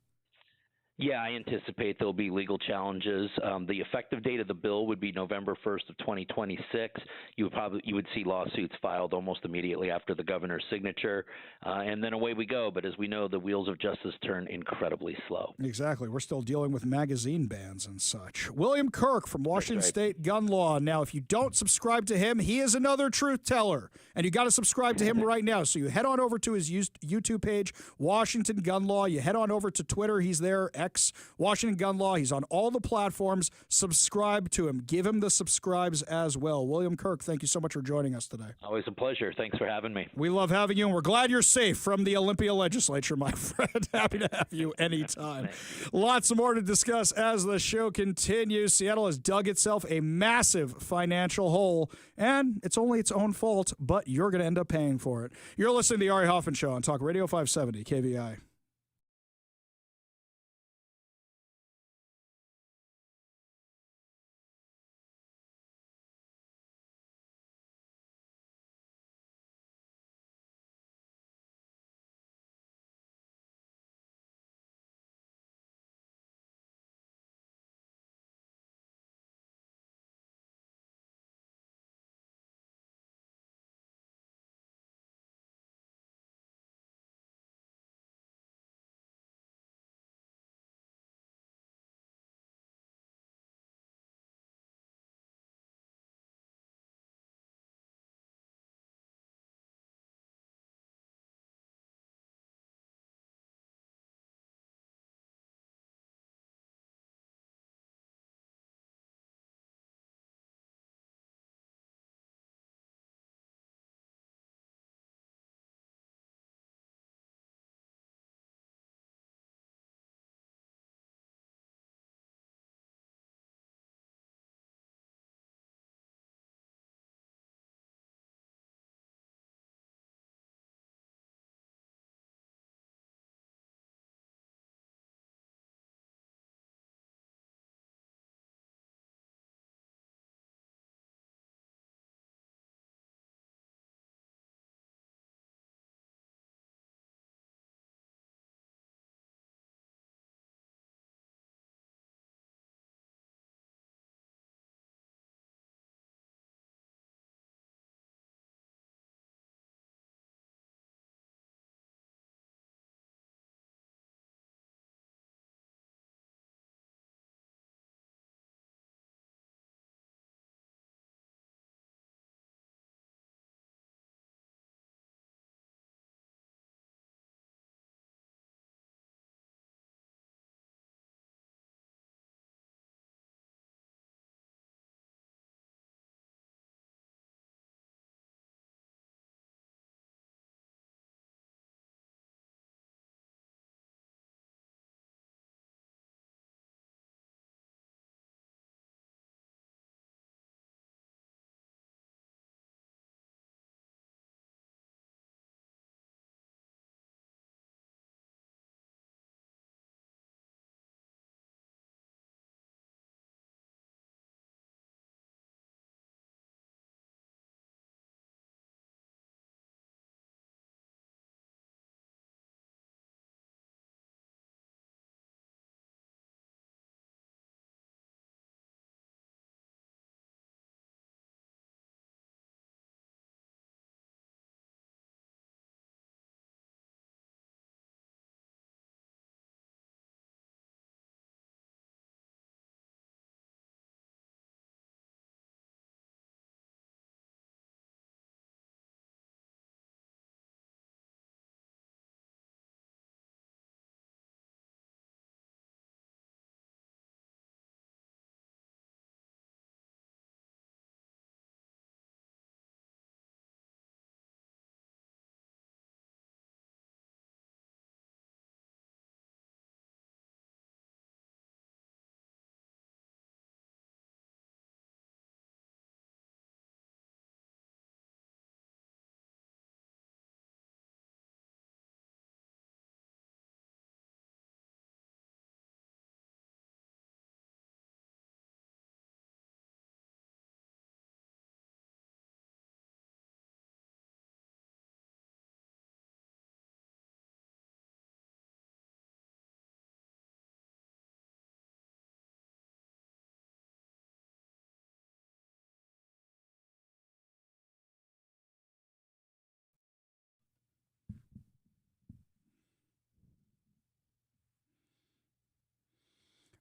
Yeah, I anticipate there'll be legal challenges. The effective date of the bill would be November 1st of 2026. You would see lawsuits filed almost immediately after the governor's signature, and then away we go. But as we know, the wheels of justice turn incredibly slow. Exactly. We're still dealing with magazine bans and such. William Kirk from Washington State Gun Law. Now, if you don't subscribe to him, he is another truth teller, and you got to subscribe to him right now. So you head on over to his YouTube page, Washington Gun Law. You head on over to Twitter. He's there. X, Washington Gun Law. He's on all the platforms. Subscribe to him. Give him the subscribes as well. William Kirk, thank you so much for joining us today. Always a pleasure. Thanks for having me. We love having you, and we're glad you're safe from the Olympia legislature, my friend. Happy to have you anytime. Lots more to discuss as the show continues. Seattle has dug itself a massive financial hole, and it's only its own fault, but you're going to end up paying for it. You're listening to the Ari Hoffman Show on Talk Radio 570 KVI.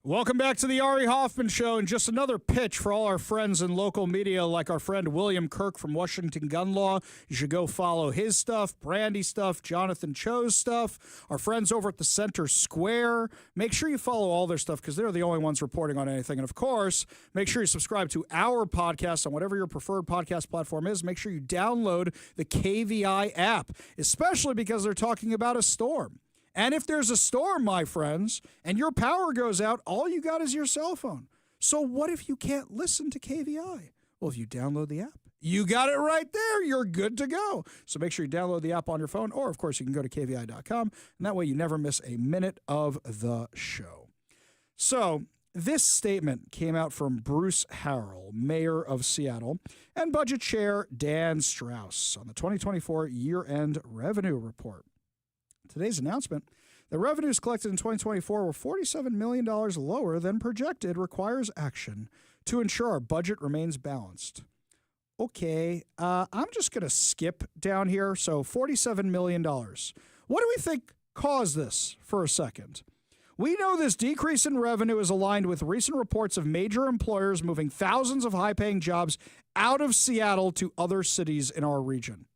Welcome back to the Ari Hoffman Show, and just another pitch for all our friends in local media, like our friend William Kirk from Washington Gun Law. You should go follow his stuff, Brandy stuff, Jonathan Cho's stuff, our friends over at the Center Square. Make sure you follow all their stuff because they're the only ones reporting on anything. And, of course, make sure you subscribe to our podcast on whatever your preferred podcast platform is. Make sure you download the KVI app, especially because they're talking about a storm. And if there's a storm, my friends, and your power goes out, all you got is your cell phone. So what if you can't listen to KVI? Well, if you download the app, you got it right there. You're good to go. So make sure you download the app on your phone, or, of course, you can go to kvi.com, and that way you never miss a minute of the show. So this statement came out from Bruce Harrell, mayor of Seattle, and budget chair Dan Strauss on the 2024 year-end revenue report. Today's announcement, the revenues collected in 2024 were $47 million lower than projected, requires action to ensure our budget remains balanced. Okay, I'm just going to skip down here. So $47 million. What do we think caused this for a second? We know this decrease in revenue is aligned with recent reports of major employers moving thousands of high-paying jobs out of Seattle to other cities in our region.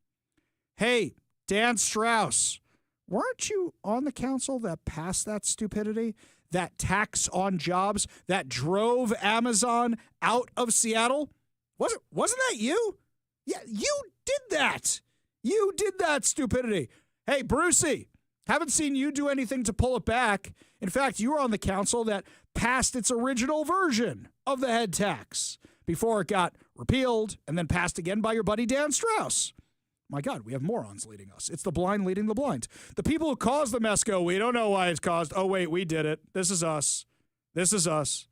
Hey, Dan Strauss, weren't you on the council that passed that stupidity, that tax on jobs that drove Amazon out of Seattle? Wasn't that you? Yeah, you did that. You did that stupidity. Hey, Brucey, haven't seen you do anything to pull it back. In fact, you were on the council that passed its original version of the head tax before it got repealed and then passed again by your buddy Dan Strauss. My God, we have morons leading us. It's the blind leading the blind. The people who caused the mess go, we don't know why it's caused. Oh, wait, we did it. This is us. This is us.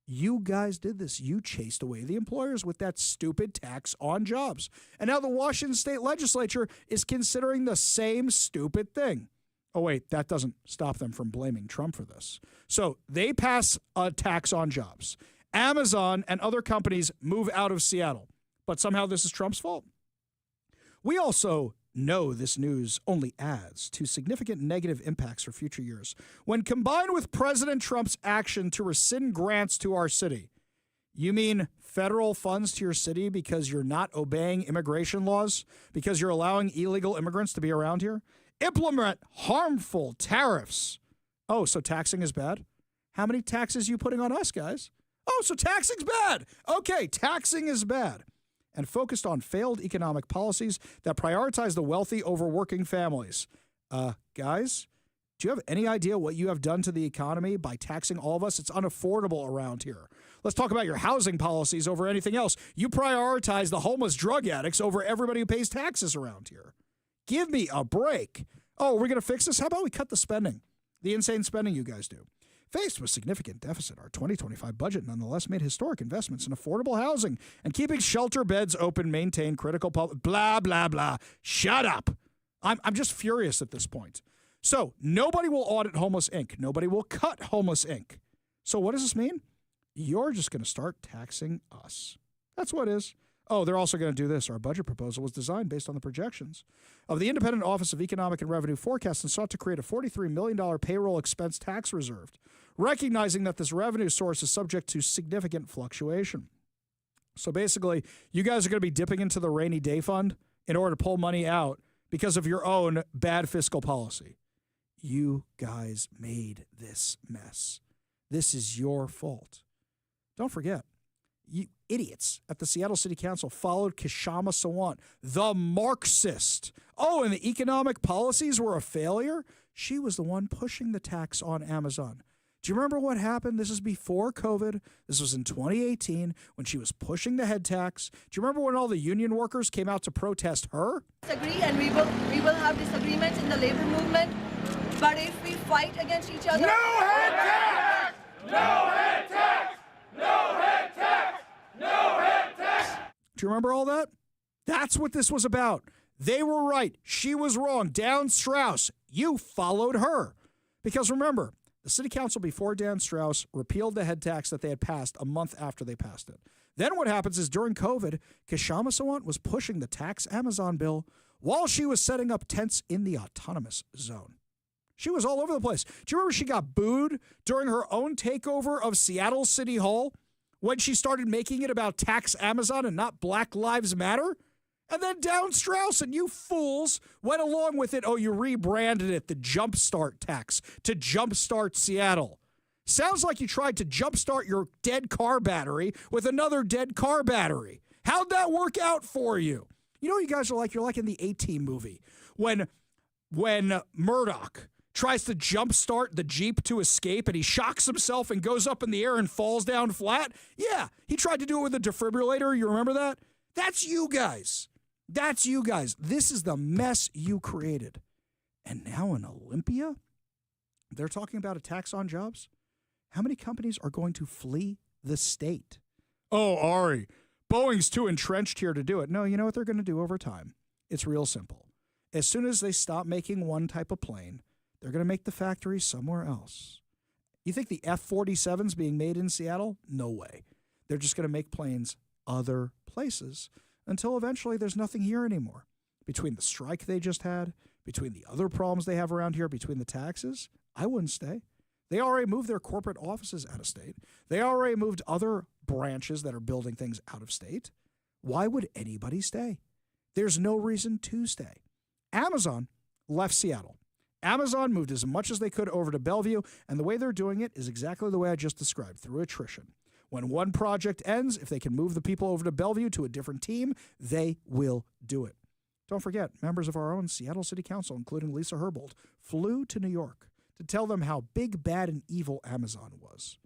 You guys did this. You chased away the employers with that stupid tax on jobs. And now the Washington State Legislature is considering the same stupid thing. Oh, wait, that doesn't stop them from blaming Trump for this. So they pass a tax on jobs. Amazon and other companies move out of Seattle. But somehow this is Trump's fault. We also know this news only adds to significant negative impacts for future years. When combined with President Trump's action to rescind grants to our city, you mean federal funds to your city because you're not obeying immigration laws, because you're allowing illegal immigrants to be around here? Implement harmful tariffs. Oh, so taxing is bad? How many taxes are you putting on us, guys? Oh, so taxing's bad. Okay, taxing is bad. And focused on failed economic policies that prioritize the wealthy over working families. Guys, do you have any idea what you have done to the economy by taxing all of us? It's unaffordable around here. Let's talk about your housing policies over anything else. You prioritize the homeless drug addicts over everybody who pays taxes around here. Give me a break. Oh, we're going to fix this? How about we cut the spending? The insane spending you guys do. Faced with significant deficit, our 2025 budget nonetheless made historic investments in affordable housing and keeping shelter beds open, maintain critical public, blah, blah, blah. Shut up. I'm just furious at this point. So nobody will audit Homeless Inc. Nobody will cut Homeless Inc. So what does this mean? You're just going to start taxing us. That's what it is. Oh, they're also going to do this. Our budget proposal was designed based on the projections of the Independent Office of Economic and Revenue Forecast and sought to create a $43 million payroll expense tax reserve, recognizing that this revenue source is subject to significant fluctuation. So basically, you guys are going to be dipping into the rainy day fund in order to pull money out because of your own bad fiscal policy. You guys made this mess. This is your fault. Don't forget, you idiots at the Seattle City Council followed Kshama Sawant, the Marxist. Oh, and the economic policies were a failure? She was the one pushing the tax on Amazon. Do you remember what happened? This is before COVID. This was in 2018 when she was pushing the head tax. Do you remember when all the union workers came out to protest her? Disagree, and we will have disagreements in the labor movement. But if we fight against each other, no head tax! No head tax! No head tax! No head tax! Do you remember all that? That's what this was about. They were right. She was wrong. Dan Strauss, you followed her. Because remember, the city council before Dan Strauss repealed the head tax that they had passed a month after they passed it. Then what happens is during COVID, Kshama Sawant was pushing the tax Amazon bill while she was setting up tents in the autonomous zone. She was all over the place. Do you remember she got booed during her own takeover of Seattle City Hall when she started making it about tax Amazon and not Black Lives Matter? And then Down Strauss and you fools went along with it. Oh, you rebranded it the Jumpstart tax to Jumpstart Seattle. Sounds like you tried to jumpstart your dead car battery with another dead car battery. How'd that work out for you? You know what you guys are like? You're like in the A-Team movie when Murdoch tries to jumpstart the Jeep to escape and he shocks himself and goes up in the air and falls down flat. Yeah, he tried to do it with a defibrillator. You remember that? That's you guys. That's you guys. This is the mess you created. And now in Olympia, they're talking about a tax on jobs. How many companies are going to flee the state? Oh, Ari, Boeing's too entrenched here to do it. No, you know what they're going to do over time? It's real simple. As soon as they stop making one type of plane, they're going to make the factory somewhere else. You think the F-47's being made in Seattle? No way. They're just going to make planes other places until eventually there's nothing here anymore. Between the strike they just had, between the other problems they have around here, between the taxes, I wouldn't stay. They already moved their corporate offices out of state. They already moved other branches that are building things out of state. Why would anybody stay? There's no reason to stay. Amazon left Seattle. Amazon moved as much as they could over to Bellevue, and the way they're doing it is exactly the way I just described, through attrition. When one project ends, if they can move the people over to Bellevue to a different team, they will do it. Don't forget, members of our own Seattle City Council, including Lisa Herbold, flew to New York to tell them how big, bad, and evil Amazon was.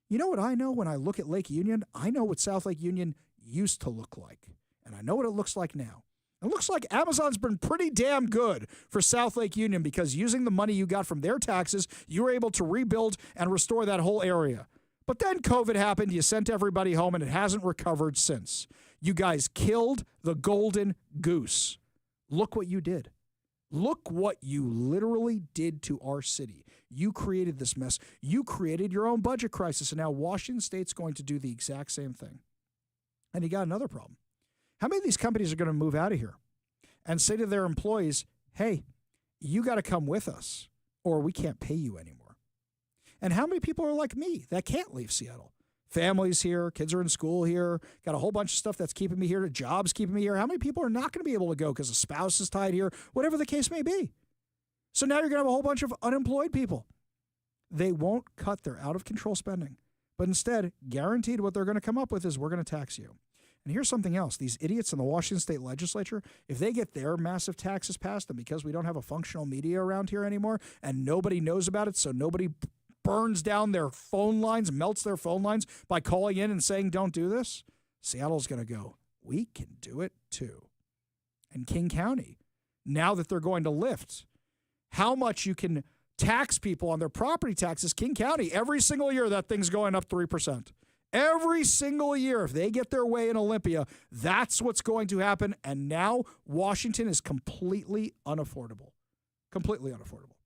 You know what I know when I look at Lake Union? I know what South Lake Union used to look like, and I know what it looks like now. It looks like Amazon's been pretty damn good for South Lake Union because using the money you got from their taxes, you were able to rebuild and restore that whole area. But then COVID happened, you sent everybody home, and it hasn't recovered since. You guys killed the golden goose. Look what you did. Look what you literally did to our city. You created this mess. You created your own budget crisis, and now Washington State's going to do the exact same thing. And you got another problem. How many of these companies are going to move out of here and say to their employees, hey, you got to come with us or we can't pay you anymore? And how many people are like me that can't leave Seattle? Families here, kids are in school here, got a whole bunch of stuff that's keeping me here, jobs keeping me here. How many people are not going to be able to go because a spouse is tied here, whatever the case may be? So now you're going to have a whole bunch of unemployed people. They won't cut their out-of-control spending, but instead, guaranteed what they're going to come up with is we're going to tax you. And here's something else. These idiots in the Washington State Legislature, if they get their massive taxes passed, and because we don't have a functional media around here anymore and nobody knows about it, so nobody burns down their phone lines, melts their phone lines by calling in and saying, don't do this, Seattle's going to go, we can do it too. And King County, now that they're going to lift how much you can tax people on their property taxes, King County, every single year that thing's going up 3%. Every single year, if they get their way in Olympia, that's what's going to happen. And now Washington is completely unaffordable. Completely unaffordable.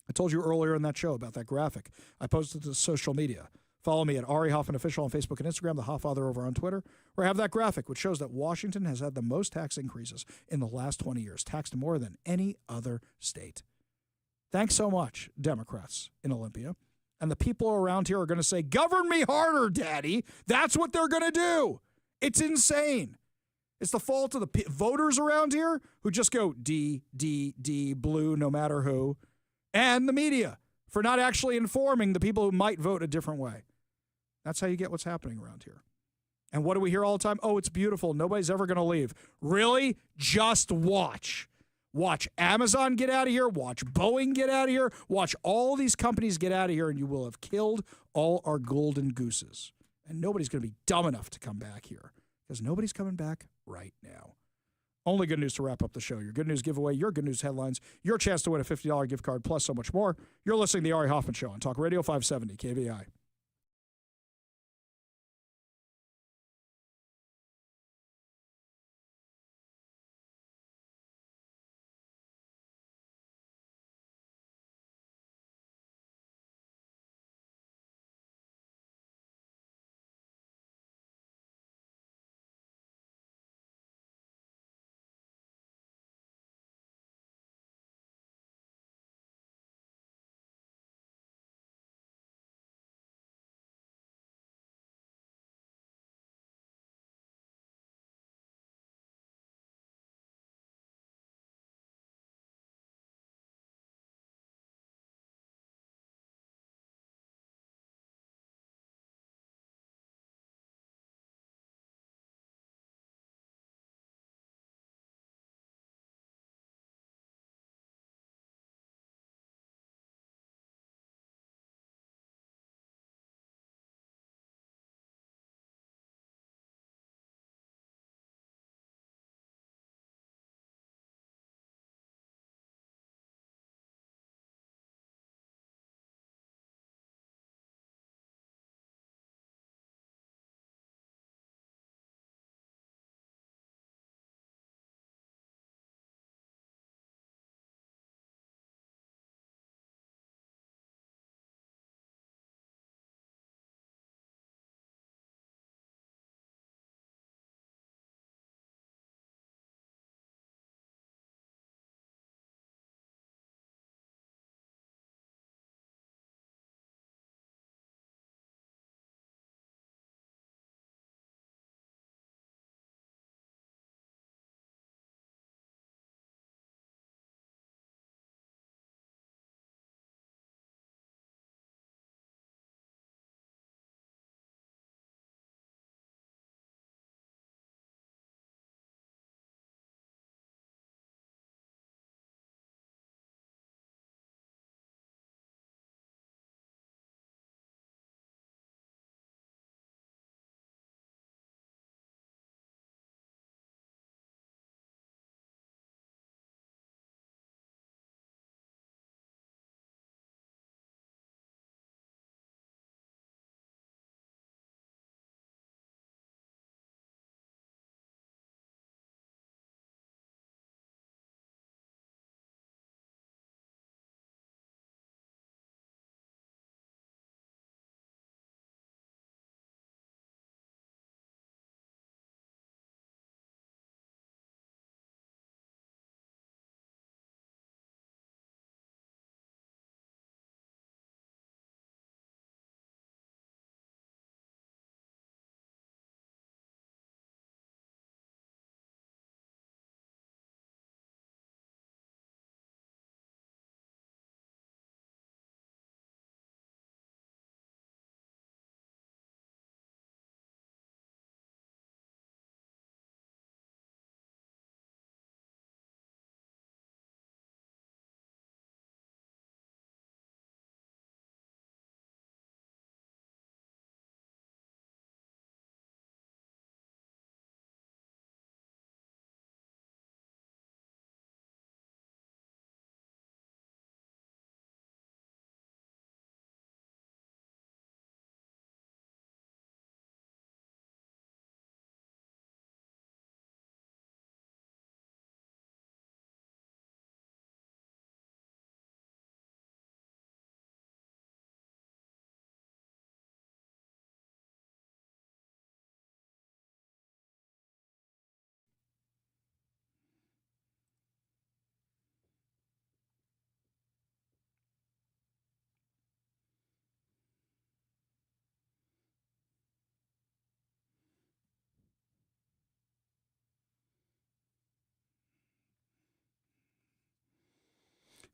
I told you earlier in that show about that graphic. I posted to social media. Follow me at Ari Hoffman Official on Facebook and Instagram, the Hofffather over on Twitter, where I have that graphic, which shows that Washington has had the most tax increases in the last 20 years, taxed more than any other state. Thanks so much, Democrats in Olympia. And the people around here are going to say, govern me harder, Daddy. That's what they're going to do. It's insane. It's the fault of the voters around here who just go D, D, D, blue, no matter who, and the media for not actually informing the people who might vote a different way. That's how you get what's happening around here. And what do we hear all the time? Oh, it's beautiful. Nobody's ever going to leave. Really? Just watch. Watch Amazon get out of here. Watch Boeing get out of here. Watch all these companies get out of here, and you will have killed all our golden gooses. And nobody's going to be dumb enough to come back here because nobody's coming back right now. Only good news to wrap up the show. Your good news giveaway, your good news headlines, your chance to win a $50 gift card, plus so much more. You're listening to The Ari Hoffman Show on Talk Radio 570 KVI.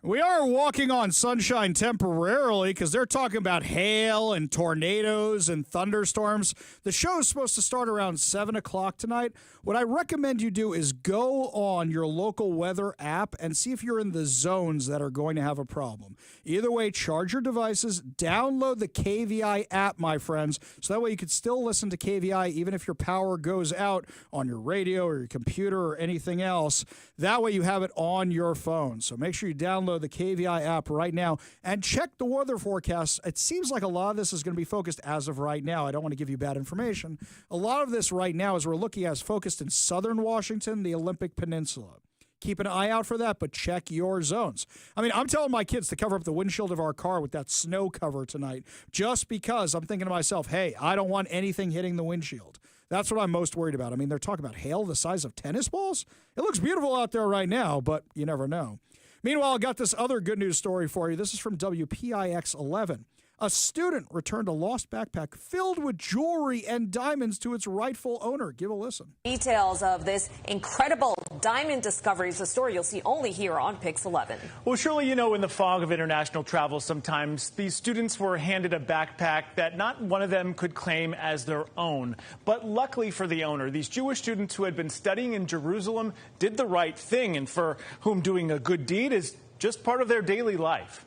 We are walking on sunshine temporarily because they're talking about hail and tornadoes and thunderstorms. The show is supposed to start around 7 o'clock tonight. What I recommend you do is go on your local weather app and see if you're in the zones that are going to have a problem. Either way, charge your devices, download the KVI app, my friends, so that way you can still listen to KVI even if your power goes out on your radio or your computer or anything else. That way you have it on your phone. So make sure you download the KVI app right now and check the weather forecast. It seems like a lot of this is going to be focused as of right now. I don't want to give you bad information. A lot of this right now, as we're looking at, is focused in southern Washington, the Olympic Peninsula. Keep an eye out for that, but check your zones. I mean, I'm telling my kids to cover up the windshield of our car with that snow cover tonight just because I'm thinking to myself, hey, I don't want anything hitting the windshield. That's what I'm most worried about. I mean, they're talking about hail the size of tennis balls. It looks beautiful out there right now, but you never know. Meanwhile, I got this other good news story for you. This is from WPIX 11. A student returned a lost backpack filled with jewelry and diamonds to its rightful owner. Give a listen. Details of this incredible diamond discovery is a story you'll see only here on Pix 11. Well, surely you know in the fog of international travel sometimes these students were handed a backpack that not one of them could claim as their own. But luckily for the owner, these Jewish students who had been studying in Jerusalem did the right thing, and for whom doing a good deed is just part of their daily life.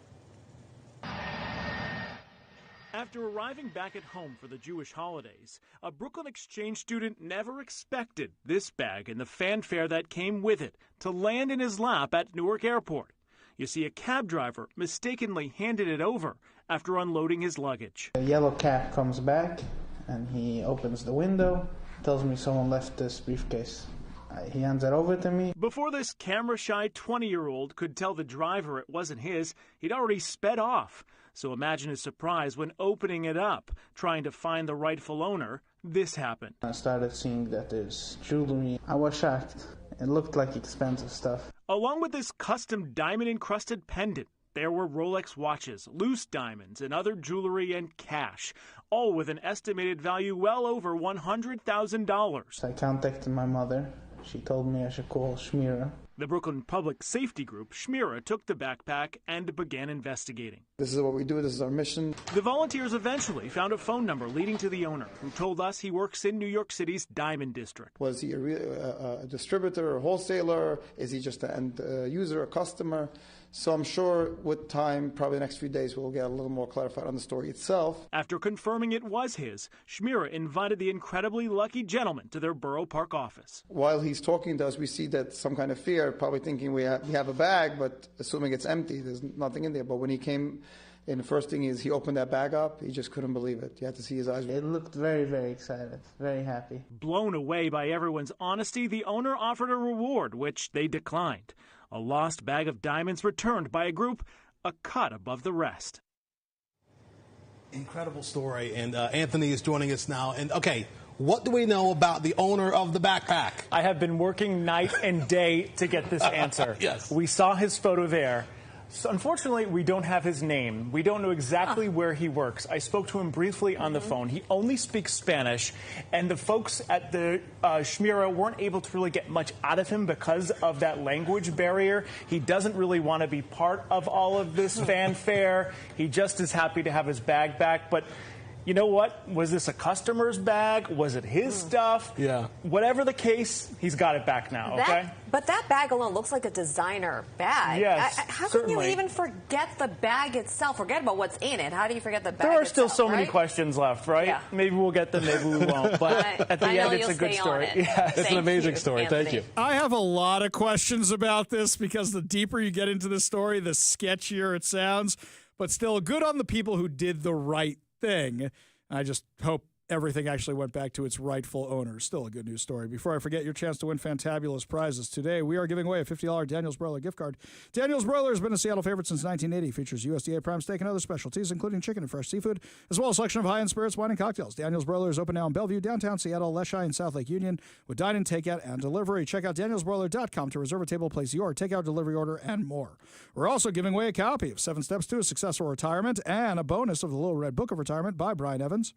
After arriving back at home for the Jewish holidays, a Brooklyn exchange student never expected this bag and the fanfare that came with it to land in his lap at Newark Airport. You see, a cab driver mistakenly handed it over after unloading his luggage. The yellow cab comes back and he opens the window, tells me someone left this briefcase. He hands it over to me. Before this camera-shy 20-year-old could tell the driver it wasn't his, he'd already sped off. So imagine his surprise when opening it up, trying to find the rightful owner. This happened. I started seeing that there's jewelry. I was shocked. It looked like expensive stuff. Along with this custom diamond-encrusted pendant, there were Rolex watches, loose diamonds, and other jewelry and cash, all with an estimated value well over $100,000. I contacted my mother. She told me I should call Shmira. The Brooklyn Public Safety Group, Shmira, took the backpack and began investigating. This is what we do. This is our mission. The volunteers eventually found a phone number leading to the owner, who told us he works in New York City's Diamond District. Was he a distributor, a wholesaler? Is he just an end user, a customer? So I'm sure with time, probably the next few days, we'll get a little more clarified on the story itself. After confirming it was his, Shmira invited the incredibly lucky gentleman to their Borough Park office. While he's talking to us, we see that some kind of fear, probably thinking we have a bag, but assuming it's empty, there's nothing in there. But when he came in, the first thing is he opened that bag up. He just couldn't believe it. You had to see his eyes. It looked very, very excited, very happy. Blown away by everyone's honesty, the owner offered a reward, which they declined. A lost bag of diamonds returned by a group a cut above the rest. Incredible story, and Anthony is joining us now. And okay, what do we know about the owner of the backpack? I have been working night and day to get this answer. Yes. We saw his photo there. So unfortunately, we don't have his name. We don't know exactly where he works. I spoke to him briefly on the phone. He only speaks Spanish, and the folks at the Shmira weren't able to really get much out of him because of that language barrier. He doesn't really want to be part of all of this fanfare. He just is happy to have his bag back, but you know what? Was this a customer's bag? Was it his stuff? Yeah. Whatever the case, he's got it back now, okay? But that bag alone looks like a designer bag. Yes, How certainly. can you even forget the bag itself? Forget about what's in it. How do you forget the bag There are still itself, so many right? questions left, right? Yeah. Maybe we'll get them, maybe we won't. But at the I know end, it's you'll a good stay on story. it. Yes. It's an amazing story. Anthony. Thank you. I have a lot of questions about this because the deeper you get into the story, the sketchier it sounds. But still, good on the people who did the right thing. I just hope everything actually went back to its rightful owner. Still a good news story. Before I forget your chance to win fantabulous prizes, today we are giving away a $50 Daniel's Broiler gift card. Daniel's Broiler has been a Seattle favorite since 1980. Features USDA prime steak and other specialties, including chicken and fresh seafood, as well as a selection of high-end spirits, wine, and cocktails. Daniel's Broiler is open now in Bellevue, downtown Seattle, Leschi, and South Lake Union with dine-in, takeout, and delivery. Check out danielsbroiler.com to reserve a table, place your takeout, delivery order, and more. We're also giving away a copy of 7 Steps to a Successful Retirement and a bonus of the Little Red Book of Retirement by Brian Evans.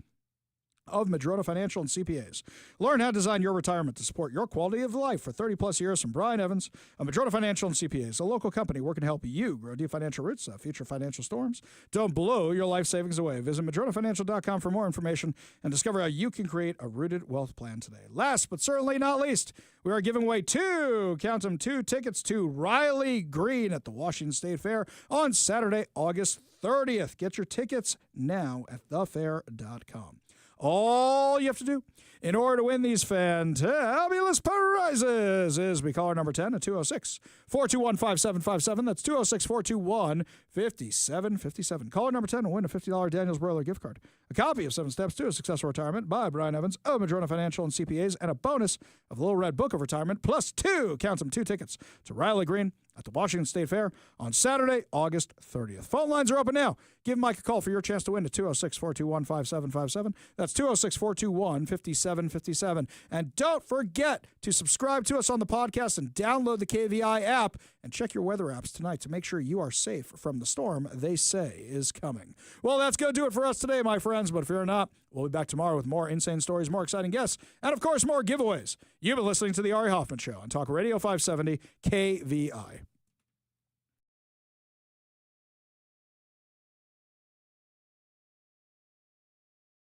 of Madrona Financial and CPAs. Learn how to design your retirement to support your quality of life for 30-plus years from Brian Evans of Madrona Financial and CPAs, a local company working to help you grow deep financial roots, future financial storms. Don't blow your life savings away. Visit MadronaFinancial.com for more information and discover how you can create a rooted wealth plan today. Last but certainly not least, we are giving away two tickets to Riley Green at the Washington State Fair on Saturday, August 30th. Get your tickets now at thefair.com. All you have to do in order to win these fantabulous prizes is be caller number 10 at 206-421-5757. That's 206-421-5757. Caller number 10 will win a $50 Daniels Broiler gift card, a copy of 7 Steps to a Successful Retirement by Brian Evans of Madrona Financial and CPAs, and a bonus of the Little Red Book of Retirement, plus two tickets to Riley Green at the Washington State Fair on Saturday, August 30th. Phone lines are open now. Give Mike a call for your chance to win at 206-421-5757. That's 206-421-5757. And don't forget to subscribe to us on the podcast and download the KVI app and check your weather apps tonight to make sure you are safe from the storm they say is coming. Well, that's going to do it for us today, my friends, but fear not, we'll be back tomorrow with more insane stories, more exciting guests, and, of course, more giveaways. You've been listening to The Ari Hoffman Show on Talk Radio 570 KVI.